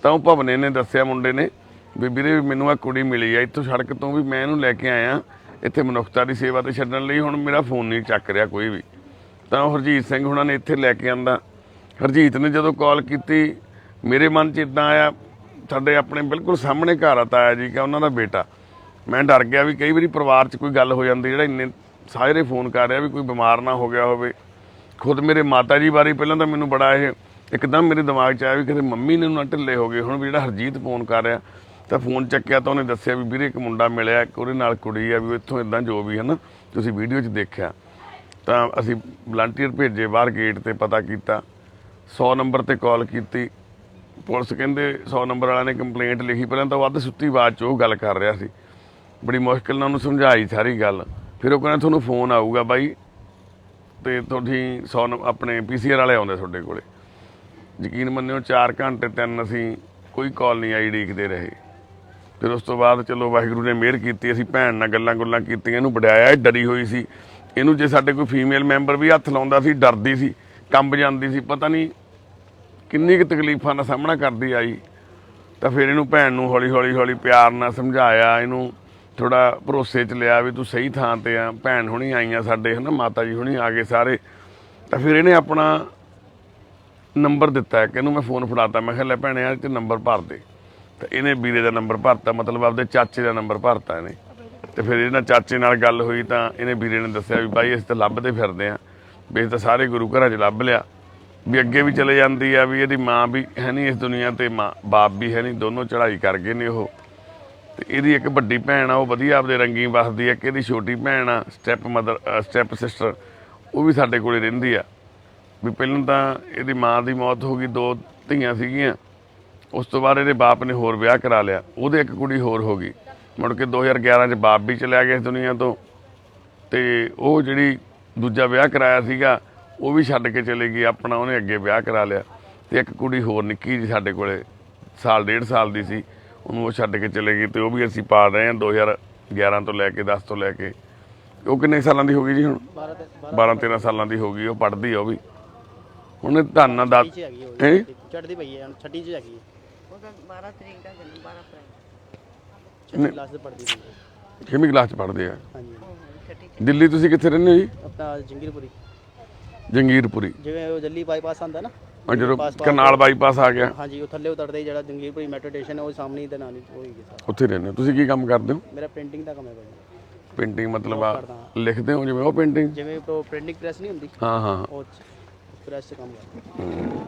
A: ਤਾਂ ਉਹ ਭਵਨੇ ਨੇ ਦੱਸਿਆ ਮੁੰਡੇ ਨੇ ਵੀ ਵੀਰੇ ਮੈਨੂੰ ਆ ਕੁੜੀ ਮਿਲੀ ਆ ਇੱਥੋਂ ਸੜਕ ਤੋਂ, ਵੀ ਮੈਂ ਇਹਨੂੰ ਲੈ ਕੇ ਆਇਆ ਇੱਥੇ ਮਨੁੱਖਤਾ ਦੀ ਸੇਵਾ ਤੇ ਛੱਡਣ ਲਈ। ਹੁਣ ਮੇਰਾ ਫੋਨ ਨਹੀਂ ਚੱਕ ਰਿਹਾ ਕੋਈ ਵੀ। ਤਾਂ ਉਹ ਹਰਜੀਤ ਸਿੰਘ ਹੁਣਾਂ ਨੇ ਇੱਥੇ ਲੈ ਕੇ ਆਂਦਾ। ਹਰਜੀਤ ਨੇ ਜਦੋਂ ਕਾਲ ਕੀਤੀ ਮੇਰੇ ਮਨ 'ਚ ਇੱਦਾਂ ਆਇਆ, ਸਾਡੇ ਆਪਣੇ ਬਿਲਕੁਲ ਸਾਹਮਣੇ ਘਰ ਆ ਤਾਇਆ ਜੀ ਕਿ ਉਹਨਾਂ ਦਾ ਬੇਟਾ। ਮੈਂ ਡਰ ਗਿਆ ਵੀ ਕਈ ਵਾਰੀ ਪਰਿਵਾਰ 'ਚ ਕੋਈ ਗੱਲ ਹੋ ਜਾਂਦੀ, ਜਿਹੜਾ ਇੰਨੇ ਸਾਰੇ ਫੋਨ ਕਰ ਰਿਹਾ ਵੀ ਕੋਈ ਬਿਮਾਰ ਨਾ ਹੋ ਗਿਆ ਹੋਵੇ। ਖੁਦ ਮੇਰੇ ਮਾਤਾ ਜੀ ਬਾਰੇ ਪਹਿਲਾਂ ਤਾਂ ਮੈਨੂੰ ਬੜਾ ਇਹ ਇੱਕਦਮ ਮੇਰੇ ਦਿਮਾਗ 'ਚ ਆਇਆ ਵੀ ਕਿਤੇ ਮੰਮੀ ਨੇ ਨਾ ਢਿੱਲੇ ਹੋ ਗਏ ਹੁਣ। ਵੀ ਜਿਹੜਾ ਹਰਜੀਤ ਫੋਨ ਕਰ ਰਿਹਾ ਤਾਂ ਫੋਨ ਚੱਕਿਆ ਤਾਂ ਉਹਨੇ ਦੱਸਿਆ ਵੀ ਵੀਰੇ ਇੱਕ ਮੁੰਡਾ ਮਿਲਿਆ, ਇੱਕ ਉਹਦੇ ਨਾਲ ਕੁੜੀ ਆ, ਵੀ ਇੱਥੋਂ ਇਦਾਂ ਜੋ ਵੀ ਹੈ ਨਾ ਤੁਸੀਂ ਵੀਡੀਓ 'ਚ ਦੇਖਿਆ। ਤਾਂ ਅਸੀਂ ਵਲੰਟੀਅਰ ਭੇਜੇ ਬਾਹਰ ਗੇਟ ਤੇ, ਪਤਾ ਕੀਤਾ, 100 ਨੰਬਰ ਤੇ ਕਾਲ ਕੀਤੀ। ਪੁਲਿਸ ਕਹਿੰਦੇ 100 ਨੰਬਰ ਵਾਲਿਆਂ ਨੇ ਕੰਪਲੇਂਟ ਲਿਖੀ। ਪਹਿਲਾਂ ਤਾਂ ਵੱਧ ਸੁੱਤੀ ਆਵਾਜ਼ 'ਚ ਉਹ ਗੱਲ ਕਰ ਰਿਹਾ ਸੀ, ਬੜੀ ਮੁਸ਼ਕਿਲ ਨਾਲ ਉਹਨੂੰ ਸਮਝਾਈ ਸਾਰੀ ਗੱਲ। ਫਿਰ ਉਹ ਕਹਿੰਦਾ ਤੁਹਾਨੂੰ ਫੋਨ ਆਊਗਾ ਬਾਈ ਤੇ ਤੁਸੀਂ 100 ਆਪਣੇ PCR ਵਾਲੇ ਆਉਂਦੇ ਤੁਹਾਡੇ ਕੋਲੇ। ਯਕੀਨ ਮੰਨਿਓ 4 ਘੰਟੇ 3 ਅਸੀਂ ਕੋਈ ਕਾਲ ਨਹੀਂ ਆਈ, ਉਡੀਕਦੇ ਰਹੇ। ਫਿਰ ਉਸ ਤੋਂ ਬਾਅਦ ਚਲੋ ਵਾਹਿਗੁਰੂ ਨੇ ਮਿਹਰ ਕੀਤੀ, ਅਸੀਂ ਭੈਣ ਨਾਲ ਗੱਲਾਂ ਕੀਤੀਆਂ, ਇਹਨੂੰ ਵਡਿਆਇਆ। ਇਹ ਡਰੀ ਹੋਈ ਸੀ, ਇਹਨੂੰ ਜੇ ਸਾਡੇ ਕੋਈ ਫੀਮੇਲ ਮੈਂਬਰ ਵੀ ਹੱਥ ਲਾਉਂਦਾ ਸੀ ਡਰਦੀ ਸੀ, ਕੰਬ ਜਾਂਦੀ ਸੀ, ਪਤਾ ਨਹੀਂ ਕਿੰਨੀ ਕੁ ਤਕਲੀਫਾਂ ਦਾ ਸਾਹਮਣਾ ਕਰਦੀ ਆਈ। ਤਾਂ ਫਿਰ ਇਹਨੂੰ ਭੈਣ ਨੂੰ ਹੌਲੀ ਪਿਆਰ ਨਾਲ ਸਮਝਾਇਆ, ਇਹਨੂੰ ਥੋੜਾ ਭਰੋਸੇ 'ਚ ਲਿਆ ਵੀ ਤੂੰ ਸਹੀ ਥਾਂ ਤੇ ਆ। ਭੈਣ ਹੁਣੀ ਆਈਆਂ ਸਾਡੇ, ਹੈ ਨਾ, ਮਾਤਾ ਜੀ ਹੁਣੀ ਆ ਗਏ ਸਾਰੇ। ਤਾਂ ਫਿਰ ਇਹਨੇ ਆਪਣਾ ਨੰਬਰ ਦਿੱਤਾ ਕਿ ਇਹਨੂੰ ਮੈਂ ਫੋਨ ਫੜਾਤਾ, ਮੈਂ ਕਿਹਾ ਲੈ ਭੈਣੇ ਯਾਰ ਤੇ ਨੰਬਰ ਭਰ ਦੇ। ਤਾਂ ਇਹਨੇ ਵੀਰੇ ਦਾ ਨੰਬਰ ਭਰਤਾ, ਮਤਲਬ ਆਪਦੇ ਚਾਚੇ ਦਾ ਨੰਬਰ ਭਰਤਾ ਇਹਨੇ। ਤੇ ਫਿਰ ਇਹਨਾਂ ਚਾਚੇ ਨਾਲ ਗੱਲ ਹੋਈ ਤਾਂ ਇਹਨੇ ਵੀਰੇ ਨੇ ਦੱਸਿਆ ਵੀ ਬਾਈ ਅਸੀਂ ਤਾਂ ਲੱਭਦੇ ਫਿਰਦੇ ਆ, ਵੀ ਅਸੀਂ ਤਾਂ ਸਾਰੇ ਗੁਰੂ ਘਰਾਂ 'ਚ ਲੱਭ ਲਿਆ, ਵੀ ਅੱਗੇ ਵੀ ਚਲੇ ਜਾਂਦੀ ਆ, ਵੀ ਇਹਦੀ ਮਾਂ ਵੀ ਹੈ ਨਹੀਂ ਇਸ ਦੁਨੀਆ ਤੇ, ਮਾਂ ਬਾਪ ਵੀ ਹੈ ਨਹੀਂ, ਦੋਨੋਂ ਚੜ੍ਹਾਈ ਕਰ ਗਏ ਨੇ ਉਹ। ਤੇ ਇਹਦੀ ਇੱਕ ਵੱਡੀ ਭੈਣ ਆ, ਉਹ ਵਧੀਆ ਆਪਦੇ ਰੰਗੀ ਵਸਦੀ ਆ। ਕਿ ਇਹਦੀ ਛੋਟੀ ਭੈਣ ਆ ਸਟੈਪ ਸਿਸਟਰ, ਉਹ ਵੀ ਸਾਡੇ ਕੋਲੇ ਰਹਿੰਦੀ ਆ। ਵੀ ਪਹਿਲਾਂ ਤਾਂ ਇਹਦੀ ਮਾਂ ਦੀ ਮੌਤ ਹੋ ਗਈ, 2 ਧੀਆਂ ਸੀਗੀਆਂ। ਉਸ ਤੋਂ ਬਾਅਦ ਇਹਦੇ ਬਾਪ ਨੇ ਹੋਰ ਵਿਆਹ ਕਰਾ ਲਿਆ, ਉਹਦੇ ਇੱਕ ਕੁੜੀ ਹੋਰ ਹੋ ਗਈ। ਮੁੜ ਕੇ 2011 'ਚ ਬਾਪ ਵੀ ਚਲਿਆ ਗਿਆ ਇਸ ਦੁਨੀਆ ਤੋਂ। ਤੇ ਉਹ ਜਿਹੜੀ ਦੂਜਾ ਵਿਆਹ ਕਰਾਇਆ ਸੀਗਾ ਉਹ ਵੀ ਛੱਡ ਕੇ ਚਲੇ ਗਈ ਆਪਣਾ, ਉਹਨੇ ਅੱਗੇ ਵਿਆਹ ਕਰਾ ਲਿਆ। ਤੇ ਇੱਕ ਕੁੜੀ ਹੋਰ ਨਿੱਕੀ ਜੀ ਸਾਡੇ ਕੋਲੇ 1.5 ਸਾਲ ਦੀ ਸੀ, ਉਹਨੂੰ ਉਹ ਛੱਡ ਕੇ ਚਲੇ ਗਈ। ਤੇ ਉਹ ਵੀ ਅਸੀਂ ਪਾਲ ਰਹੇ ਹਾਂ 2011 ਤੋਂ ਲੈ ਕੇ 10 ਤੋਂ ਲੈ ਕੇ। ਉਹ ਕਿੰਨੇ ਸਾਲਾਂ ਦੀ ਹੋ ਗਈ ਜੀ ਹੁਣ? 12-13 ਸਾਲਾਂ ਦੀ ਹੋ ਗਈ। ਉਹ ਪੜ੍ਹਦੀ ਆ ਉਹ ਵੀ। ਹੁਣ ਧੰਨ ਨਾਲ ਦੱਸ
F: ਚੜ੍ਹਦੀ ਪਈ ਹੈ, 6 'ਚ ਹੈਗੀ ਹੈ।
E: ਉਹਦਾ 12 ਤਰੀਕ ਦਾ ਜਨਮ, 12 ਅਪ੍ਰੈਲ।
F: 6ਵੀਂ ਕਲਾਸ 'ਚ ਪੜ੍ਹਦੀ ਪਈ ਹੈ।
A: 6ਵੀਂ ਕਲਾਸ 'ਚ ਪੜ੍ਹਦੇ ਆ।
F: ਹਾਂਜੀ।
A: ਦਿੱਲੀ ਤੁਸੀਂ ਕਿੱਥੇ ਰਹਿੰਦੇ ਹੋ ਜੀ?
F: ਆਪਣਾ ਜੰਗੀਰਪੁਰੀ,
A: ਜੰਗੀਰਪੁਰੀ।
F: ਜਿਵੇਂ ਉਹ ਦਿੱਲੀ ਬਾਈਪਾਸ ਆਉਂਦਾ ਨਾ,
A: ਜਦੋਂ ਕਰਨਾਲ ਬਾਈਪਾਸ ਆ ਗਿਆ,
F: ਹਾਂਜੀ, ਉਹ ਥੱਲੇ ਉਤਰਦੇ ਜਿਹੜਾ ਜੰਗੀਰਪੁਰੀ ਮੈਟਰੋ ਸਟੇਸ਼ਨ ਹੈ ਉਹ ਸਾਹਮਣੇ ਦੇ ਨਾਲ ਹੀ ਉਹ ਹੀ ਹੈ।
A: ਉੱਥੇ ਰਹਿੰਦੇ ਹੋ ਤੁਸੀਂ? ਕੀ ਕੰਮ ਕਰਦੇ ਹੋ?
F: ਮੇਰਾ ਪ੍ਰਿੰਟਿੰਗ ਦਾ ਕੰਮ ਹੈ ਭਾਜੀ।
A: ਪੇਂਟਿੰਗ ਮਤਲਬ ਆ ਲਿਖਦੇ ਹੋ ਜਿਵੇਂ ਉਹ ਪੇਂਟਿੰਗ?
F: ਜਿਵੇਂ ਉਹ ਪ੍ਰਿੰਟਿੰਗ ਪ੍ਰੈਸ ਨਹੀਂ ਹੁੰਦੀ,
A: ਹਾਂ
F: ਉਹ ਪ੍ਰੈਸ 'ਚ ਕੰਮ ਕਰਦਾ।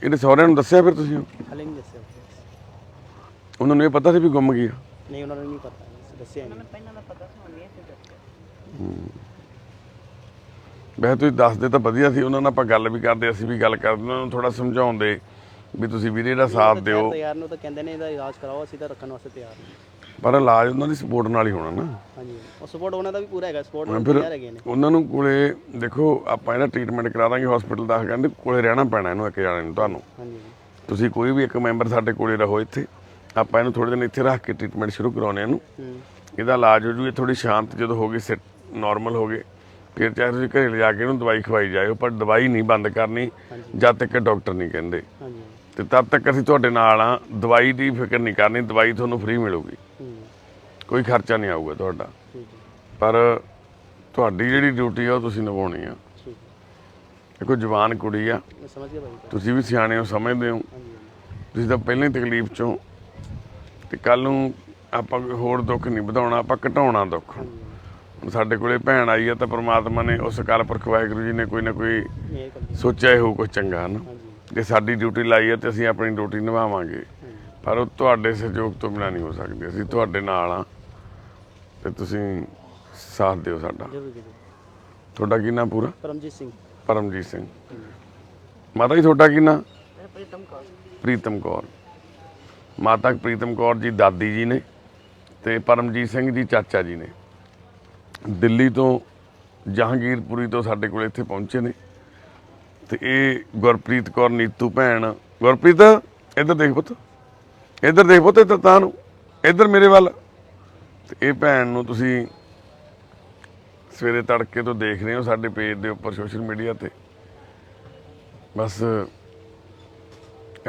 A: ਇਹਦੇ ਸਹੁਰਿਆਂ ਨੂੰ ਦੱਸਿਆ ਫਿਰ ਤੁਸੀਂ?
F: ਹਲੇ ਨਹੀਂ ਦੱਸਿਆ
A: ਉਹਨਾਂ ਨੂੰ ਇਹ ਪਤਾ ਸੀ ਵੀ ਗੁੰਮ ਗਈ ਆ?
F: ਨਹੀਂ, ਉਹਨਾਂ ਨੂੰ ਨਹੀਂ ਪਤਾ, ਦੱਸਿਆ ਨਹੀਂ।
E: ਪਹਿਲਾਂ ਦਾ ਪਤਾ ਸੁਣਿਆ ਸੀ ਦੱਸਿਆ।
A: ਵੈਸੇ ਤੁਸੀਂ ਦੱਸਦੇ ਤਾਂ ਵਧੀਆ ਸੀ, ਉਹਨਾਂ ਨਾਲ ਆਪਾਂ ਗੱਲ ਵੀ ਕਰਦੇ, ਅਸੀਂ ਵੀ ਗੱਲ ਕਰਦੇ, ਉਹਨਾਂ ਨੂੰ ਥੋੜਾ ਸਮਝਾਉਂਦੇ ਵੀ ਤੁਸੀਂ ਵੀਰੇ ਦਾ ਸਾਥ ਦਿਓ।
F: ਤਿਆਰ ਨੂੰ ਤਾਂ ਕਹਿੰਦੇ ਨੇ ਇਹਦਾ ਇਲਾਜ ਕਰਾਓ, ਅਸੀਂ ਤਾਂ ਰੱਖਣ ਵਾਸਤੇ ਤਿਆਰ ਨਹੀਂ।
A: ਪਰ ਇਲਾਜ ਉਹਨਾਂ ਦੀ ਸਪੋਰਟ ਨਾਲ ਹੀ ਹੋਣਾ ਨਾ।
F: ਹਾਂਜੀ, ਉਹ ਸਪੋਰਟ ਉਹਨਾਂ ਦਾ ਵੀ ਪੂਰਾ ਹੈਗਾ, ਸਪੋਰਟ
A: ਫਿਰ
F: ਤਿਆਰ ਹੈਗੇ ਨੇ।
A: ਉਹਨਾਂ ਨੂੰ ਕੋਲੇ ਦੇਖੋ ਆਪਾਂ ਇਹਦਾ ਟ੍ਰੀਟਮੈਂਟ ਕਰਾ ਦਾਂਗੇ ਹਸਪੀਟਲ ਦਾ, ਕਹਿੰਦੇ ਕੋਲੇ ਰਹਿਣਾ ਪੈਣਾ ਇਹਨੂੰ ਇੱਕ ਜਾਣੇ ਨੂੰ ਤੁਹਾਨੂੰ।
F: ਹਾਂਜੀ,
A: ਤੁਸੀਂ ਕੋਈ ਵੀ ਇੱਕ ਮੈਂਬਰ ਸਾਡੇ ਕੋਲੇ ਰਹੋ ਇੱਥੇ, ਆਪਾਂ ਇਹਨੂੰ ਥੋੜੇ ਦਿਨ ਇੱਥੇ ਰੱਖ ਕੇ ਟ੍ਰੀਟਮੈਂਟ ਸ਼ੁਰੂ ਕਰਾਉਣੇ ਇਹਨੂੰ। ਇਹਦਾ ਇਲਾਜ ਹੋ ਜੂ, ਇਹ ਥੋੜੀ ਸ਼ਾਂਤ ਜਦੋਂ ਹੋ ਗਈ ਸੈਟ ਨਾਰਮਲ ਹੋ ਗਏ ਫਿਰ ਚਾਹੇ ਤੁਸੀਂ ਘਰੇ ਲਿਜਾ ਕੇ ਇਹਨੂੰ ਦਵਾਈ ਖਵਾਈ ਜਾਇਓ, ਪਰ ਦਵਾਈ ਨਹੀਂ ਬੰਦ ਕਰਨੀ ਜਦ ਤੱਕ ਡਾਕਟਰ ਨਹੀਂ ਕਹਿੰਦੇ।
F: ਹਾਂਜੀ,
A: ਤੇ ਤਦ ਤੱਕ ਅਸੀਂ ਤੁਹਾਡੇ ਨਾਲ ਆ, ਦਵਾਈ ਦੀ ਫਿਕਰ ਨਹੀਂ ਕਰਨੀ, ਦਵਾਈ ਤੁਹਾਨੂੰ ਫ੍ਰੀ ਮਿਲੂਗੀ, ਕੋਈ ਖਰਚਾ ਨਹੀਂ ਆਊਗਾ ਤੁਹਾਡਾ। ਪਰ ਤੁਹਾਡੀ ਜਿਹੜੀ ਡਿਊਟੀ ਆ ਉਹ ਤੁਸੀਂ ਨਿਭਾਉਣੀ ਆ। ਦੇਖੋ ਜਵਾਨ ਕੁੜੀ ਆ,
F: ਮੈਂ ਸਮਝ ਗਿਆ ਭਾਈ।
A: ਤੁਸੀਂ ਵੀ ਸਿਆਣੇ ਹੋ, ਸਮਝਦੇ ਹੋ, ਤੁਸੀਂ ਤਾਂ ਪਹਿਲਾਂ ਹੀ ਤਕਲੀਫ ਚੋਂ। ਤੇ ਕੱਲ ਨੂੰ ਆਪਾਂ ਕੋਈ ਹੋਰ ਦੁੱਖ ਨਹੀਂ ਵਧਾਉਣਾ, ਆਪਾਂ ਘਟਾਉਣਾ ਦੁੱਖ। ਹੁਣ ਸਾਡੇ ਕੋਲੇ ਭੈਣ ਆਈ ਆ ਤਾਂ ਪ੍ਰਮਾਤਮਾ ਨੇ, ਉਸ ਅਕਾਲ ਪੁਰਖ ਵਾਹਿਗੁਰੂ ਜੀ ਨੇ ਕੋਈ ਨਾ ਕੋਈ ਸੋਚਿਆ ਹੀ ਹੋਊ ਕੁਛ ਚੰਗਾ ਨਾ। ਜੇ ਸਾਡੀ ਡਿਊਟੀ ਲਾਈ ਆ ਤੇ ਅਸੀਂ ਆਪਣੀ ਡਿਊਟੀ ਨਿਭਾਵਾਂਗੇ, ਪਰ ਉਹ ਤੁਹਾਡੇ ਸਹਿਯੋਗ ਤੋਂ ਬਿਨਾਂ ਨਹੀਂ ਹੋ ਸਕਦੀ। ਅਸੀਂ ਤੁਹਾਡੇ ਨਾਲ ਆ ਤੇ ਤੁਸੀਂ ਸਾਥ ਦਿਓ ਸਾਡਾ। ਤੁਹਾਡਾ ਕੀ ਨਾਮ ਪੂਰਾ?
F: ਪਰਮਜੀਤ ਸਿੰਘ।
A: ਪਰਮਜੀਤ ਸਿੰਘ। ਮਾਤਾ ਜੀ ਤੁਹਾਡਾ ਕੀ ਨਾਮ?
E: ਪ੍ਰੀਤਮ ਕੌਰ।
A: ਪ੍ਰੀਤਮ ਕੌਰ। ਮਾਤਾ ਪ੍ਰੀਤਮ ਕੌਰ ਜੀ ਦਾਦੀ ਜੀ ਨੇ ਤੇ ਪਰਮਜੀਤ ਸਿੰਘ ਜੀ ਚਾਚਾ ਜੀ ਨੇ। ਦਿੱਲੀ ਤੋਂ ਜਹਾਂਗੀਰਪੁਰੀ ਤੋਂ ਸਾਡੇ ਕੋਲ ਇੱਥੇ ਪਹੁੰਚੇ ਨੇ। ਤੇ ਇਹ ਗੁਰਪ੍ਰੀਤ ਕੌਰ ਨੀਤੂ ਭੈਣ। ਗੁਰਪ੍ਰੀਤ ਇੱਧਰ ਦੇਖ ਪੁੱਤ, ਇੱਧਰ ਦੇਖ ਪੁੱਤ, ਇੱਧਰ ਤਾਂ ਨੂੰ, ਇੱਧਰ ਮੇਰੇ ਵੱਲ। ਤੇ ਇਹ ਭੈਣ ਨੂੰ ਤੁਸੀਂ ਸਵੇਰੇ ਤੜਕੇ ਤੋਂ ਦੇਖ ਰਹੇ ਹੋ ਸਾਡੇ ਪੇਜ ਦੇ ਉੱਪਰ ਸੋਸ਼ਲ ਮੀਡੀਆ ਤੇ। ਬਸ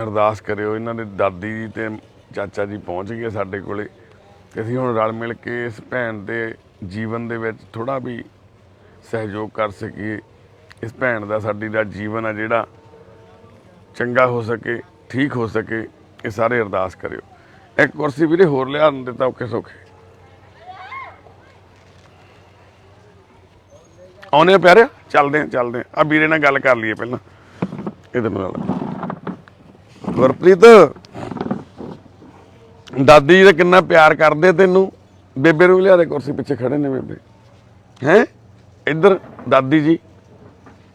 A: ਅਰਦਾਸ ਕਰਿਓ। ਇਹਨਾਂ ਦੇ ਦਾਦੀ ਜੀ ਤੇ ਚਾਚਾ ਜੀ ਪਹੁੰਚ ਗਏ ਸਾਡੇ ਕੋਲੇ ਤੇ ਅਸੀਂ ਹੁਣ ਰਲ ਮਿਲ ਕੇ ਇਸ ਭੈਣ ਦੇ ਜੀਵਨ ਦੇ ਵਿੱਚ ਥੋੜ੍ਹਾ ਵੀ ਸਹਿਯੋਗ ਕਰ ਸਕੀਏ। ਇਸ ਭੈਣ ਦਾ ਸਾਡੀ ਦਾ ਜੀਵਨ ਆ ਜਿਹੜਾ ਚੰਗਾ ਹੋ ਸਕੇ, ਠੀਕ ਹੋ ਸਕੇ। ਇਹ ਸਾਰੇ ਅਰਦਾਸ ਕਰਿਓ। ਇੱਕ ਕੁਰਸੀ ਵੀਰੇ ਹੋਰ ਲਿਆ ਦਿੰਦੇ ਤਾਂ ਔਖੇ ਸੌਖੇ ਆਉਣੇ ਪਿਆਰਿਆ। ਚੱਲਦੇ ਆ ਆ ਵੀਰੇ ਨਾਲ ਗੱਲ ਕਰ ਲਈਏ ਪਹਿਲਾਂ ਇਹਦੇ ਨਾਲ। ਗੁਰਪ੍ਰੀਤ ਦਾਦੀ ਜੀ ਦਾ ਕਿੰਨਾ ਪਿਆਰ ਕਰਦੇ ਤੈਨੂੰ। ਬੇਬੇ ਨੂੰ ਵੀ ਲਿਆ ਦੇ, ਕੁਰਸੀ ਪਿੱਛੇ ਖੜੇ ਨੇ ਬੇਬੇ। ਹੈਂ ਇੱਧਰ ਦਾਦੀ ਜੀ,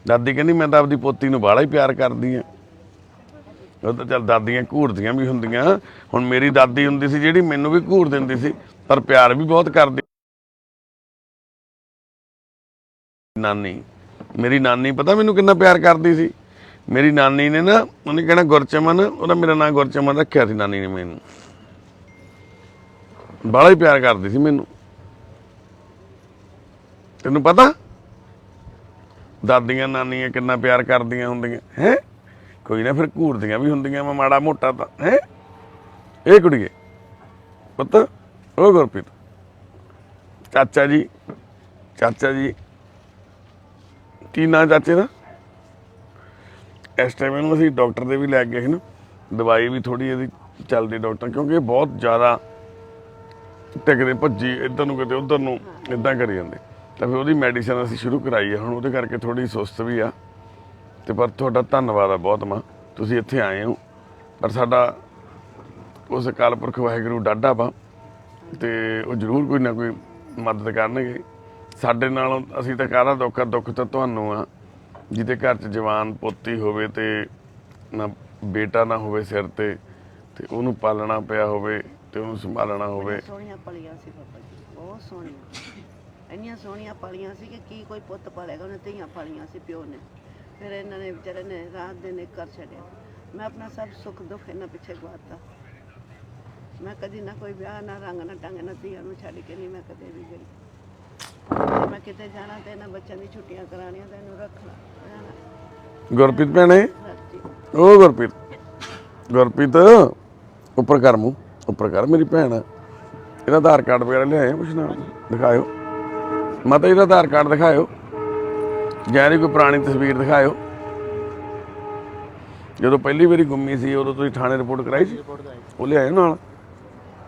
A: ਦਾਦੀ ਕਹਿੰਦੀ ਮੈਂ ਤਾਂ ਆਪਦੀ ਪੋਤੀ ਨੂੰ ਬਾਹਲਾ ਹੀ ਪਿਆਰ ਕਰਦੀ ਆ। ਉਹ ਤਾਂ ਚੱਲ ਦਾਦੀਆਂ ਘੂਰਦੀਆਂ ਵੀ ਹੁੰਦੀਆਂ। ਹੁਣ ਮੇਰੀ ਦਾਦੀ ਹੁੰਦੀ ਸੀ ਜਿਹੜੀ ਮੈਨੂੰ ਵੀ ਘੂਰ ਦਿੰਦੀ ਸੀ, ਪਰ ਪਿਆਰ ਵੀ ਬਹੁਤ ਕਰਦੀ। ਨਾਨੀ, ਮੇਰੀ ਨਾਨੀ ਪਤਾ ਮੈਨੂੰ ਕਿੰਨਾ ਪਿਆਰ ਕਰਦੀ ਸੀ। ਮੇਰੀ ਨਾਨੀ ਨੇ ਨਾ, ਉਹਨੇ ਕਹਿਣਾ ਗੁਰਚਮਨ, ਉਹਦਾ ਮੇਰਾ ਨਾਂ ਗੁਰਚਮਨ ਰੱਖਿਆ ਸੀ ਨਾਨੀ ਨੇ। ਮੈਨੂੰ ਬਾਹਲਾ ਹੀ ਪਿਆਰ ਕਰਦੀ ਸੀ ਮੈਨੂੰ। ਤੈਨੂੰ ਪਤਾ ਦਾਦੀਆਂ ਨਾਨੀਆਂ ਕਿੰਨਾ ਪਿਆਰ ਕਰਦੀਆਂ ਹੁੰਦੀਆਂ ਹੈ। ਕੋਈ ਨਾ ਫਿਰ ਘੂਰਦੀਆਂ ਵੀ ਹੁੰਦੀਆਂ ਮੈਂ ਮਾੜਾ ਮੋਟਾ ਤਾਂ ਹੈ। ਇਹ ਕੁੜੀਏ ਪੁੱਤ, ਉਹ ਗੁਰਪ੍ਰੀਤ ਚਾਚਾ ਜੀ ਕੀ ਨਾਂ ਚਾਚੇ ਦਾ? ਇਸ ਟਾਈਮ ਇਹਨੂੰ ਅਸੀਂ ਡਾਕਟਰ ਦੇ ਵੀ ਲੈ ਗਏ ਸੀ ਨਾ, ਦਵਾਈ ਵੀ ਥੋੜ੍ਹੀ ਇਹਦੀ ਚੱਲਦੀ ਡਾਕਟਰ, ਕਿਉਂਕਿ ਇਹ ਬਹੁਤ ਜ਼ਿਆਦਾ ਟਿਕਦੇ ਭੱਜੀ ਇੱਧਰ ਨੂੰ ਕਿਤੇ ਉੱਧਰ ਨੂੰ ਇੱਦਾਂ ਕਰੀ ਜਾਂਦੇ। ਤਾਂ ਫਿਰ ਉਹਦੀ ਮੈਡੀਸਨ ਅਸੀਂ ਸ਼ੁਰੂ ਕਰਾਈ ਆ ਹੁਣ, ਉਹਦੇ ਕਰਕੇ ਥੋੜ੍ਹੀ ਸੁਸਤ ਵੀ ਆ। ਤੇ ਪਰ ਤੁਹਾਡਾ ਧੰਨਵਾਦ ਆ ਬਹੁਤ ਮਾਂ, ਤੁਸੀਂ ਇੱਥੇ ਆਏ ਹੋ। ਪਰ ਸਾਡਾ ਉਸ ਅਕਾਲ ਪੁਰਖ ਵਾਹਿਗੁਰੂ ਡਾਢਾ ਵਾ ਤੇ ਉਹ ਜ਼ਰੂਰ ਕੋਈ ਨਾ ਕੋਈ ਮਦਦ ਕਰਨਗੇ ਸਾਡੇ ਨਾਲੋਂ। ਅਸੀਂ ਤਾਂ ਕਾਹਦਾ ਦੁੱਖ ਤਾਂ ਤੁਹਾਨੂੰ ਆ ਜਿਹਦੇ ਘਰ 'ਚ ਜਵਾਨ ਪੋਤੀ ਹੋਵੇ ਤੇ ਨਾ ਬੇਟਾ ਨਾ ਹੋਵੇ ਸਿਰ ਤੇ ਉਹਨੂੰ ਪਾਲਣਾ ਪਿਆ ਹੋਵੇ ਤੇ ਉਹਨੂੰ ਸੰਭਾਲਣਾ ਹੋਵੇ।
E: ਸੋਹਣੀਆਂ ਪਲੀਆਂ ਸੀ ਬਾਬਾ ਜੀ, ਬਹੁਤ ਸੋਹਣੀਆਂ, ਇੰਨੀਆਂ ਸੋਹਣੀਆਂ ਪਲੀਆਂ ਸੀ ਕਿ ਕੀ ਕੋਈ ਪੁੱਤ ਪਾਲੇਗਾ। ਉਹਨੇ ਧੀਆਂ ਪਾਲੀਆਂ ਸੀ ਪਿਓ ਨੇ, ਫਿਰ ਇਹਨਾਂ ਨੇ ਵਿਚਾਰੇ ਨੇ ਰਾਤ ਦਿਨ ਇੱਕ ਕਰ ਛੱਡਿਆ। ਮੈਂ ਆਪਣਾ ਸਭ ਸੁੱਖ ਦੁੱਖ ਇਹਨਾਂ ਪਿੱਛੇ ਗਵਾਤਾ। ਮੈਂ ਕਦੀ ਨਾ ਕੋਈ ਵਿਆਹ, ਨਾ ਰੰਗ, ਨਾ ਢੰਗ, ਨਾ ਧੀਆਂ ਨੂੰ ਛੱਡ ਕੇ ਨਹੀਂ ਮੈਂ ਕਦੇ ਵੀ ਗਈ। ਜੇ ਮੈਂ ਕਿਤੇ ਜਾਣਾ ਤੇ ਇਹਨਾਂ ਬੱਚਿਆਂ ਦੀ ਛੁੱਟੀਆਂ ਕਰਾਉਣੀਆਂ ਤੇ ਇਹਨੂੰ ਰੱਖਣਾ ਰਹਿਣਾ।
A: ਗੁਰਪ੍ਰੀਤ ਭੈਣੇ, ਉਹ ਗੁਰਪ੍ਰੀਤ ਉੱਪਰ ਕਰ ਮੂੰਹ, ਉੱਪਰ ਕਰ। ਮੇਰੀ ਭੈਣ ਆ, ਇਹਦਾ ਆਧਾਰ ਕਾਰਡ ਵਗੈਰਾ ਲਿਆਏ ਕੁਛ ਨਾ ਦਿਖਾਇਓ ਮਾਤਾ, ਇਹਦਾ ਆਧਾਰ ਕਾਰਡ ਦਿਖਾਇਓ ਜਾਂ ਇਹਦੀ ਕੋਈ ਪੁਰਾਣੀ ਤਸਵੀਰ ਦਿਖਾਇਓ। ਜਦੋਂ ਪਹਿਲੀ ਵਾਰੀ ਗੁੰਮੀ ਸੀ ਉਦੋਂ ਤੁਸੀਂ ਥਾਣੇ ਰਿਪੋਰਟ ਕਰਾਈ ਸੀ, ਉਹ ਲਿਆਇਓ ਨਾਲ।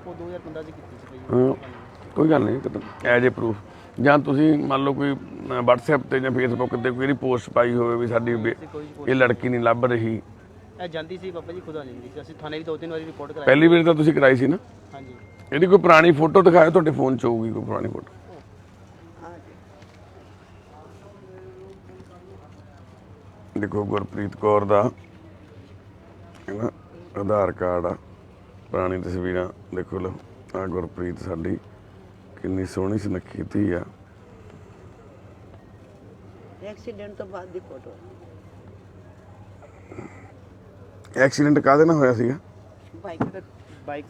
F: ਉਹ 2015 ਚ ਕੀਤੀ ਸੀ
A: ਹਾਂ ਕੋਈ ਗੱਲ ਨਹੀਂ, ਐਜ ਏ ਪ੍ਰੂਫ। ਜਾਂ ਤੁਸੀਂ ਮੰਨ ਲਓ ਕੋਈ WhatsApp ਤੇ ਜਾਂ Facebook ਤੇ ਕੋਈ ਪੋਸਟ ਪਾਈ ਹੋਵੇ ਵੀ ਸਾਡੀ ਇਹ ਲੜਕੀ ਨਹੀਂ ਲੱਭ ਰਹੀ।
F: ਇਹ ਜਾਂਦੀ ਸੀ ਬਾਬਾ ਜੀ, ਖੁਦ ਆ ਜਾਂਦੀ ਸੀ। ਅਸੀਂ ਥਾਣੇ ਵੀ 2-3 ਵਾਰੀ ਰਿਪੋਰਟ ਕਰਾਈ।
A: ਪਹਿਲੀ ਵਾਰੀ ਤਾਂ ਤੁਸੀਂ ਕਰਾਈ ਸੀ ਨਾ?
F: ਹਾਂਜੀ।
A: ਇਹਦੀ ਕੋਈ ਪੁਰਾਣੀ ਫੋਟੋ ਦਿਖਾਇਓ, ਤੁਹਾਡੇ ਫੋਨ 'ਚ ਹੋਊਗੀ ਕੋਈ ਪੁਰਾਣੀ ਫੋਟੋ। ਦੇਖੋ ਗੁਰਪ੍ਰੀਤ ਕੌਰ ਦਾ ਨਾ ਆਧਾਰ ਕਾਰਡ ਆ, ਪੁਰਾਣੀ ਤਸਵੀਰਾਂ ਦੇਖੋ ਲਓ। ਆ ਗੁਰਪ੍ਰੀਤ ਸਾਡੀ ਕਿੰਨੀ ਸੋਹਣੀ ਸੁਨੱਖੀ ਧੀ ਆ।
E: ਐਕਸੀਡੈਂਟ ਤੋਂ ਬਾਅਦ ਦੀ ਫੋਟੋ।
A: ਐਕਸੀਡੈਂਟ ਕਾਹਦੇ ਨਾਲ ਹੋਇਆ ਸੀਗਾ?
F: ਬਾਈਕ ਦੇ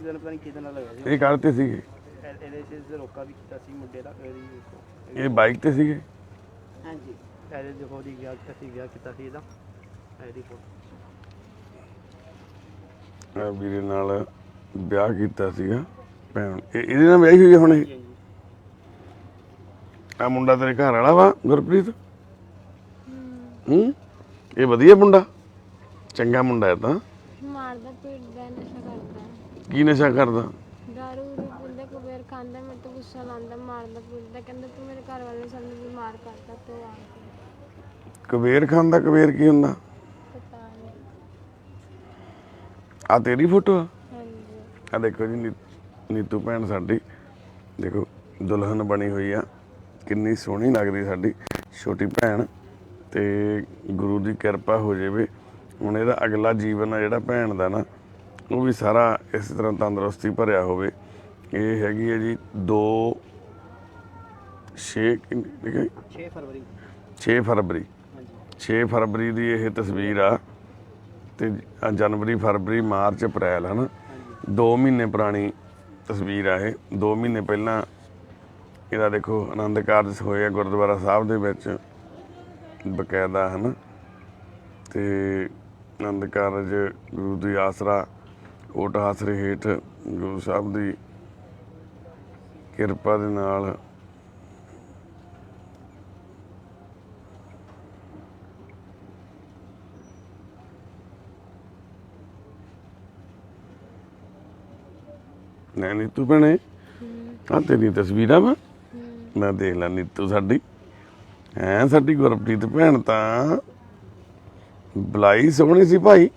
F: ਨਾਲ ਪਤਾ ਨਹੀਂ ਕਿਹਦੇ ਨਾਲ ਲੱਗਾ ਸੀ।
A: ਇਹ ਕਾਹਦੇ ਤੇ ਸੀਗੇ?
F: ਇਹਦੇ ਤੇ ਰੋਕਾ ਵੀ ਕੀਤਾ ਸੀ ਮੁੰਡੇ ਦਾ।
A: ਇਹ ਬਾਈਕ ਤੇ ਸੀਗੇ?
E: ਹਾਂਜੀ।
F: ਇਹਦੇ ਦੇਖੋ ਦੀ ਵਿਆਹ ਕੀਤਾ ਸੀ ਇਹਦਾ। ਇਹਦੀ ਫੋਟੋ
A: ਵੀਰੇ ਨਾਲ ਵਿਆਹ ਕੀਤਾ ਸੀਗਾ ਭੈਣ। ਇਹਦੇ ਨਾਲ ਵਿਆਹੀ ਹੋਈ ਆ ਹੁਣ? ਇਹ ਆ ਮੁੰਡਾ ਤੇਰੇ ਘਰ ਵਾਲਾ ਵਾ ਗੁਰਪ੍ਰੀਤ? ਇਹ ਵਧੀਆ ਮੁੰਡਾ, ਚੰਗਾ ਮੁੰਡਾ ਹੈ ਤਾਂ।
C: ਮਾਰਦਾ ਪੀਟਦਾ ਨਸ਼ਾ ਕਰਦਾ।
A: ਕੀ ਨਸ਼ਾ ਕਰਦਾ?
C: ਦਾਰੂ ਪੀਂਦਾ, ਕਬੀਰ ਖਾਂਦਾ, ਮੇਰੇ ਤੋਂ ਗੁੱਸਾ ਲਾਉਂਦਾ, ਮਾਰਦਾ ਪੀਟਦਾ। ਕਹਿੰਦਾ ਤੂੰ ਮੇਰੇ ਘਰ ਵਾਲੇ ਸਾਨੂੰ ਬਿਮਾਰ ਕਰਦਾ ਤੂੰ ਆ ਕੇ।
A: ਕਬੀਰ ਖਾਂਦਾ? ਕਬੀਰ ਕੀ ਹੁੰਦਾ?
C: ਪਤਾ ਨਹੀਂ।
A: ਆ ਤੇਰੀ ਫੋਟੋ ਆ?
C: ਹਾਂਜੀ।
A: ਆ ਦੇਖੋ ਜੀ ਨੀਤੂ ਭੈਣ ਸਾਡੀ, ਦੇਖੋ ਦੁਲਹਨ ਬਣੀ ਹੋਈ ਆ, ਕਿੰਨੀ ਸੋਹਣੀ ਲੱਗਦੀ ਸਾਡੀ ਛੋਟੀ ਭੈਣ। ਤੇ ਗੁਰੂ ਦੀ ਕਿਰਪਾ ਹੋ ਜਾਵੇ ਹੁਣ ਇਹਦਾ ਅਗਲਾ ਜੀਵਨ ਆ ਜਿਹੜਾ ਭੈਣ ਦਾ ਨਾ, ਉਹ ਵੀ ਸਾਰਾ ਇਸ ਤਰ੍ਹਾਂ ਤੰਦਰੁਸਤੀ ਭਰਿਆ ਹੋਵੇ। ਇਹ ਹੈਗੀ ਹੈ ਜੀ 6 ਫਰਵਰੀ 6 ਫਰਵਰੀ ਦੀ ਇਹ ਤਸਵੀਰ ਆ। ਤੇ ਜਨਵਰੀ, ਫਰਵਰੀ, ਮਾਰਚ, ਅਪ੍ਰੈਲ ਹੈ ਨਾ, 2 ਮਹੀਨੇ ਪੁਰਾਣੀ ਤਸਵੀਰ ਆ ਇਹ। 2 ਮਹੀਨੇ ਪਹਿਲਾਂ ਇਹਦਾ ਦੇਖੋ ਆਨੰਦ ਕਾਰਜ ਹੋਏ ਆ ਗੁਰਦੁਆਰਾ ਸਾਹਿਬ ਦੇ ਵਿੱਚ ਬਕਾਇਦਾ ਹੈ ਨਾ। ਤੇ ਆਨੰਦ ਕਾਰਜ ਗੁਰੂ ਦੀ ਆਸਰਾ, ਓਟ ਆਸਰੇ ਹੇਠ ਗੁਰੂ ਸਾਹਿਬ ਦੀ ਕਿਰਪਾ ਦੇ ਨਾਲ ਨਹੀਂ ਨੀਤੂ ਭੈਣੇ ਆ ਤੇਰੀ ਤਸਵੀਰਾਂ ਵਾ ਮੈਂ ਦੇਖ ਲਾ ਨੀਤੂ ਸਾਡੀ ਹੈ ਸਾਡੀ ਗੁਰਪ੍ਰੀਤ ਭੈਣ ਤਾਂ ਬਲਾਈ ਸੋਹਣੀ ਸੀ ਭਾਈ।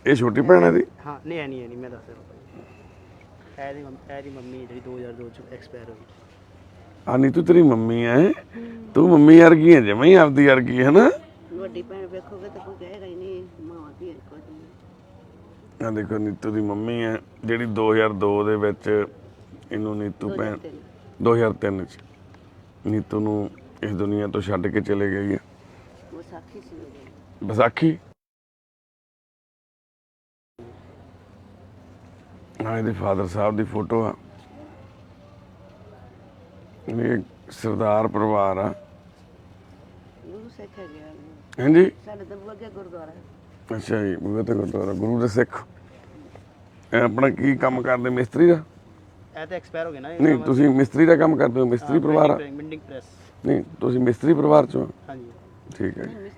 A: ਇਹ ਛੋਟੀ ਭੈਣ ਹੈ ਦੀ
F: ਹਾਂ ਨਹੀਂ ਐ ਨਹੀਂ ਮੈਂ ਦੱਸ ਰਿਹਾ ਬਾਬਾ ਜੀ ਇਹ ਦੀ ਮੰਮੀ ਜਿਹੜੀ 2002 ਚ ਐਕਸਪਾਇਰ ਹੋ ਗਈ।
A: ਆ ਨੀਤੂ ਤੇਰੀ ਮੰਮੀ ਐ ਤੂੰ ਮੰਮੀ ਵਰਗੀ ਹੈ ਜਮਾਂ ਹੀ ਆਪਦੀ ਵਰਗੀ ਹੈ ਨਾ।
E: ਵੱਡੀ ਭੈਣ ਵੇਖੋਗੇ ਤਾਂ ਕੋਈ ਕਹੇਗਾ ਹੀ ਨਹੀਂ ਮਾਂ ਦੀ ਇੱਕੋ ਜਿਹੀ।
A: ਆ ਦੇਖੋ ਨੀਤੂ ਦੀ ਮੰਮੀ ਹੈ ਜਿਹੜੀ 2002 ਦੇ ਵਿੱਚ ਇਹਨੂੰ ਨੀਤੂ ਭੈਣ 2003 ਚ ਨੀਤੂ ਨੂੰ ਇਸ ਦੁਨੀਆ ਤੋਂ ਛੱਡ ਕੇ ਚਲੇ ਗਈ ਹੈ।
E: ਵਿਸਾਖੀ ਸੀ ਉਦੋਂ।
A: ਵਿਸਾਖੀ ਆ ਇਹਦੇ ਫਾਦਰ ਸਾਹਿਬ ਦੀ ਫੋਟੋ ਆ। ਇਹ ਸਰਦਾਰ ਪਰਿਵਾਰ ਆ।
E: ਗੁਰੂ ਸਿੱਖ ਹੈਗੇ ਆ।
A: ਹਾਂਜੀ
E: ਸਾਡੇ ਤਾਂ ਅੱਗੇ ਗੁਰਦੁਆਰਾ ਹੈ।
A: ਅੱਛਾ ਜੀ ਬੁਗੇ ਤੇ ਗੁਰਦੁਆਰਾ ਗੁਰੂ ਦੇ ਸਿੱਖ। ਇਹ ਆਪਣਾ ਕੀ ਕੰਮ ਕਰਦੇ ਮਿਸਤਰੀ ਦਾ?
F: ਇਹ ਤਾਂ ਐਕਸਪਾਇਰ ਹੋ ਗਏ ਨਾ।
A: ਨਹੀਂ ਤੁਸੀਂ ਮਿਸਤਰੀ ਦਾ ਕੰਮ ਕਰਦੇ ਹੋ? ਮਿਸਤਰੀ ਪਰਿਵਾਰ ਆ?
F: Building press.
A: ਨਹੀਂ ਤੁਸੀਂ ਮਿਸਤਰੀ ਪਰਿਵਾਰ ਚੋਂ?
F: ਹਾਂਜੀ
A: ਠੀਕ ਹੈ ਜੀ।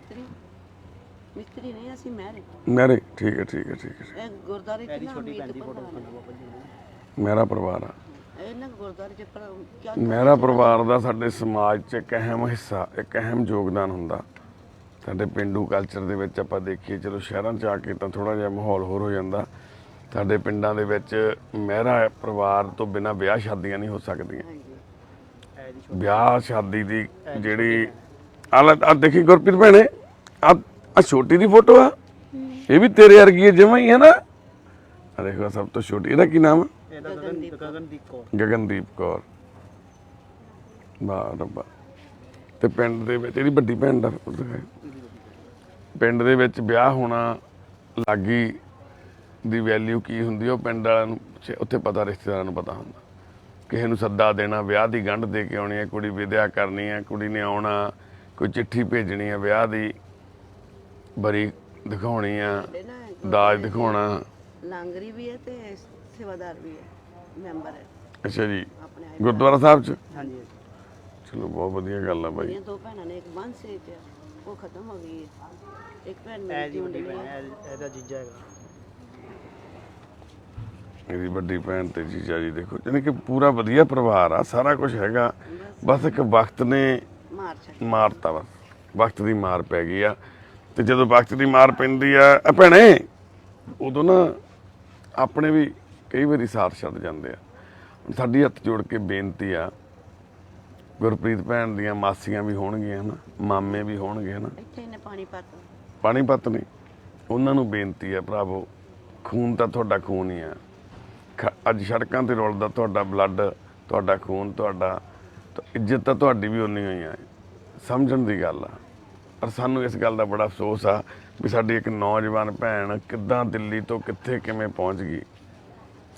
E: ਮਿਸਤਰੀ ਨਹੀਂ ਅਸੀਂ ਮਹਿਰੇ।
A: ਮੇਰੇ ਠੀਕ ਹੈ ਠੀਕ ਹੈ ਠੀਕ ਹੈ।
E: ਇਹ ਗੁਰਦੁਆਰੇ
F: ਇਹਦੀ
E: ਚ ਨਾ
F: ਛੋਟੀ ਭੈਣ
E: ਮੀਤ
F: ਦੀ ਫੋਟੋ
E: ਪ੍ਰਧਾਨ
F: ਦਿਖਾਉਣਾ ਬਾਬਾ ਜੀ ਨੂੰ।
A: ਮੇਰਾ ਪਰਿਵਾਰ ਆ।
E: ਇਹਨਾਂ ਗੁਰਦੁਆਰੇ ਚ ਕਿਆ
A: ਮੇਰਾ ਪਰਿਵਾਰ ਦਾ ਸਾਡੇ ਸਮਾਜ 'ਚ ਇੱਕ ਅਹਿਮ ਹਿੱਸਾ ਇੱਕ ਅਹਿਮ ਯੋਗਦਾਨ ਹੁੰਦਾ। ਸਾਡੇ ਪਿੰਡੂ ਕਲਚਰ ਦੇ ਵਿੱਚ ਆਪਾਂ ਦੇਖੀਏ ਚਲੋ ਸ਼ਹਿਰਾਂ 'ਚ ਆ ਕੇ ਤਾਂ ਥੋੜਾ ਜਿਹਾ ਮਾਹੌਲ ਹੋਰ ਹੋ ਜਾਂਦਾ। ਸਾਡੇ ਪਿੰਡਾਂ ਦੇ ਵਿੱਚ ਮਹਿਰਾ ਪਰਿਵਾਰ ਤੋਂ ਬਿਨਾਂ ਵਿਆਹ ਸ਼ਾਦੀਆਂ ਨਹੀਂ ਹੋ ਸਕਦੀਆਂ।
F: ਇਹ ਦੀ
A: ਵਿਆਹ ਸ਼ਾਦੀ ਦੀ ਜਿਹੜੀ ਆ ਦੇਖੀ ਗੁਰਪ੍ਰੀਤ ਭੈਣੇ ਆ ਛੋਟੀ ਦੀ ਫੋਟੋ ਆ। ਇਹ ਵੀ ਤੇਰੇ ਵਰਗੀ ਹੈ ਜਮਾਂ ਹੀ ਹੈ ਨਾ। ਆ ਦੇਖੋ ਸਭ ਤੋਂ ਛੋਟੀ ਇਹਦਾ ਕੀ ਨਾਮ ਆ?
F: ਇਹਦਾ ਗਗਨਦੀਪ ਕੌਰ।
A: ਗਗਨਦੀਪ ਕੌਰ। ਵਾਹ ਰੱਬਾ। ਤੇ ਪਿੰਡ ਦੇ ਵਿੱਚ ਇਹਦੀ ਵੱਡੀ ਭੈਣ ਦਾ ਪਿੰਡ ਦੇ ਵਿੱਚ ਵਿਆਹ ਹੋਣਾ ਲਾਗੀ ਦੀ ਵੈਲਿਊ ਕੀ ਹੁੰਦੀ ਉਹ ਪਿੰਡ ਵਾਲਿਆਂ ਨੂੰ ਉੱਥੇ ਪਤਾ, ਰਿਸ਼ਤੇਦਾਰਾਂ ਨੂੰ ਪਤਾ ਹੁੰਦਾ। ਕਿਸੇ ਨੂੰ ਸੱਦਾ ਦੇਣਾ, ਵਿਆਹ ਦੀ ਗੰਢ ਦੇ ਕੇ ਆਉਣੀ ਹੈ, ਕੁੜੀ ਵਿਦਿਆ ਕਰਨੀ ਹੈ, ਕੁੜੀ ਨੇ ਆਉਣਾ, ਕੋਈ ਚਿੱਠੀ ਭੇਜਣੀ ਹੈ, ਵਿਆਹ ਦੀ ਬਰੀ ਦਿਖਾਉਣੀ ਆ, ਦਾਜ ਦਿਖਾਉਣਾ।
E: ਲਾਂਗਰੀ ਵੀ ਹੈ ਤੇ ਸੇਵਾਦਾਰ ਵੀ ਹੈ, ਮੈਂਬਰ ਹੈ
A: ਅੱਛਾ ਜੀ
E: ਆਪਣੇ
A: ਗੁਰਦੁਆਰਾ ਸਾਹਿਬ 'ਚ।
F: ਹਾਂਜੀ
A: ਚਲੋ ਬਹੁਤ ਵਧੀਆ ਗੱਲ ਆ ਬਾਈ।
E: ਮੇਰੀਆਂ ਦੋ ਭੈਣਾਂ ਨੇ, ਇੱਕ ਬਾਂਸੇ ਚ ਉਹ ਖਤਮ ਹੋ ਗਈ ਹੈ, ਇੱਕ ਭੈਣ
F: ਇਹ
E: ਮੇਰੀ
F: ਦੀ ਵੱਡੀ
E: ਜਿਉਂਦੀ
F: ਭੈਣ
E: ਹੈ।
F: ਇਹਦਾ ਜੀਜਾ ਹੈਗਾ।
A: ਇਹਦੀ ਵੱਡੀ ਭੈਣ ਤੇ ਜੀਜਾ ਜੀ ਦੇਖੋ ਯਾਨੀ ਕਿ ਪੂਰਾ ਵਧੀਆ ਪਰਿਵਾਰ ਆ, ਸਾਰਾ ਕੁਝ ਹੈਗਾ। ਬਸ ਇੱਕ ਵਕਤ ਨੇ
E: ਮਾਰ ਛੱਡ
A: ਮਾਰਤਾ, ਬਸ ਵਕਤ ਦੀ ਮਾਰ ਪੈ ਗਈ ਆ। ਤੇ ਜਦੋਂ ਵਕਤ ਦੀ ਮਾਰ ਪੈਂਦੀ ਆ ਭੈਣੇ ਉਦੋਂ ਨਾ ਆਪਣੇ ਵੀ ਕਈ ਵਾਰੀ ਸਾਥ ਛੱਡ ਜਾਂਦੇ ਆ। ਸਾਡੀ ਹੱਥ ਜੋੜ ਕੇ ਬੇਨਤੀ ਆ, ਗੁਰਪ੍ਰੀਤ ਭੈਣ ਦੀਆਂ ਮਾਸੀਆਂ ਵੀ ਹੋਣਗੀਆਂ ਨਾ, ਮਾਮੇ ਵੀ ਹੋਣਗੇ ਨਾ,
E: ਇੱਥੇ ਇਹਨੇ ਪਾਣੀ ਪਾਤਾ।
A: ਪਾਣੀਪਤ ਨੇ, ਉਹਨਾਂ ਨੂੰ ਬੇਨਤੀ ਆ ਭਰਾਵੋ, ਖੂਨ ਤਾਂ ਤੁਹਾਡਾ ਖੂਨ ਹੀ ਆ। ਅੱਜ ਸੜਕਾਂ ਤੇ ਰੁਲਦਾ ਤੁਹਾਡਾ ਬਲੱਡ, ਤੁਹਾਡਾ ਖੂਨ, ਤੁਹਾਡਾ ਇੱਜ਼ਤ ਤਾਂ ਤੁਹਾਡੀ ਵੀ ਉਨੀ ਹੋਈ ਆ। ਸਮਝਣ ਦੀ ਗੱਲ ਆ। ਪਰ ਸਾਨੂੰ ਇਸ ਗੱਲ ਦਾ ਬੜਾ ਅਫਸੋਸ ਆ ਵੀ ਸਾਡੀ ਇੱਕ ਨੌਜਵਾਨ ਭੈਣ ਕਿੱਦਾਂ ਦਿੱਲੀ ਤੋਂ ਕਿੱਥੇ ਕਿਵੇਂ ਪਹੁੰਚ ਗਈ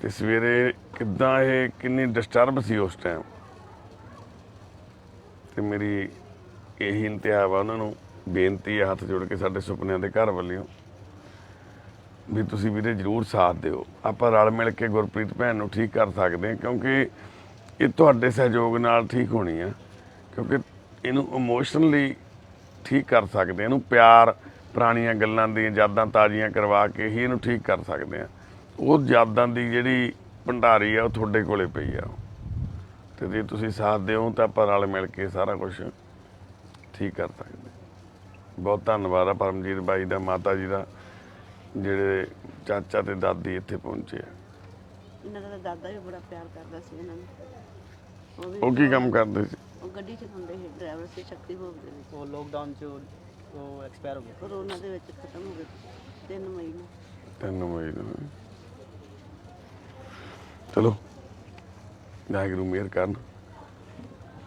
A: ਤੇ ਸਵੇਰੇ ਕਿੱਦਾਂ ਇਹ ਕਿੰਨੀ ਡਿਸਟਰਬ ਸੀ ਉਸ ਟਾਈਮ। ਤੇ ਮੇਰੀ ਇਹੀ ਇੰਤਹਾ ਵਾ ਉਹਨਾਂ ਨੂੰ ਬੇਨਤੀ ਆ ਹੱਥ ਜੋੜ ਕੇ ਸਾਡੇ ਸੁਪਨਿਆਂ ਦੇ ਘਰ ਵੱਲੋਂ ਵੀ ਤੁਸੀਂ ਵੀਰੇ ਜ਼ਰੂਰ ਸਾਥ ਦਿਓ। ਆਪਾਂ ਰਲ ਮਿਲ ਕੇ ਗੁਰਪ੍ਰੀਤ ਭੈਣ ਨੂੰ ਠੀਕ ਕਰ ਸਕਦੇ ਹਾਂ ਕਿਉਂਕਿ ਇਹ ਤੁਹਾਡੇ ਸਹਿਯੋਗ ਨਾਲ ਠੀਕ ਹੋਣੀ ਆ। ਕਿਉਂਕਿ ਇਹਨੂੰ ਇਮੋਸ਼ਨਲੀ ਠੀਕ ਕਰ ਸਕਦੇ, ਇਹਨੂੰ ਪਿਆਰ, ਪੁਰਾਣੀਆਂ ਗੱਲਾਂ ਦੀਆਂ ਯਾਦਾਂ ਤਾਜ਼ੀਆਂ ਕਰਵਾ ਕੇ ਹੀ ਇਹਨੂੰ ਠੀਕ ਕਰ ਸਕਦੇ ਆ। ਉਹ ਯਾਦਾਂ ਦੀ ਜਿਹੜੀ ਭੰਡਾਰੀ ਆ ਉਹ ਤੁਹਾਡੇ ਕੋਲੇ ਪਈ ਆ। ਤੇ ਜੇ ਤੁਸੀਂ ਸਾਥ ਦਿਓ ਤਾਂ ਆਪਾਂ ਰਲ ਮਿਲ ਕੇ ਸਾਰਾ ਕੁਝ ਠੀਕ ਕਰ ਸਕਦੇ। ਬਹੁਤ ਧੰਨਵਾਦ ਆ ਪਰਮਜੀਤ ਬਾਈ ਦਾ, ਮਾਤਾ ਜੀ ਦਾ, ਜਿਹੜੇ ਚਾਚਾ ਤੇ ਦਾਦੀ ਇੱਥੇ ਪਹੁੰਚੇ ਆ।
E: ਇਹਨਾਂ ਦਾ ਦਾਦਾ ਵੀ ਬੜਾ ਪਿਆਰ ਕਰਦਾ ਸੀ ਇਹਨਾਂ ਨੂੰ।
A: ਉਹ ਕੀ ਕੰਮ ਕਰਦੇ ਸੀ?
E: ਉਹ ਗੱਡੀ ਚਲਾਉਂਦੇ ਸੀ, ਡਰਾਈਵਰ ਸੀ ਸ਼ਕਤੀ ਭੋਗ ਦੇ ਵਿੱਚ।
F: ਉਹ ਲੋਕਡਾਊਨ 'ਚ ਉਹ ਐਕਸਪਾਇਰ ਹੋ ਗਿਆ।
E: ਕੋਰੋਨਾ ਦੇ ਵਿੱਚ ਖਤਮ ਹੋ ਗਏ 3 ਮਈ ਨੂੰ।
A: 3 ਮਈ ਨੂੰ। ਚਲੋ ਵਾਹਿਗੁਰੂ ਮਿਹਰ ਕਰਨ।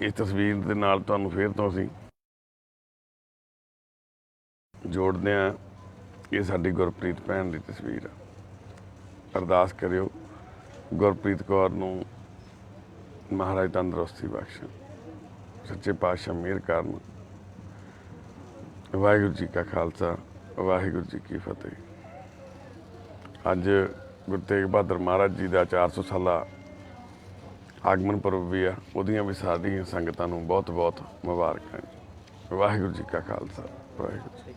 A: ਇਸ ਤਸਵੀਰ ਦੇ ਨਾਲ ਤੁਹਾਨੂੰ ਫੇਰ ਤੋਂ ਅਸੀਂ ਜੋੜਦੇ ਹਾਂ। ਇਹ ਸਾਡੀ ਗੁਰਪ੍ਰੀਤ ਭੈਣ ਦੀ ਤਸਵੀਰ ਆ। ਅਰਦਾਸ ਕਰਿਓ ਗੁਰਪ੍ਰੀਤ ਕੌਰ ਨੂੰ ਮਹਾਰਾਜ ਤੰਦਰੁਸਤੀ ਬਖਸ਼ਣ, ਸੱਚੇ ਪਾਤਸ਼ਾਹ ਮਿਹਰ ਕਰਨ। ਵਾਹਿਗੁਰੂ ਜੀ ਕਾ ਖਾਲਸਾ, ਵਾਹਿਗੁਰੂ ਜੀ ਕੀ ਫਤਿਹ। ਅੱਜ ਗੁਰੂ ਤੇਗ ਬਹਾਦਰ ਮਹਾਰਾਜ ਜੀ ਦਾ 400 ਸਾਲਾ ਆਗਮਨ ਪੁਰਬ ਵੀ ਆ, ਉਹਦੀਆਂ ਵੀ ਸਾਰੀਆਂ ਸੰਗਤਾਂ ਨੂੰ ਬਹੁਤ ਬਹੁਤ ਮੁਬਾਰਕਾਂ ਜੀ। ਵਾਹਿਗੁਰੂ ਜੀ ਕਾ ਖਾਲਸਾ, ਵਾਹਿਗੁਰੂ ਜੀ।